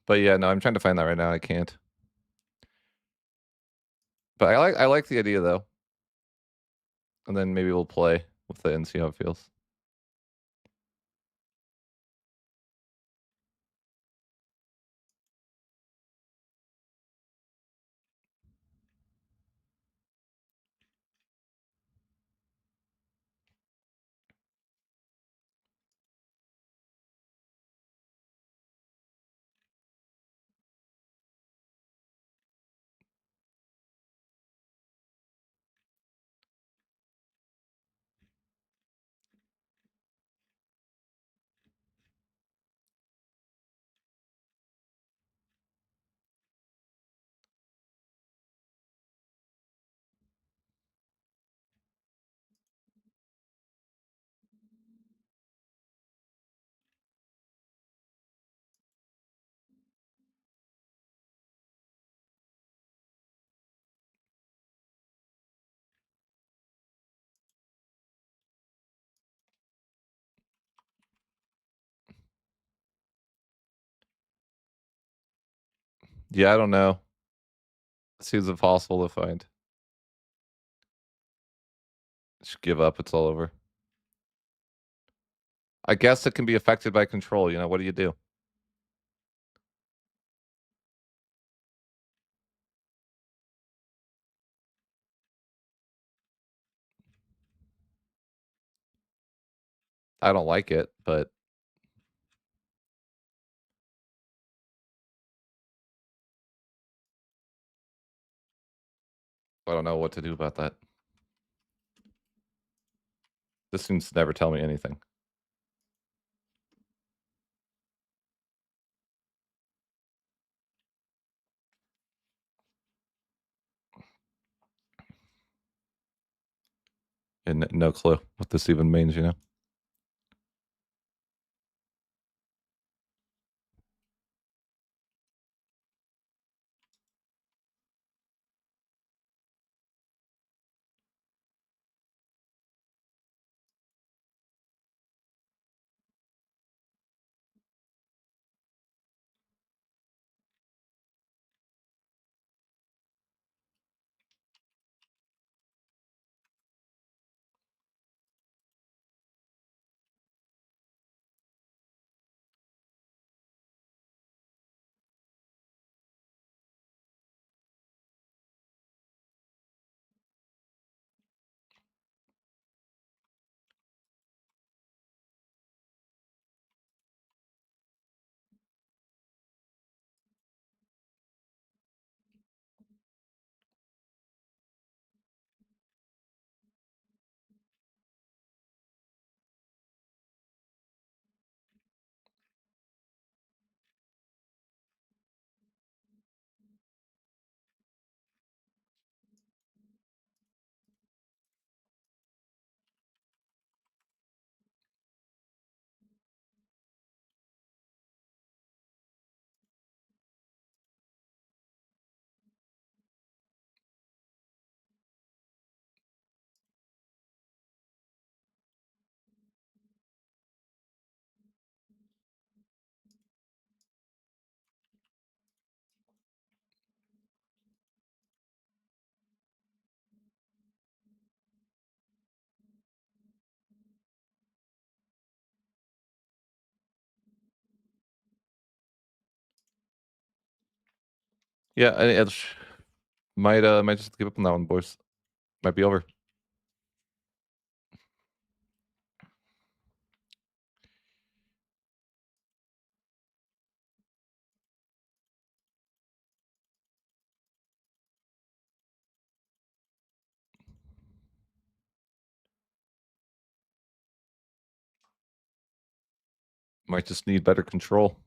But yeah, no, I'm trying to find that right now. I can't. But I like the idea though, and then maybe we'll play with it and see how it feels. Yeah, I don't know. Seems impossible to find. Just give up. It's all over. I guess it can be affected by control. You know, what do you do? I don't like it, but I don't know what to do about that. This seems to never tell me anything. And no clue what this even means, you know? Yeah, it might just give up on that one, boys. Might be over. Might just need better control.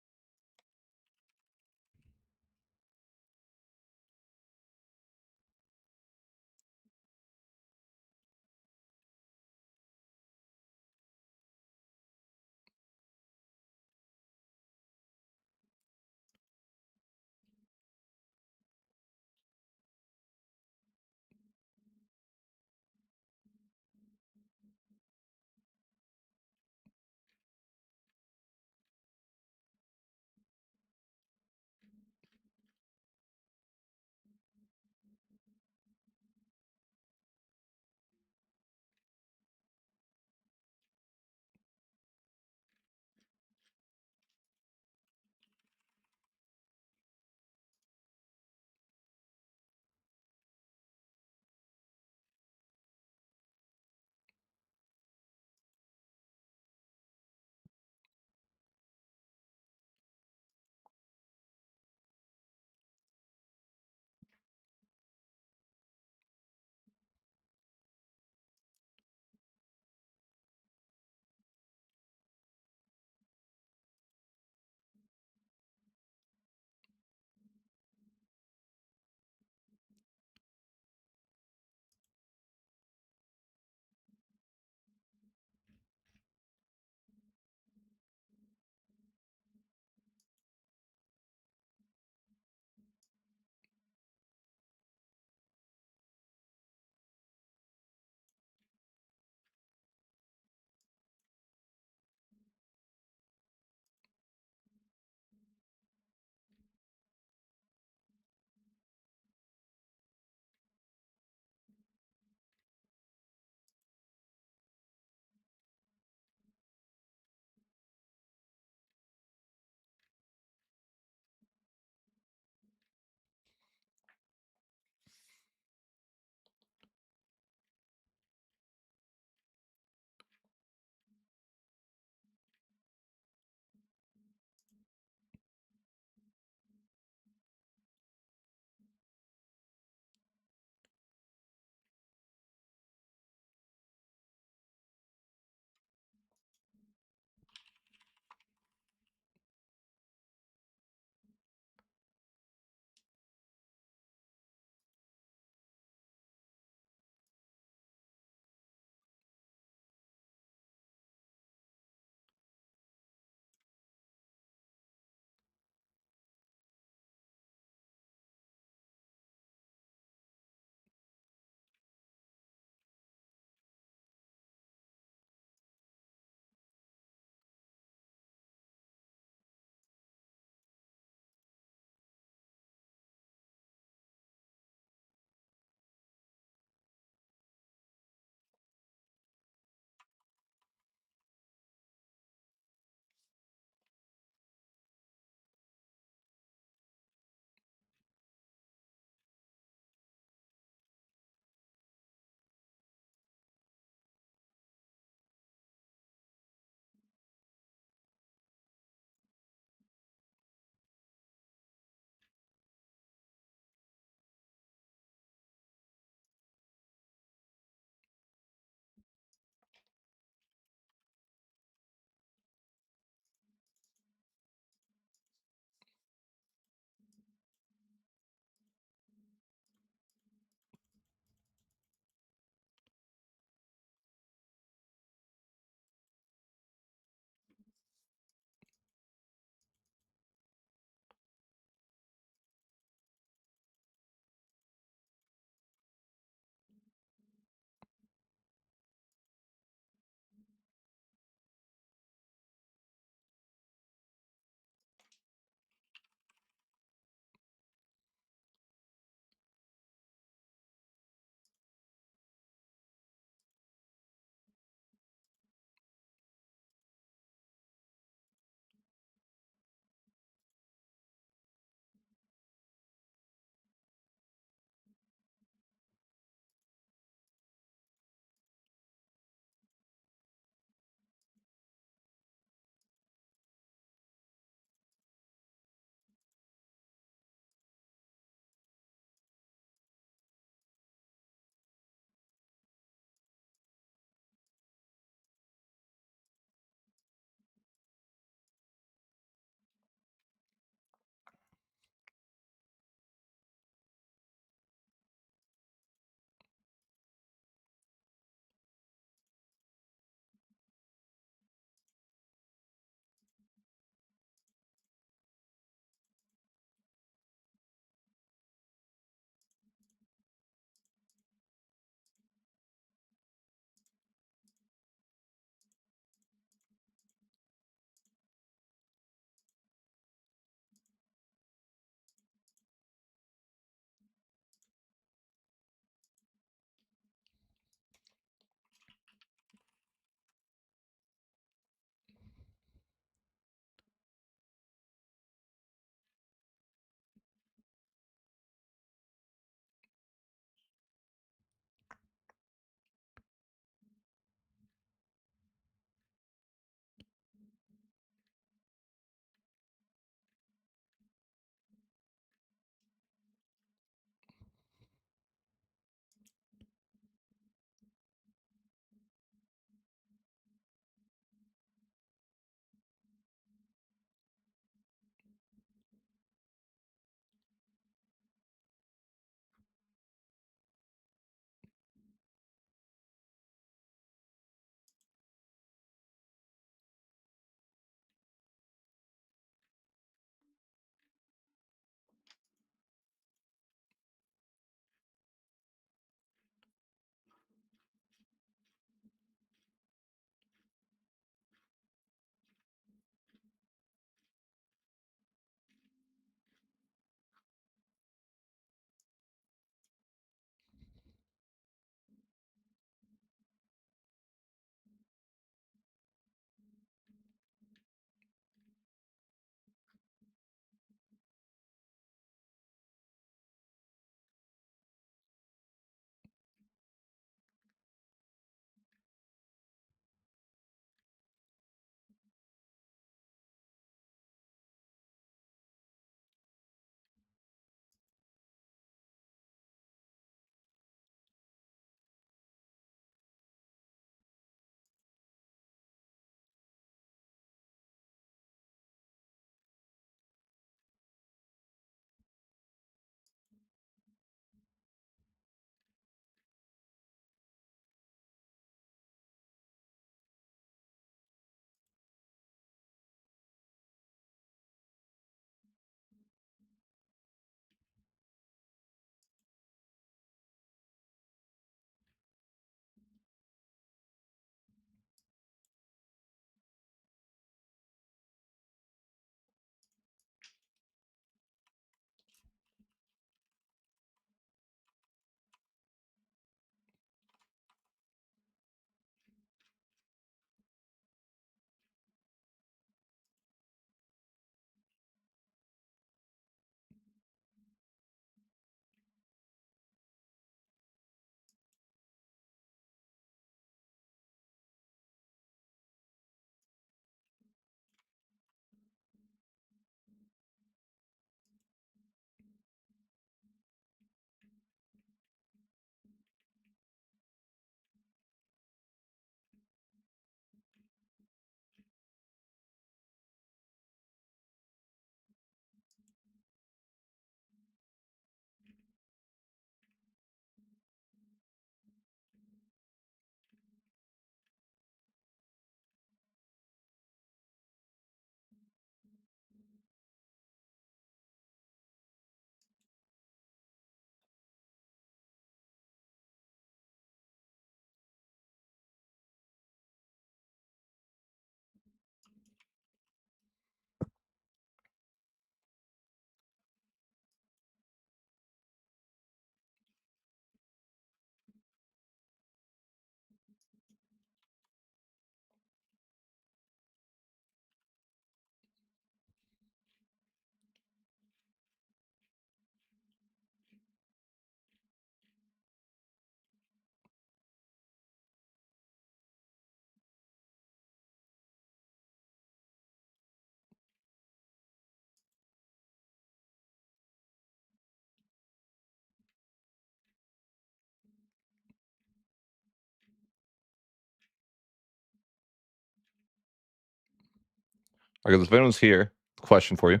Okay, this Venom's here. Question for you.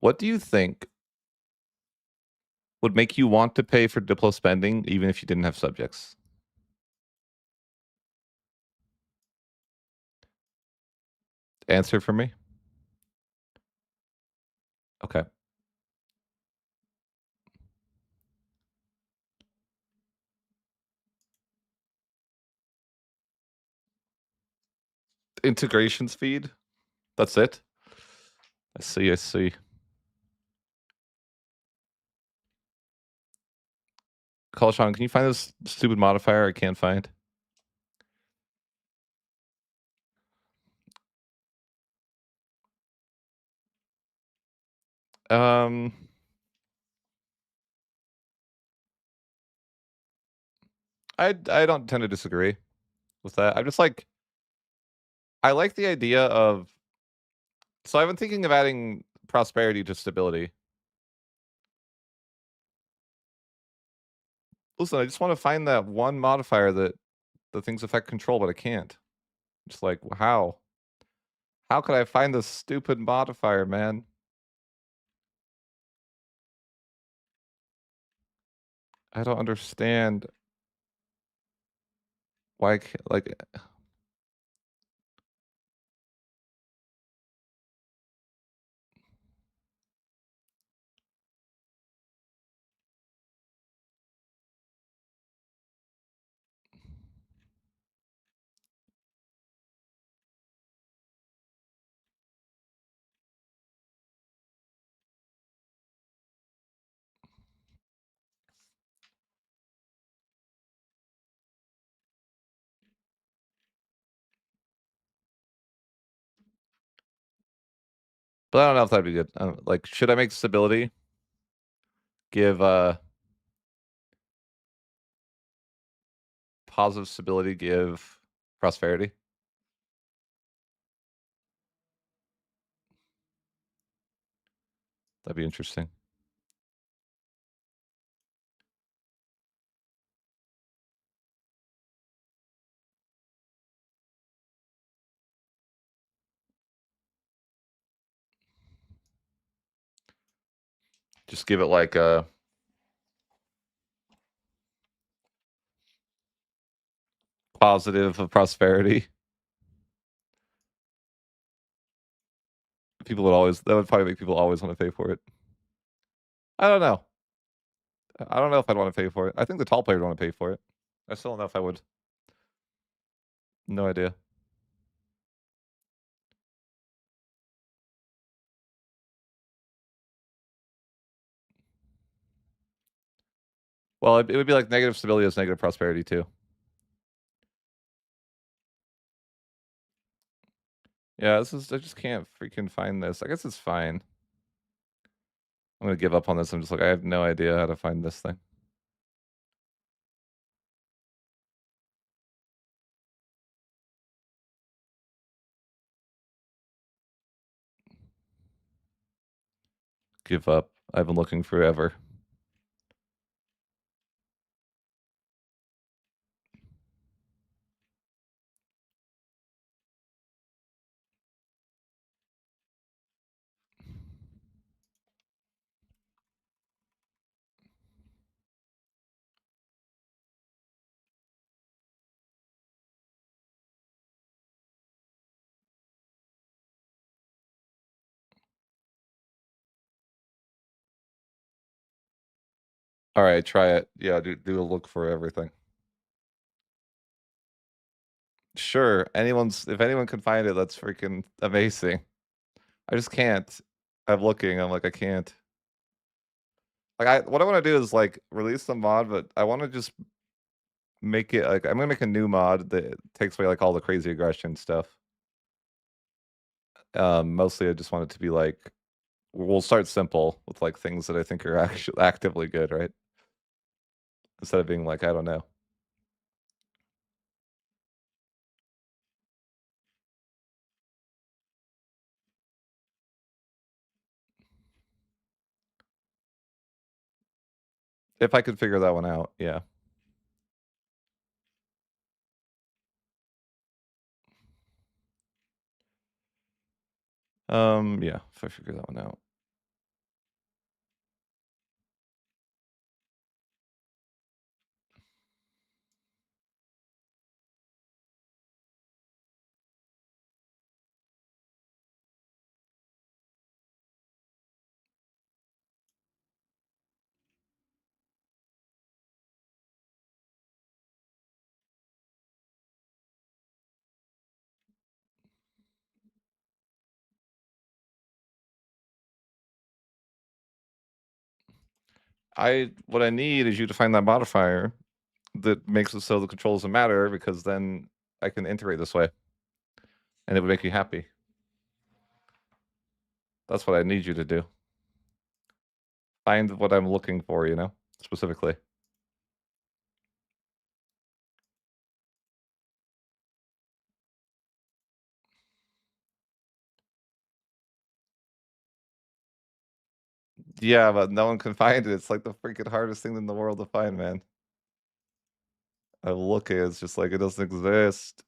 What do you think would make you want to pay for Diplo spending even if you didn't have subjects? Answer for me? Okay. Integrations feed? That's it? I see, I see. Call Sean, can you find this stupid modifier I can't find? Um, I don't tend to disagree with that. I'm just like, I like the idea of. So I've been thinking of adding prosperity to stability. Listen, I just want to find that one modifier that the things affect control, but I can't. Just like, how? How could I find this stupid modifier, man? I don't understand why. Like, but I don't know if that'd be good. Like, should I make stability give positive stability give prosperity? That'd be interesting. Just give it like a positive of prosperity. People would always, that would probably make people always want to pay for it. I don't know. I don't know if I'd want to pay for it. I think the tall player would want to pay for it. I still don't know if I would. No idea. Well, it would be like negative stability is negative prosperity too. Yeah, this is, I just can't freaking find this. I guess it's fine. I'm gonna give up on this. I'm just like, I have no idea how to find this thing. Give up. I've been looking forever. All right, try it. Yeah, do a look for everything. Sure, if anyone can find it, that's freaking amazing. I just can't. I'm looking. I'm like, I can't. Like, what I want to do is like release the mod, but I want to just make it like I'm gonna make a new mod that takes away like all the crazy aggression stuff. Mostly I just want it to be like we'll start simple with like things that I think are actually actively good, right? Instead of being like, I don't know. If I could figure that one out, yeah. Yeah, if I figure that one out. What I need is you to find that modifier that makes it so the control doesn't matter, because then I can integrate this way, and it would make you happy. That's what I need you to do. Find what I'm looking for, you know, specifically. Yeah, but no one can find it. It's like the freaking hardest thing in the world to find, man. I'm looking, it's just like it doesn't exist.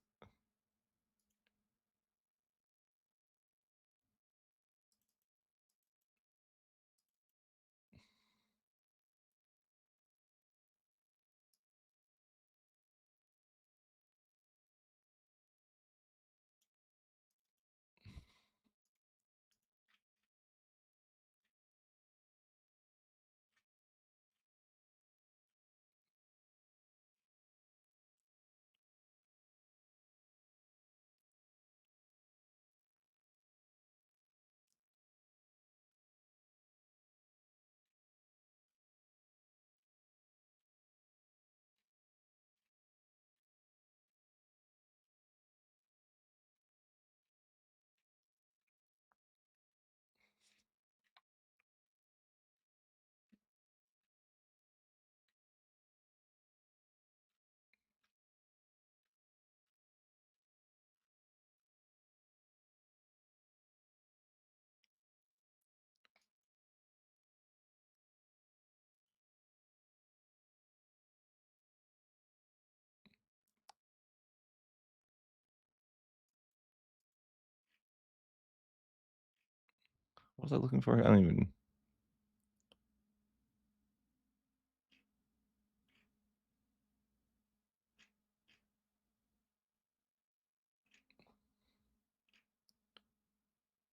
What was I looking for? I don't even.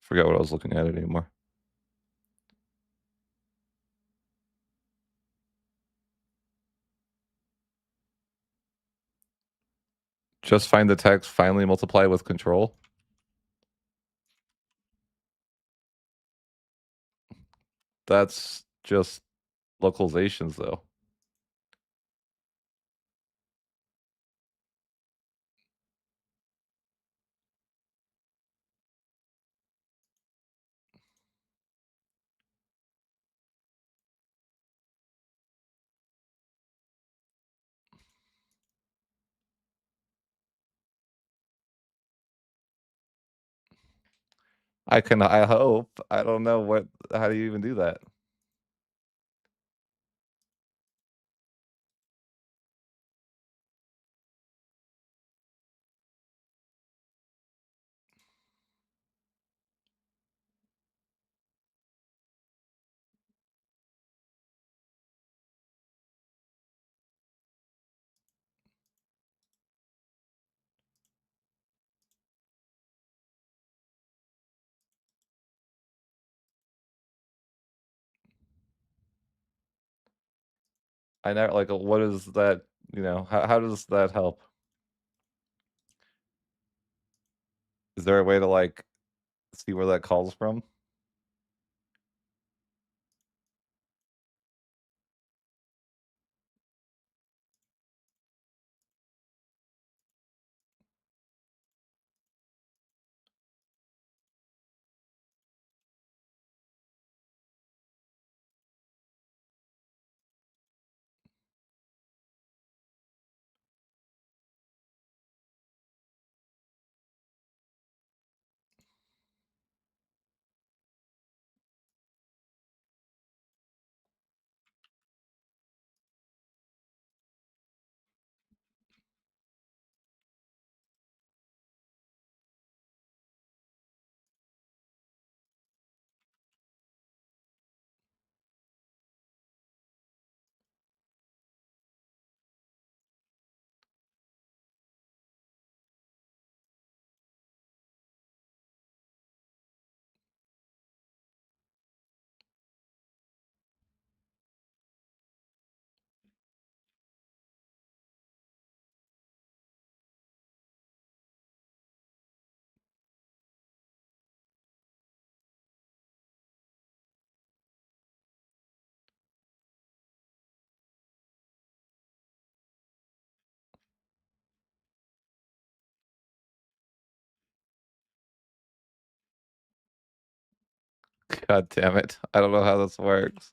Forgot what I was looking at anymore. Just find the text, finally multiply with control. That's just localizations, though. I hope. I don't know how do you even do that? I never like, what is that, how does that help? Is there a way to, like, see where that calls from? God damn it. I don't know how this works.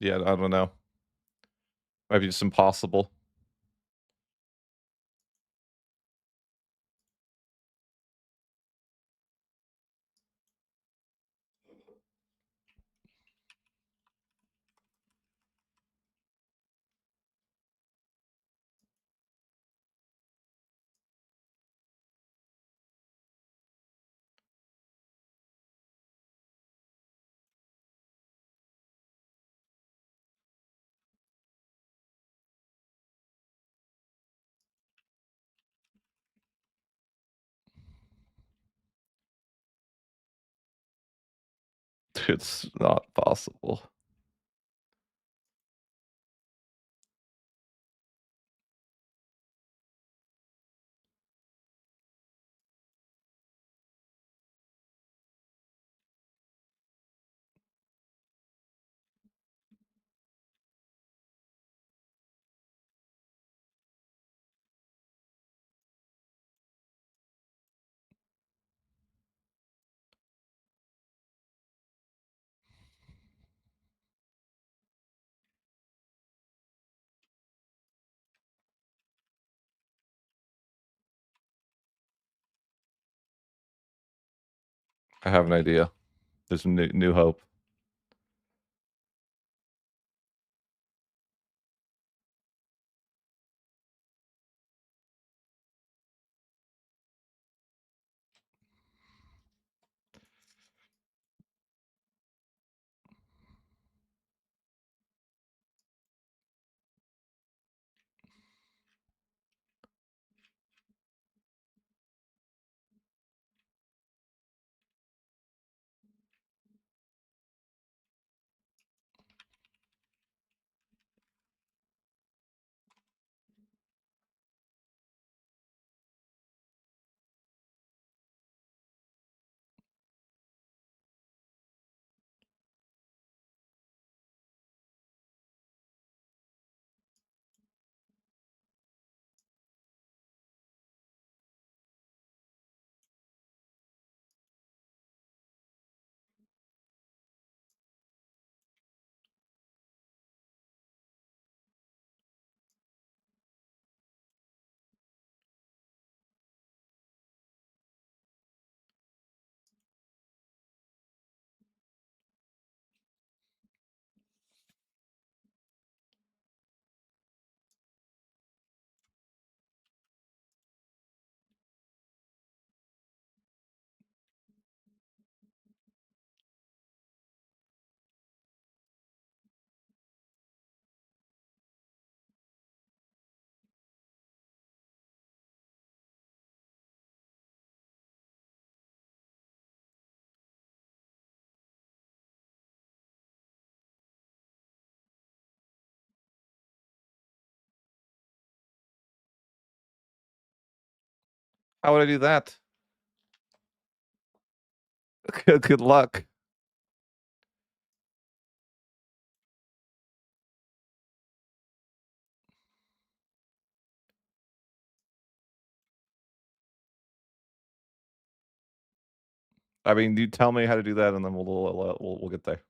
Yeah, I don't know. Might be just impossible. It's not possible. I have an idea. There's new hope. How would I do that? Good luck. I mean, you tell me how to do that, and then we'll get there.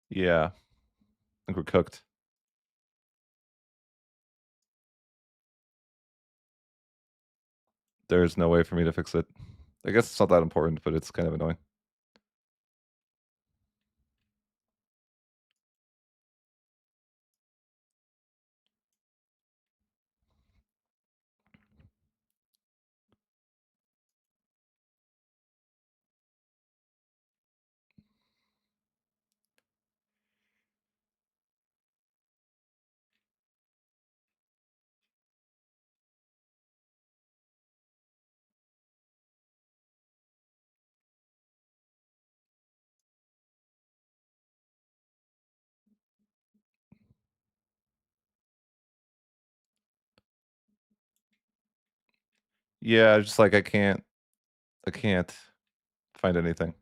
Yeah, I think we're cooked. There's no way for me to fix it. I guess it's not that important, but it's kind of annoying. Yeah, just like I can't find anything.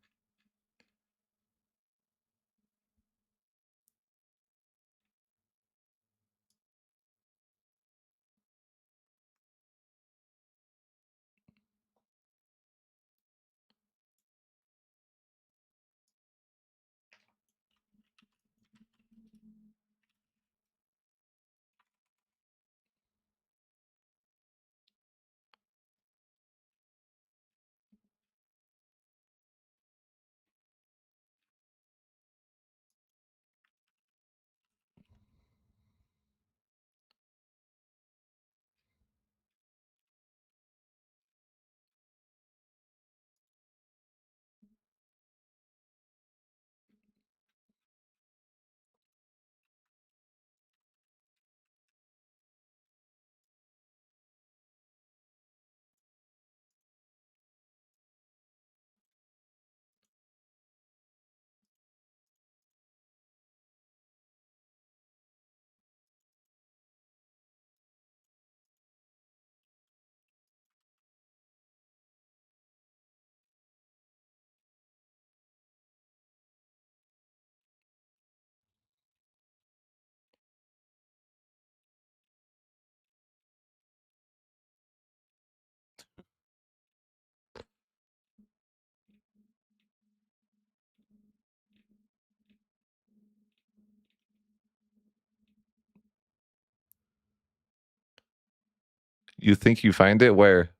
You think you find it? Where?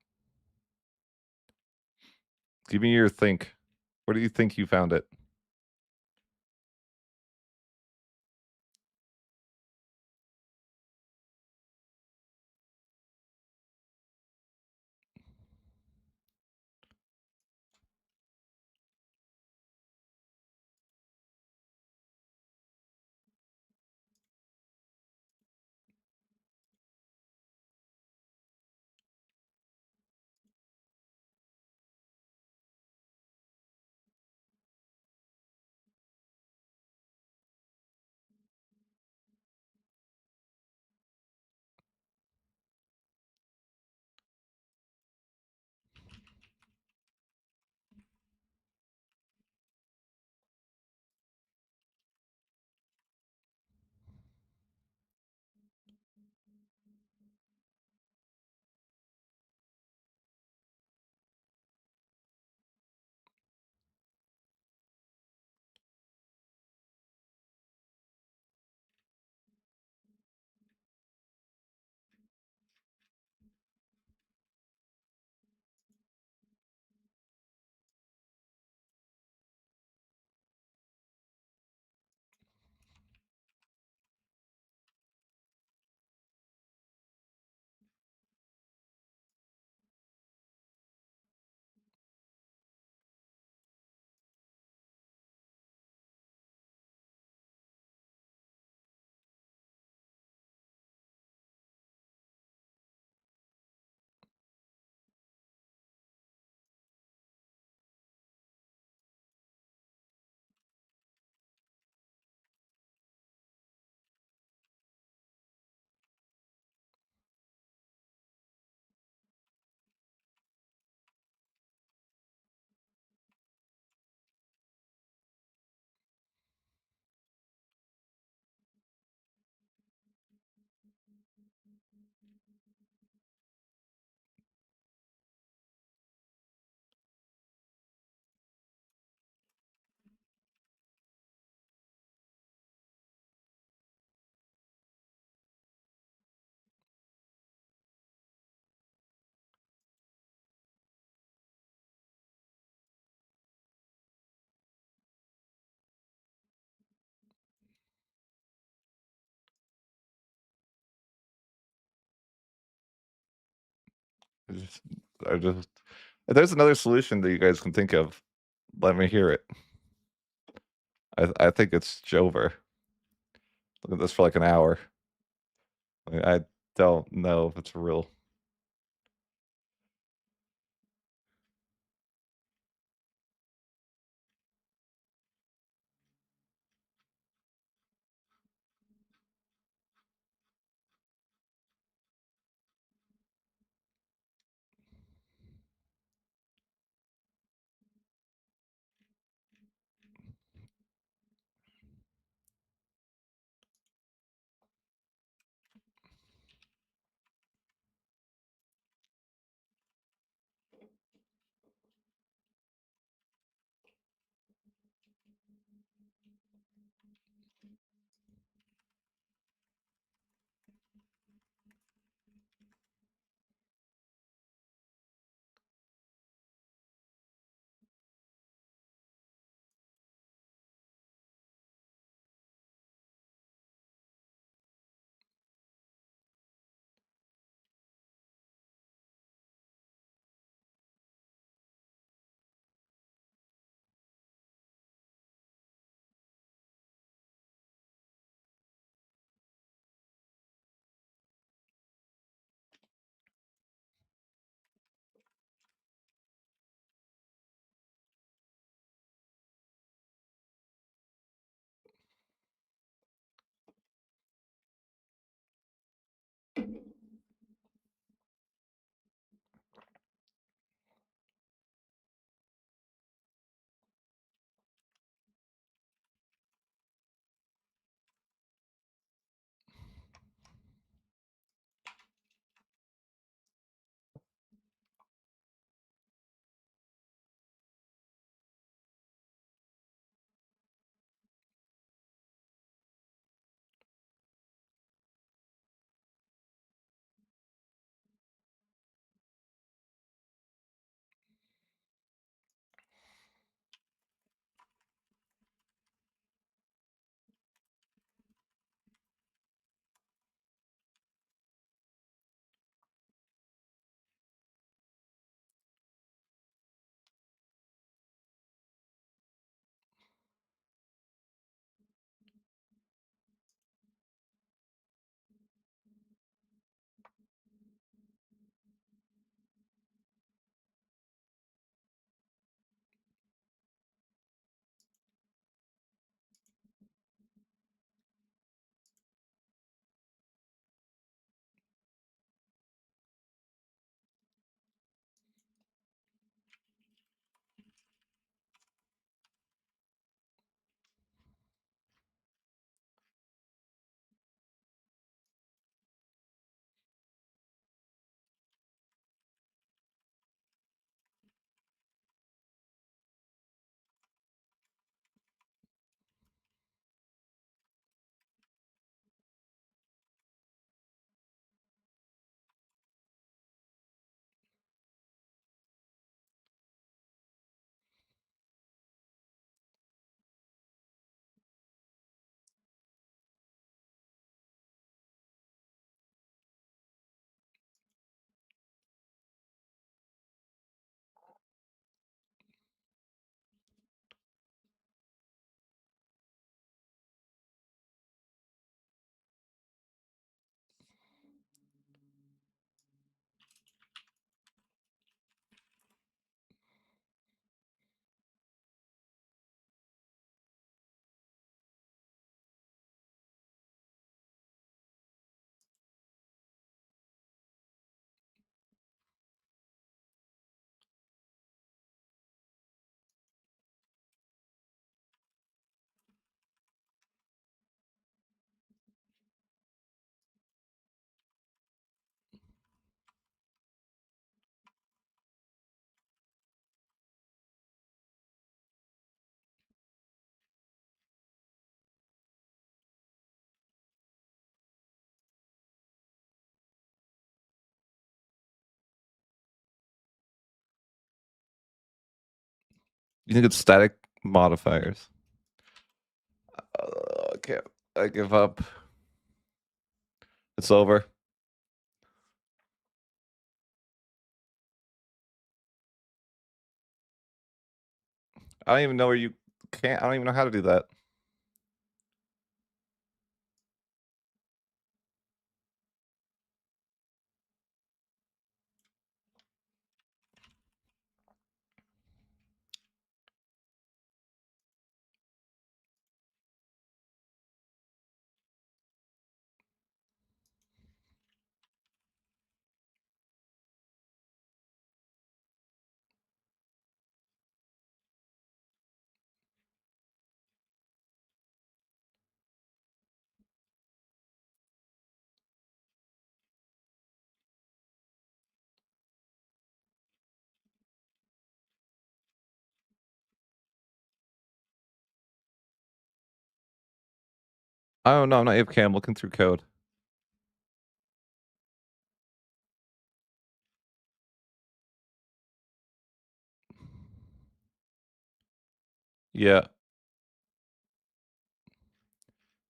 Give me your think. Where do you think you found it? Just- I just if there's another solution that you guys can think of, let me hear it. I think it's Jover. Look at this for like an hour. I don't know if it's real. You think it's static modifiers? Okay, I give up. It's over. I don't even know where you can't. I don't even know how to do that. I don't know. I'm not AFK. I'm looking through code. Yeah.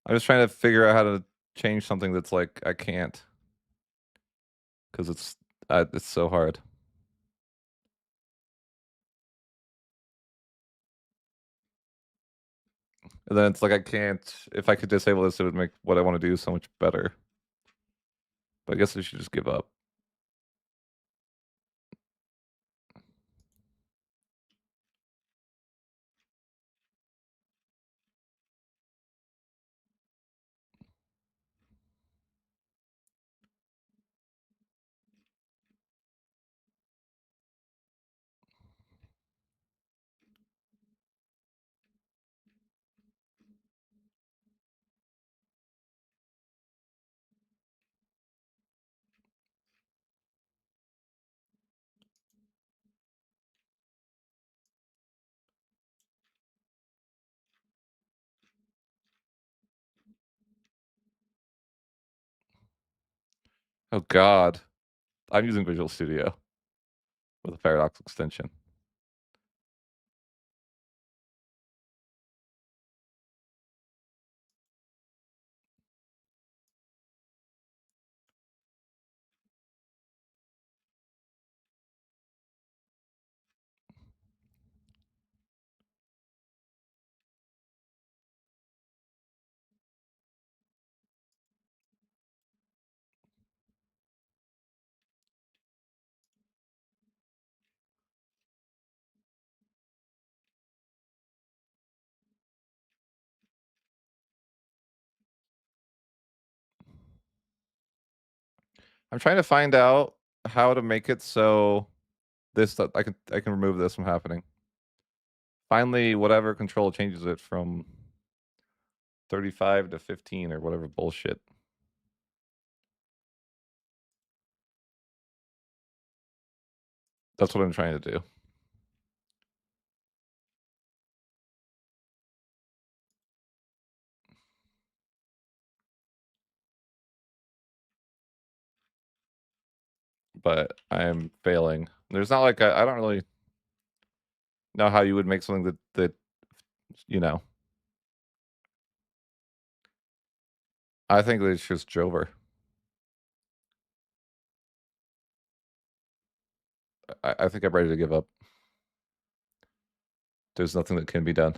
I'm just trying to figure out how to change something that's like I can't because it's so hard. And then it's like I can't. If I could disable this, it would make what I want to do so much better. But I guess I should just give up. Oh God, I'm using Visual Studio with a Paradox extension. I'm trying to find out how to make it so this I can remove this from happening. Finally, whatever control changes it from 35 to 15 or whatever bullshit. That's what I'm trying to do. But I'm failing. There's not like I don't really know how you would make something that you know. I think that it's just Jover. I think I'm ready to give up. There's nothing that can be done.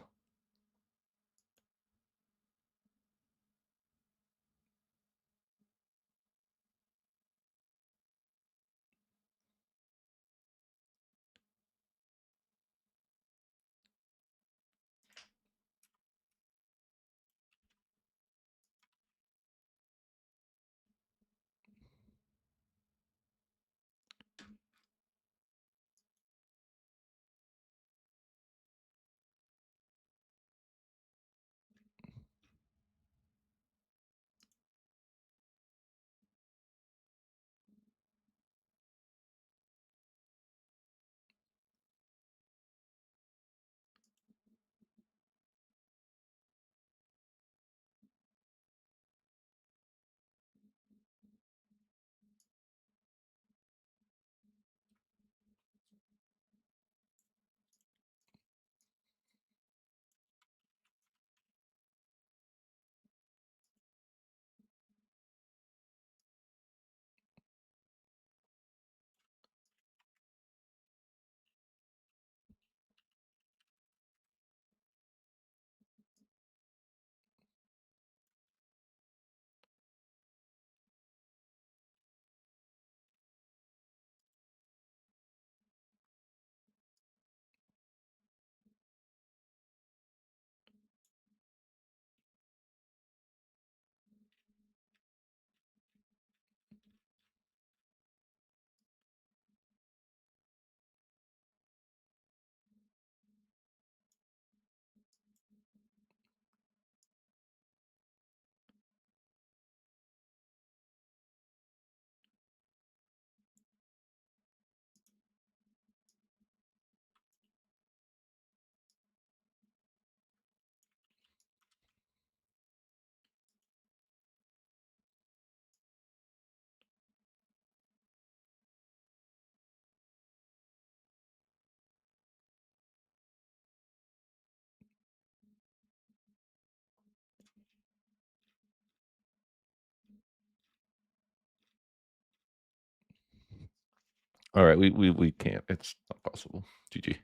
All right, we can't. It's not possible. GG.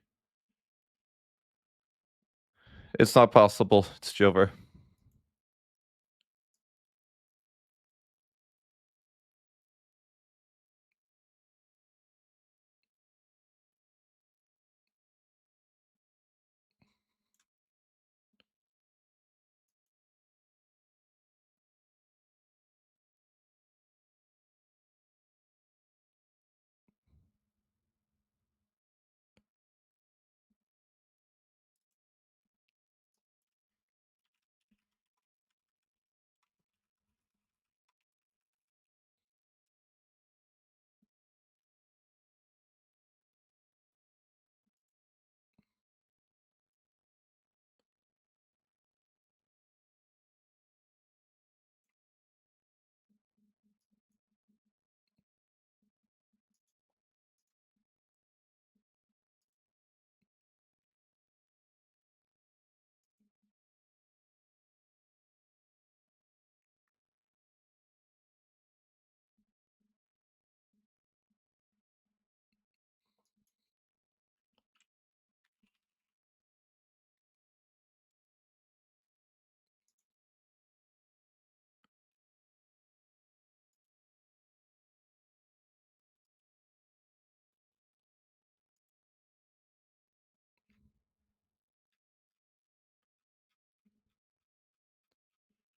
It's not possible. It's Jover.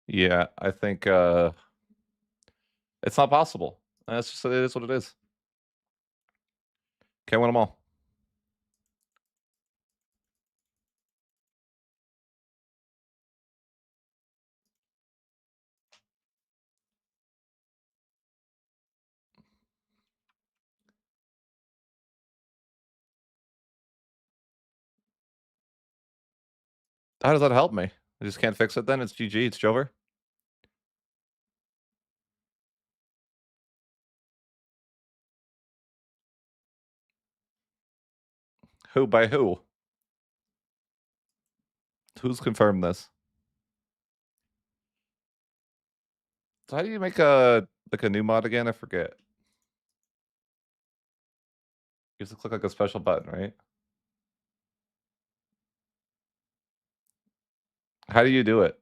Yeah, I think it's not possible. That's just it is what it is. Can't win them all. How does that help me? I just can't fix it then? It's GG, it's Jover? Who by who? Who's confirmed this? So how do you make a new mod again? I forget. You have to click like a special button, right? How do you do it?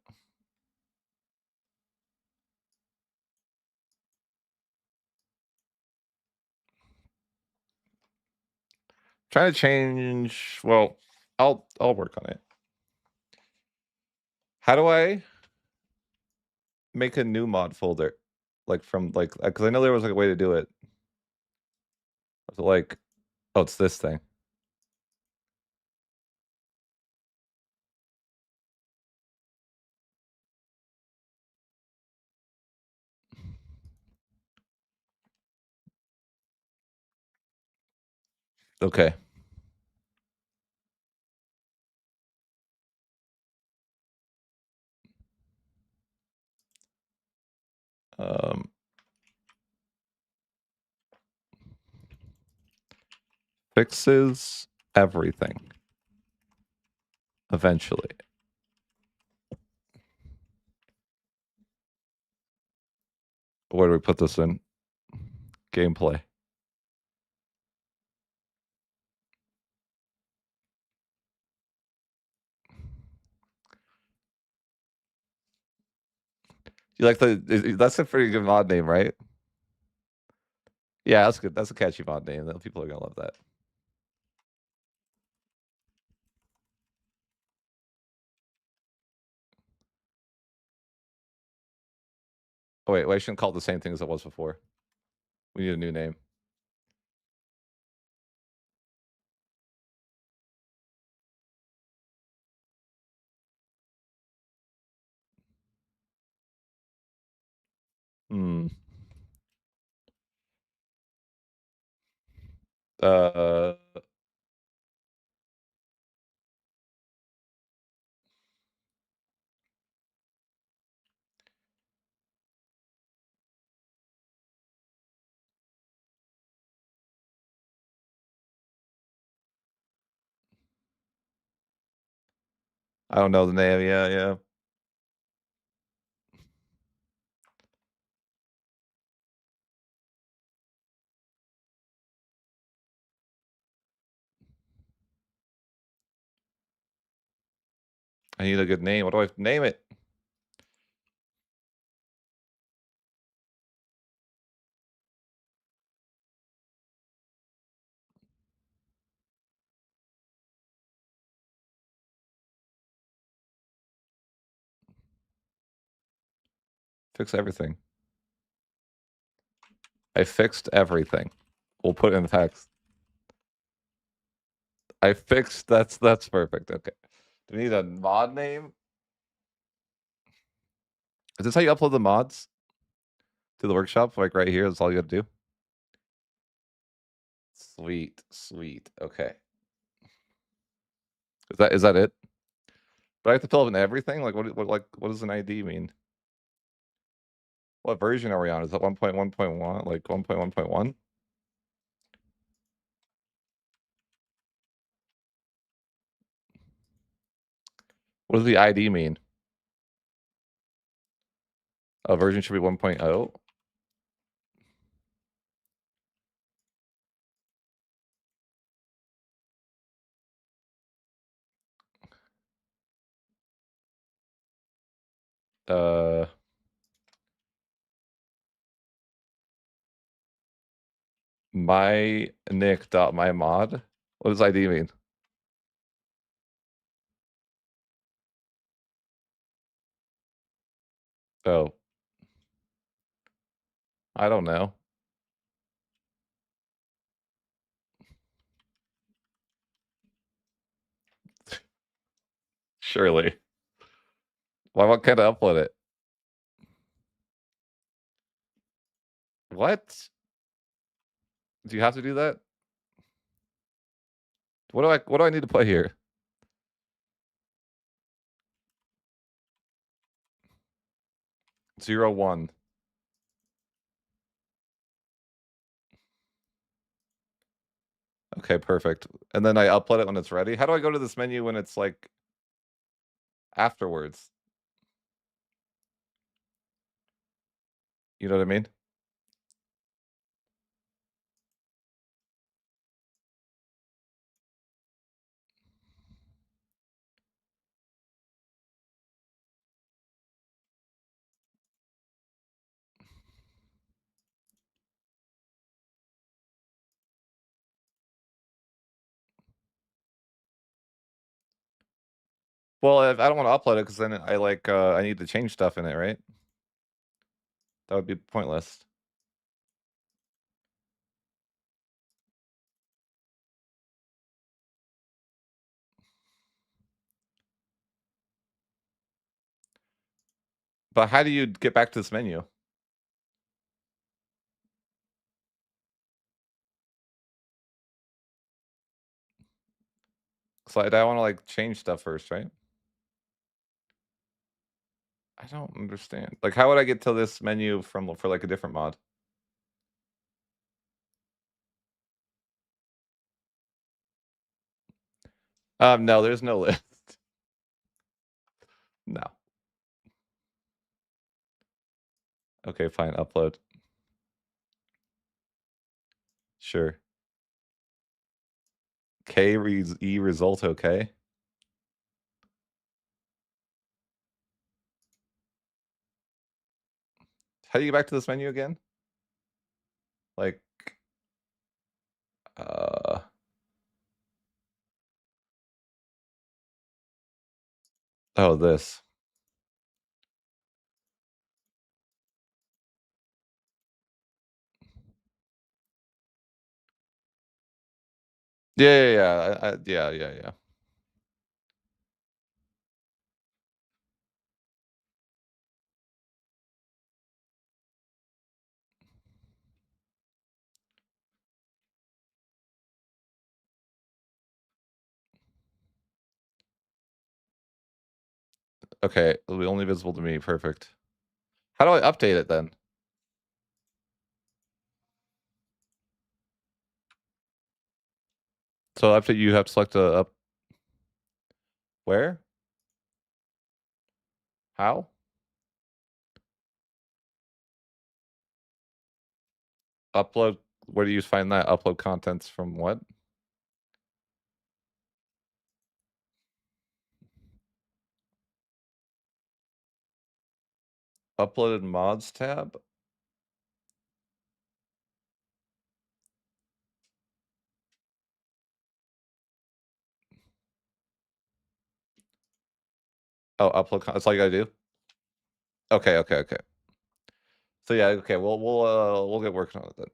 Trying to change. Well, I'll work on it. How do I make a new mod folder? Like from like because I know there was like a way to do it. So like, oh, it's this thing. Okay. Um, fixes everything eventually. Where do we put this in? Gameplay. You like that's a pretty good mod name, right? Yeah, that's good. That's a catchy mod name. People are gonna love that. Oh wait, I shouldn't call it the same thing as it was before. We need a new name. Hmm. Uh, I don't know the name. Yeah, yeah. I need a good name. What do I name it? Fix everything. I fixed everything. We'll put it in the text. I fixed. That's perfect. Okay. Do we need a mod name? Is this how you upload the mods to the workshop? Like right here. That's all you got to do. Sweet, sweet. Okay. Is that it? Do I have to fill in everything? Like what does an ID mean? What version are we on? Is that 1.1.1? Like 1.1.1? What does the ID mean? A version should be 1.0. My nick dot my mod. What does ID mean? Oh, I don't know. Surely. What kind of upload it? What? Do you have to do that? What do I need to put here? 01. Okay, perfect. And then I upload it when it's ready. How do I go to this menu when it's like afterwards? You know what I mean? Well, if I don't want to upload it because then I need to change stuff in it, right? That would be pointless. But how do you get back to this menu? So I want to like change stuff first, right? I don't understand. Like, how would I get to this menu for like a different mod? No, there's no list. No. Okay, fine. Upload. Sure. E result. Okay. How do you get back to this menu again? Like, uh, oh, this. Yeah. Okay, it'll be only visible to me. Perfect. How do I update it then? So after you have to select a up. Where? How? Upload. Where do you find that? Upload contents from what? Uploaded mods tab. Oh, upload. That's all you gotta do. Okay, okay, okay. So yeah, okay. We'll get working on it then.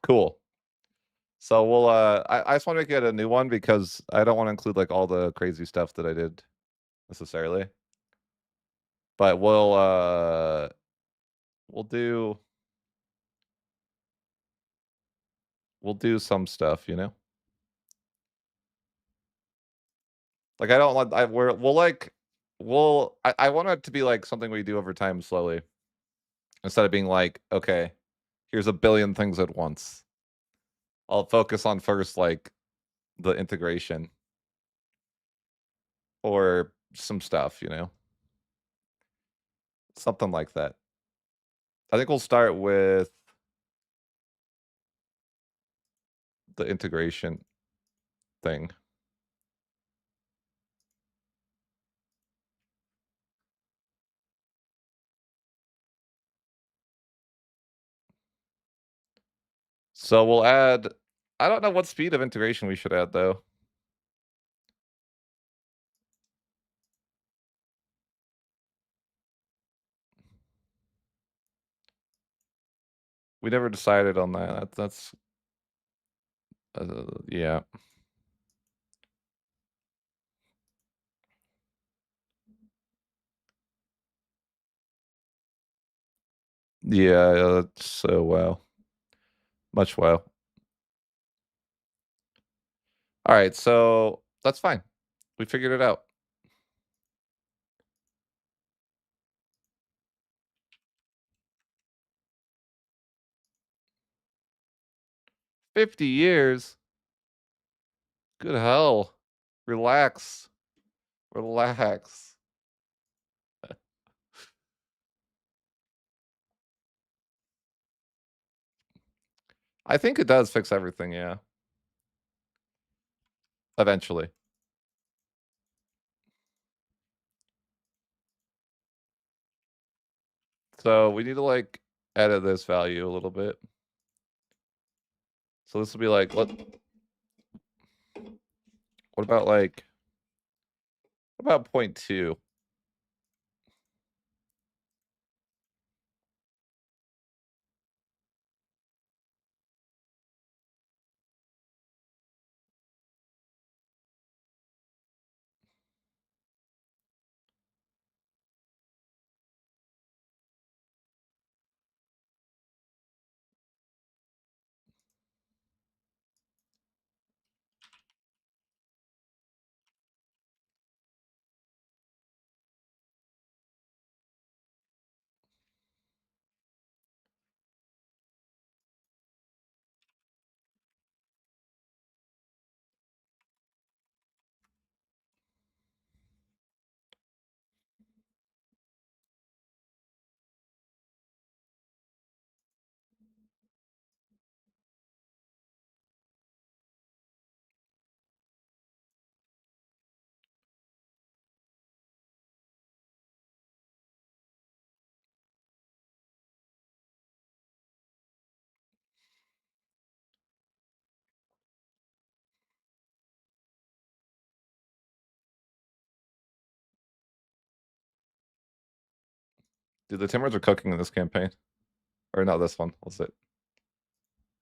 Cool. So we'll I just want to get a new one because I don't want to include like all the crazy stuff that I did necessarily. But we'll do some stuff, you know? Like I don't want I we'll like I want it to be like something we do over time slowly instead of being like, okay, here's a billion things at once. I'll focus on first like the integration or some stuff, you know? Something like that. I think we'll start with the integration thing. So we'll add I don't know what speed of integration we should add though. We never decided on that. That's yeah. Yeah, so wow. Much wow. All right, so that's fine. We figured it out. 50 years? Good hell. Relax. Relax. I think it does fix everything, yeah. Eventually. So we need to like edit this value a little bit. So this will be like what about like what about 0.2? Dude, the Timbers are cooking in this campaign. Or not this one. What's it?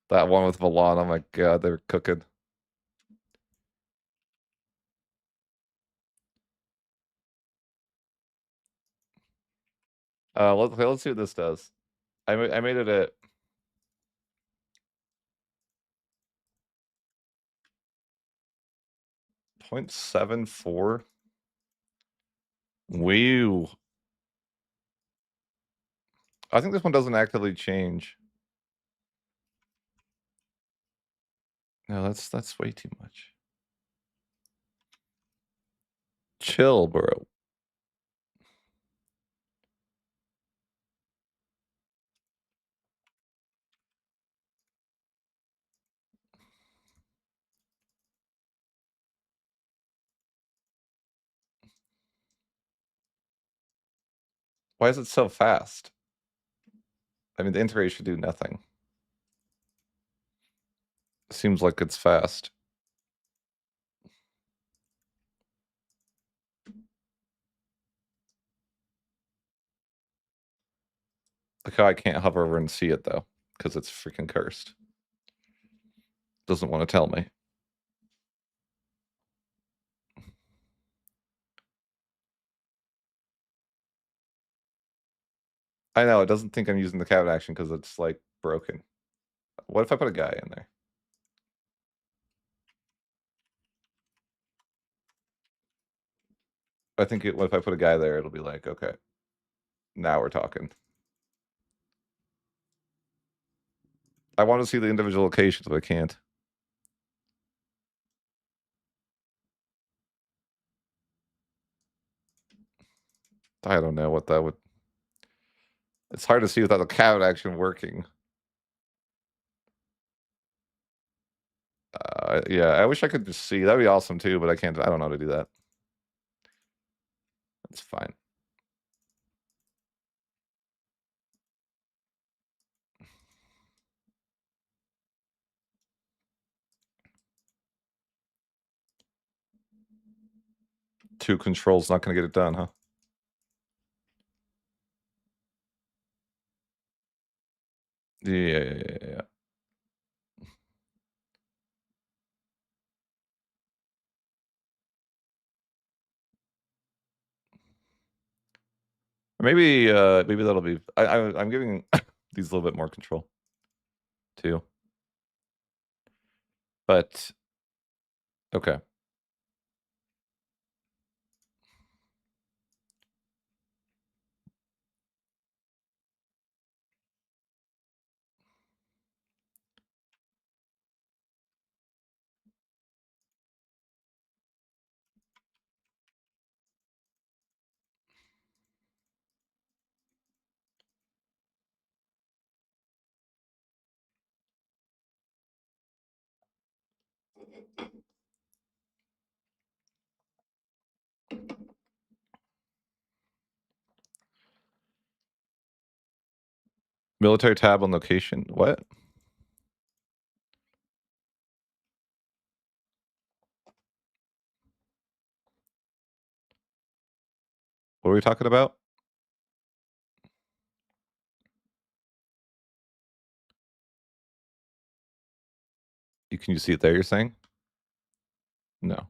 That one with Valon. Oh my god, they're cooking. Let's see what this does. I made it at 0.74. Woo. I think this one doesn't actively change. No, that's way too much. Chill, bro. Why is it so fast? I mean, the integrate should do nothing. Seems like it's fast. Look how I can't hover over and see it, though, because it's freaking cursed. Doesn't want to tell me. I know, it doesn't think I'm using the cabinet action because it's, like, broken. What if I put a guy in there? I think what if I put a guy there, it'll be like, okay, now we're talking. I want to see the individual locations, but I can't. I don't know what that would... It's hard to see without the cabinet action working. Yeah, I wish I could just see. That'd be awesome too, but I can't. I don't know how to do that. It's fine. Two controls not going to get it done, huh? Yeah. Maybe maybe that'll be... I'm giving these a little bit more control too. But okay. Military tab on location. What? What are we talking about? Can you see it there, you're saying? No.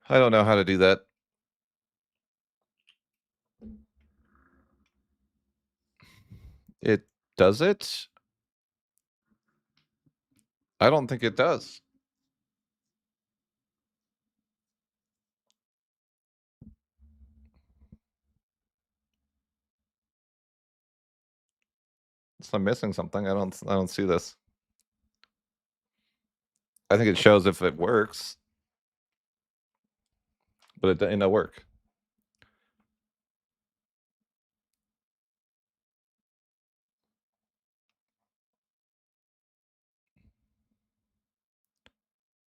I don't know how to do that. It does it? I don't think it does. So I'm missing something. I don't see this. I think it shows if it works, but it didn't work.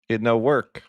It no work.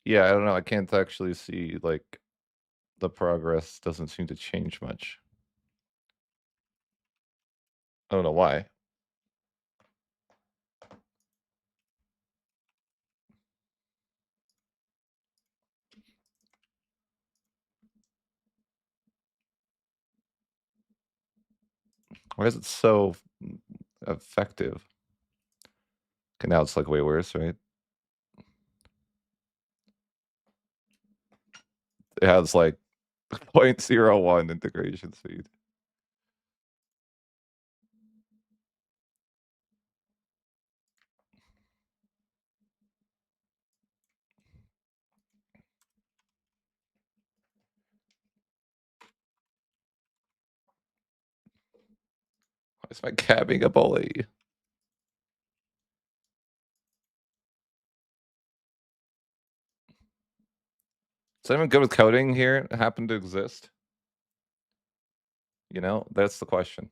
Yeah, I don't know. I can't actually see, like, the progress doesn't seem to change much. I don't know why. Why is it so effective? Okay, now it's like way worse, right? It has like 0.01 integration speed. Is my cat being a bully? Is anyone good with coding here happen to exist? You know, that's the question.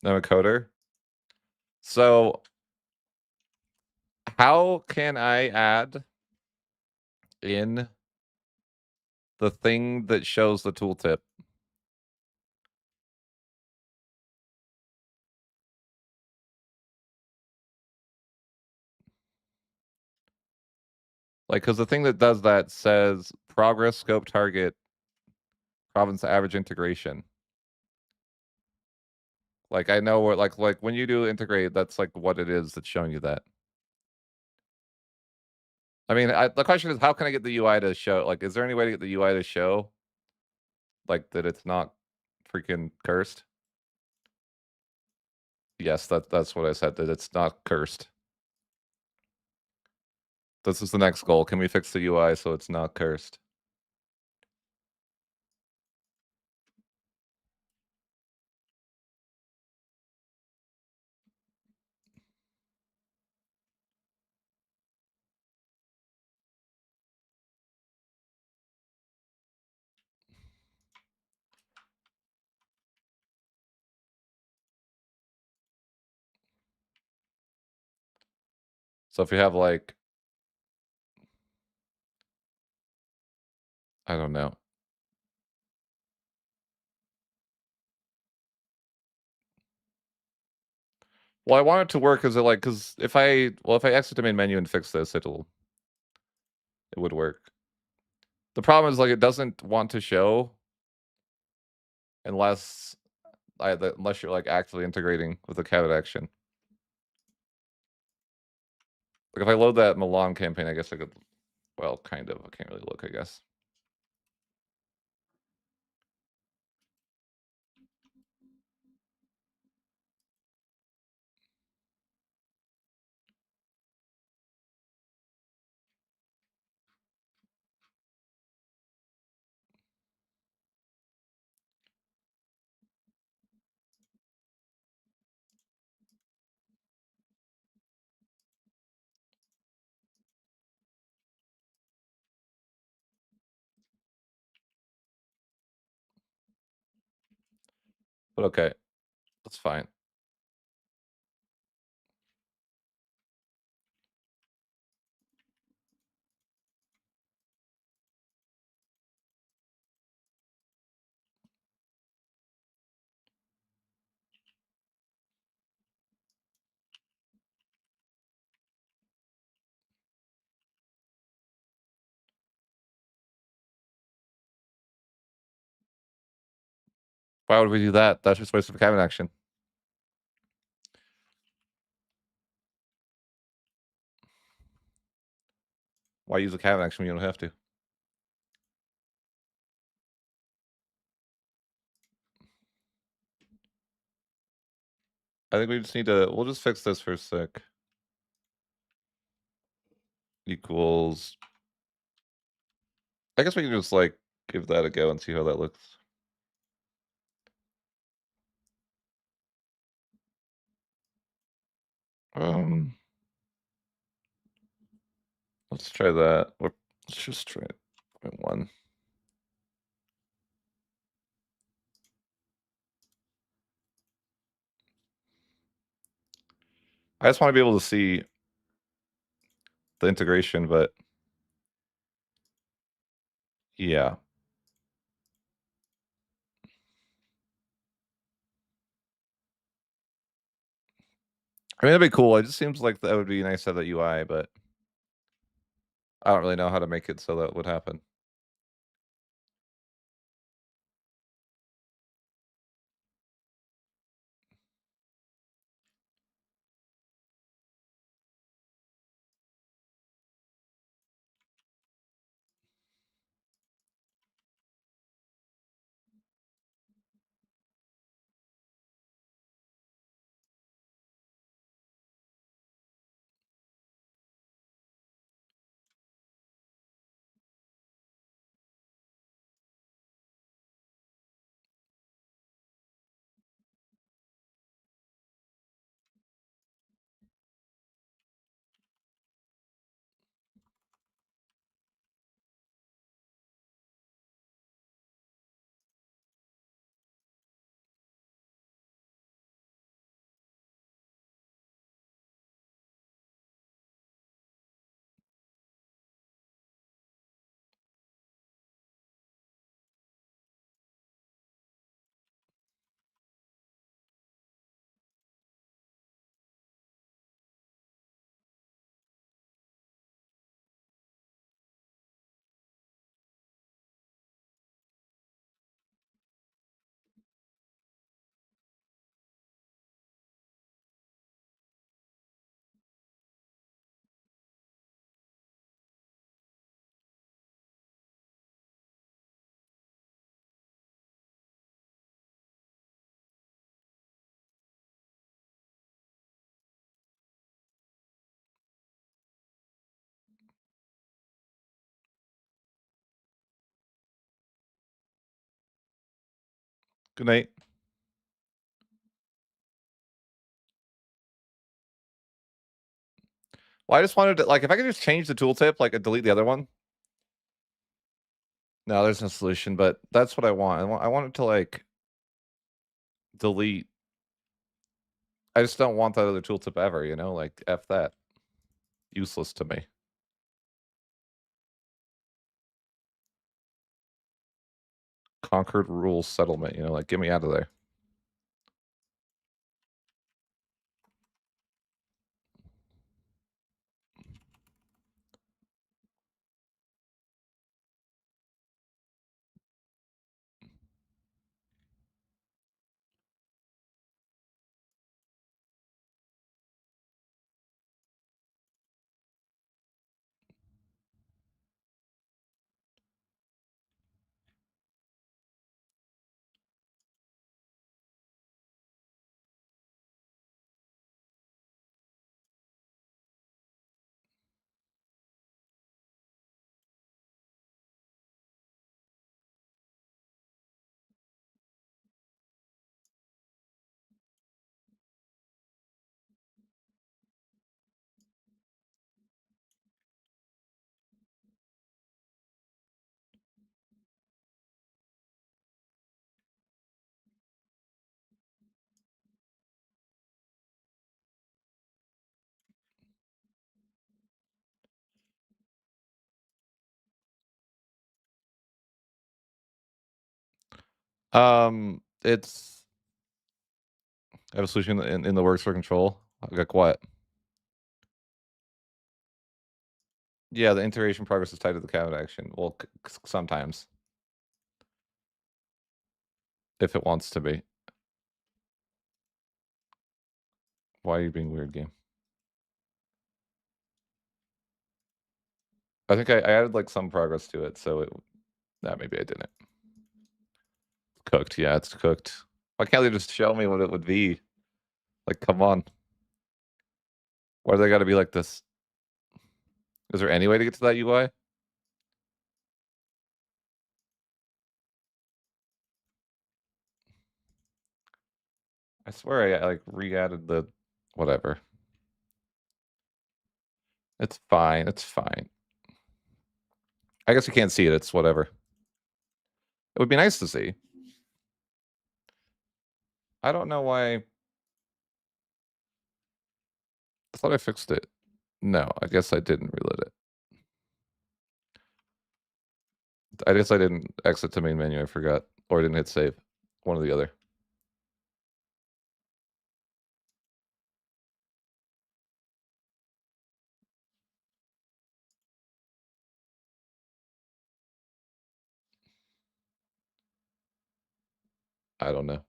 I'm a coder. So how can I add in the thing that shows the tooltip? Like, because the thing that does that says progress, scope, target, province, average integration. Like, I know what, like when you do integrate, that's like what it is that's showing you that. I mean, the question is, how can I get the UI to show? Like, is there any way to get the UI to show, like, that it's not freaking cursed? Yes, that's what I said, that it's not cursed. This is the next goal. Can we fix the UI so it's not cursed? So if you have like, I don't know. Well, I want it to work as like, because if I exit the main menu and fix this, it would work. The problem is like it doesn't want to show unless unless you're like actively integrating with the cabinet action. Like if I load that Milan campaign, I guess I could, well, kind of. I can't really look, I guess. But okay, that's fine. Why would we do that? That's just waste of cabinet action. Why use a cabinet action when you don't have to? I think we just need to, we'll just fix this for a sec. Equals, I guess we can just like give that a go and see how that looks. Um, let's try that. Or let's just try 0.1. I just want to be able to see the integration, but yeah. I mean, that'd be cool. It just seems like that would be nice to have that UI, but I don't really know how to make it so that would happen. Good night. Well, I just wanted to, like, if I could just change the tooltip, like, and delete the other one. No, there's no solution, but that's what I want. I want it to, like, delete. I just don't want that other tooltip ever, you know? Like, F that. Useless to me. Conquered rules settlement, you know, like, get me out of there. It's I have a solution in the works for control. Like what? Yeah, the iteration progress is tied to the cabinet action. Well, sometimes. If it wants to be. Why are you being weird, game? I think I added, like, some progress to it, so it... Nah, maybe I didn't. Cooked, yeah, it's cooked. Why can't they just show me what it would be? Like, come on. Why do they gotta be like this? Is there any way to get to that UI? I swear I like re-added the whatever. It's fine. It's fine. I guess you can't see it. It's whatever. It would be nice to see. I don't know why. I thought I fixed it. No, I guess I didn't reload it. I guess I didn't exit to main menu. I forgot. Or I didn't hit save. One or the other. I don't know.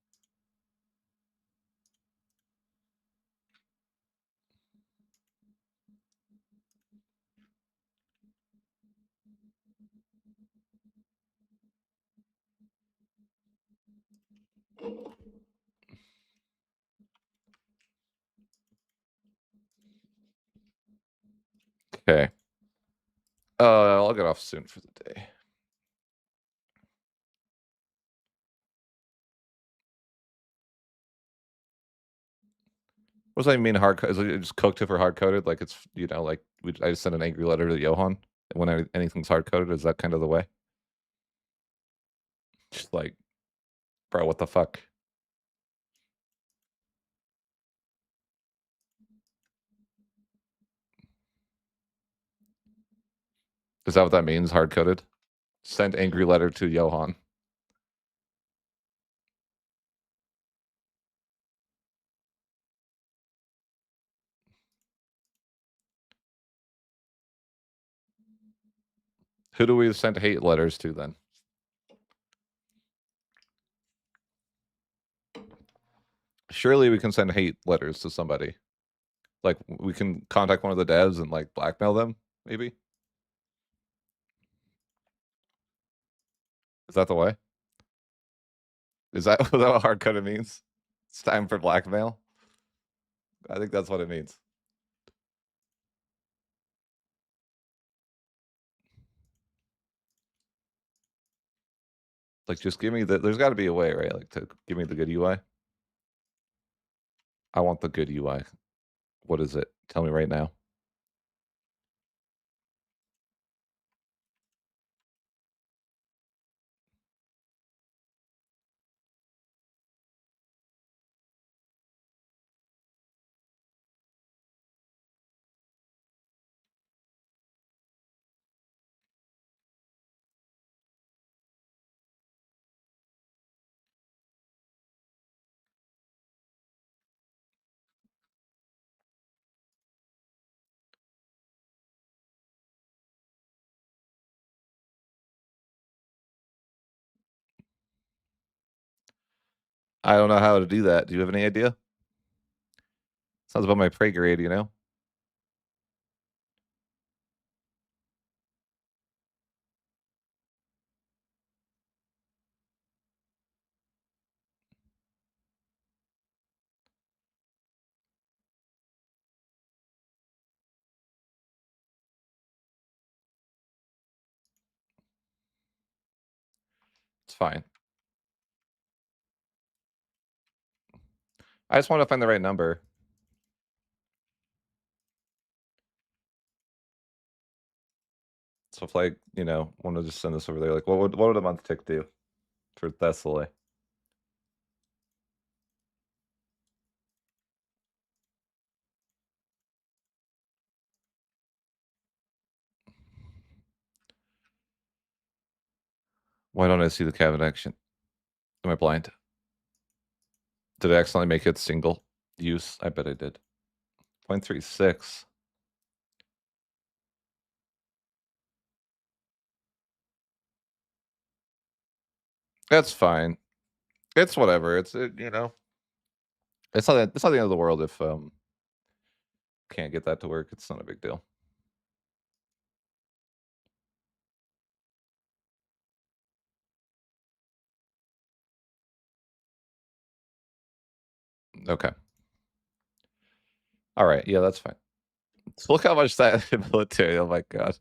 Okay. I'll get off soon for the day. What does that mean? Hard? Is it just cooked it for hard coded? Like it's, you know, like I just sent an angry letter to Johan when anything's hard coded. Is that kind of the way? Just like, bro, what the fuck? Is that what that means? Hard coded? Send angry letter to Johan. Who do we send hate letters to then? Surely we can send hate letters to somebody. Like we can contact one of the devs and like blackmail them, maybe? Is that the way? Is that what hard coded means? It's time for blackmail? I think that's what it means. Like, just give me the there's gotta be a way, right? Like, to give me the good UI? I want the good UI. What is it? Tell me right now. I don't know how to do that. Do you have any idea? Sounds about my pay grade, you know? It's fine. I just wanna find the right number. So if, like, you know, wanna just send this over there, like, what would a month tick do for Thessaly? Why don't I see the cabinet action? Am I blind? Did I accidentally make it single use? I bet I did. 0.36. That's fine. It's whatever. You know, it's not the end of the world if can't get that to work. It's not a big deal. Okay. All right. Yeah, that's fine. So look how much that military. Oh my god.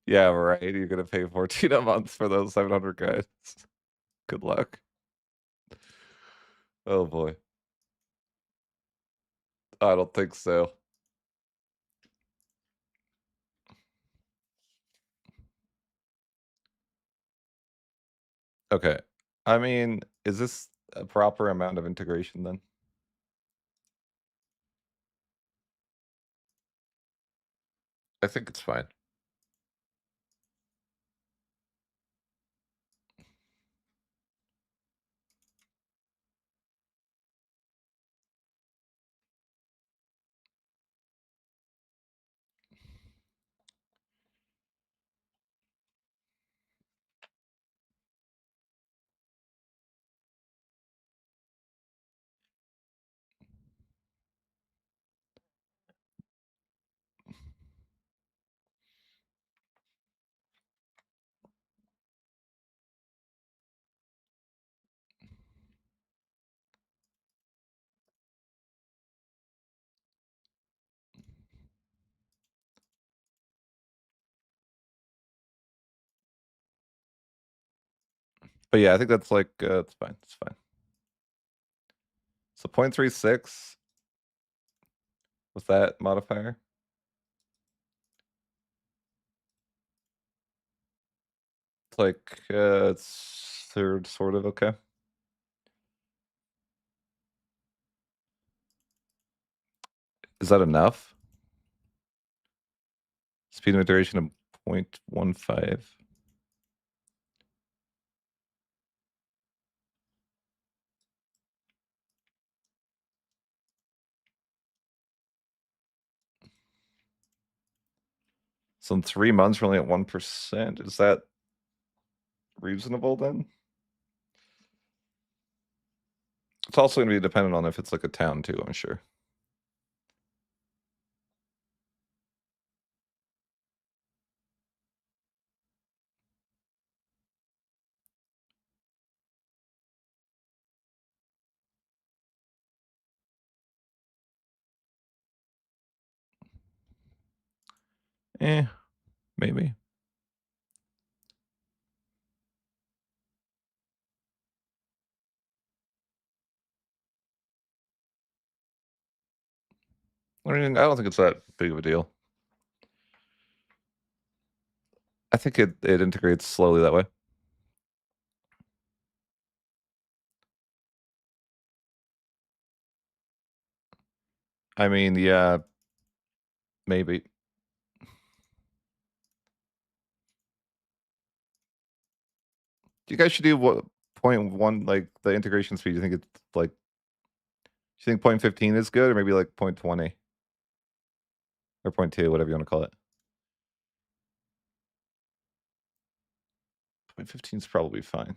Yeah, right. You're gonna pay 14 a month for those 700 guys. Good luck. Oh boy. I don't think so. Okay. I mean, is this a proper amount of integration then? I think it's fine. But yeah, I think that's like it's fine. It's fine. So 0.36 with that modifier. It's like it's third sort of okay. Is that enough? Speed of iteration of 0.15. So in 3 months, we're only at 1%. Is that reasonable then? It's also going to be dependent on if it's like a town too, I'm sure. Eh, maybe. I mean, I don't think it's that big of a deal. I think it integrates slowly that way. I mean, yeah, maybe. You guys should do what 0.1, like the integration speed. You think it's like, you think 0.15 is good, or maybe like 0.20 or 0.2, whatever you want to call it. 0.15 is probably fine.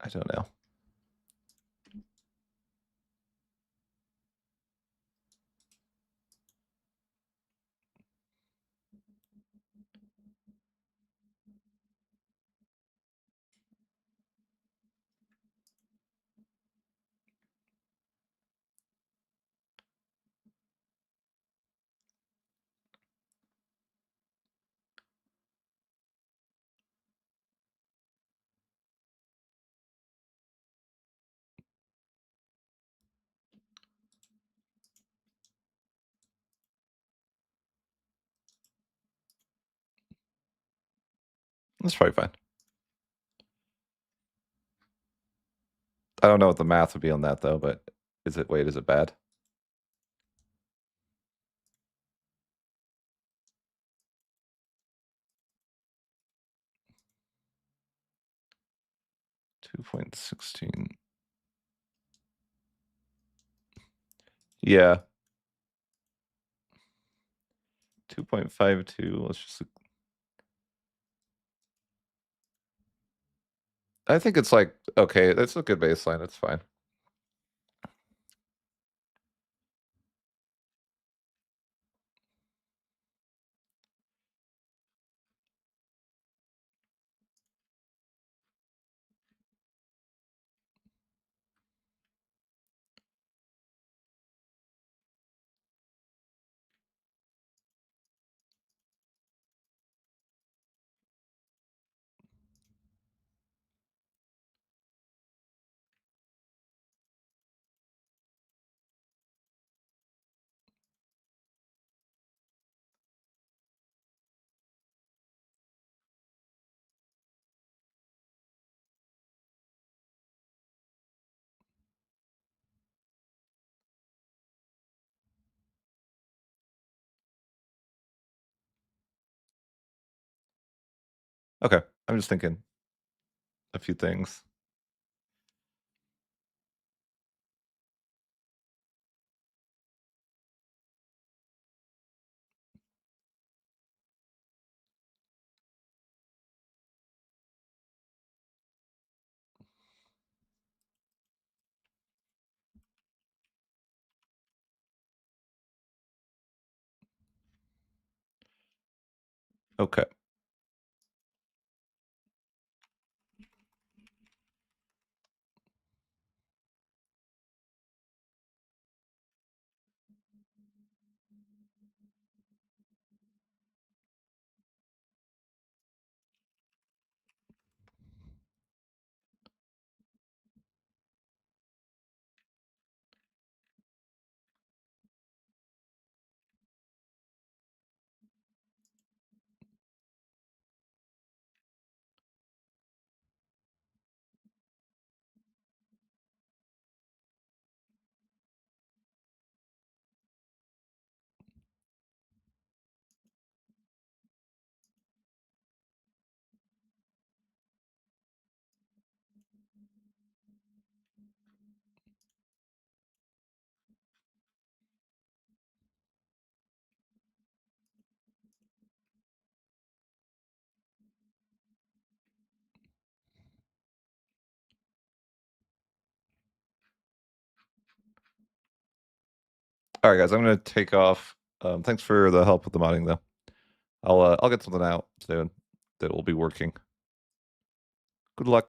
I don't know. That's probably fine. I don't know what the math would be on that though, but is it bad? $2.16. Yeah. 2.52. Let's just, I think it's like, okay, that's a good baseline. That's fine. Okay. I'm just thinking a few things. Okay. All right, guys, I'm gonna take off. Thanks for the help with the modding, though. I'll get something out soon that will be working. Good luck.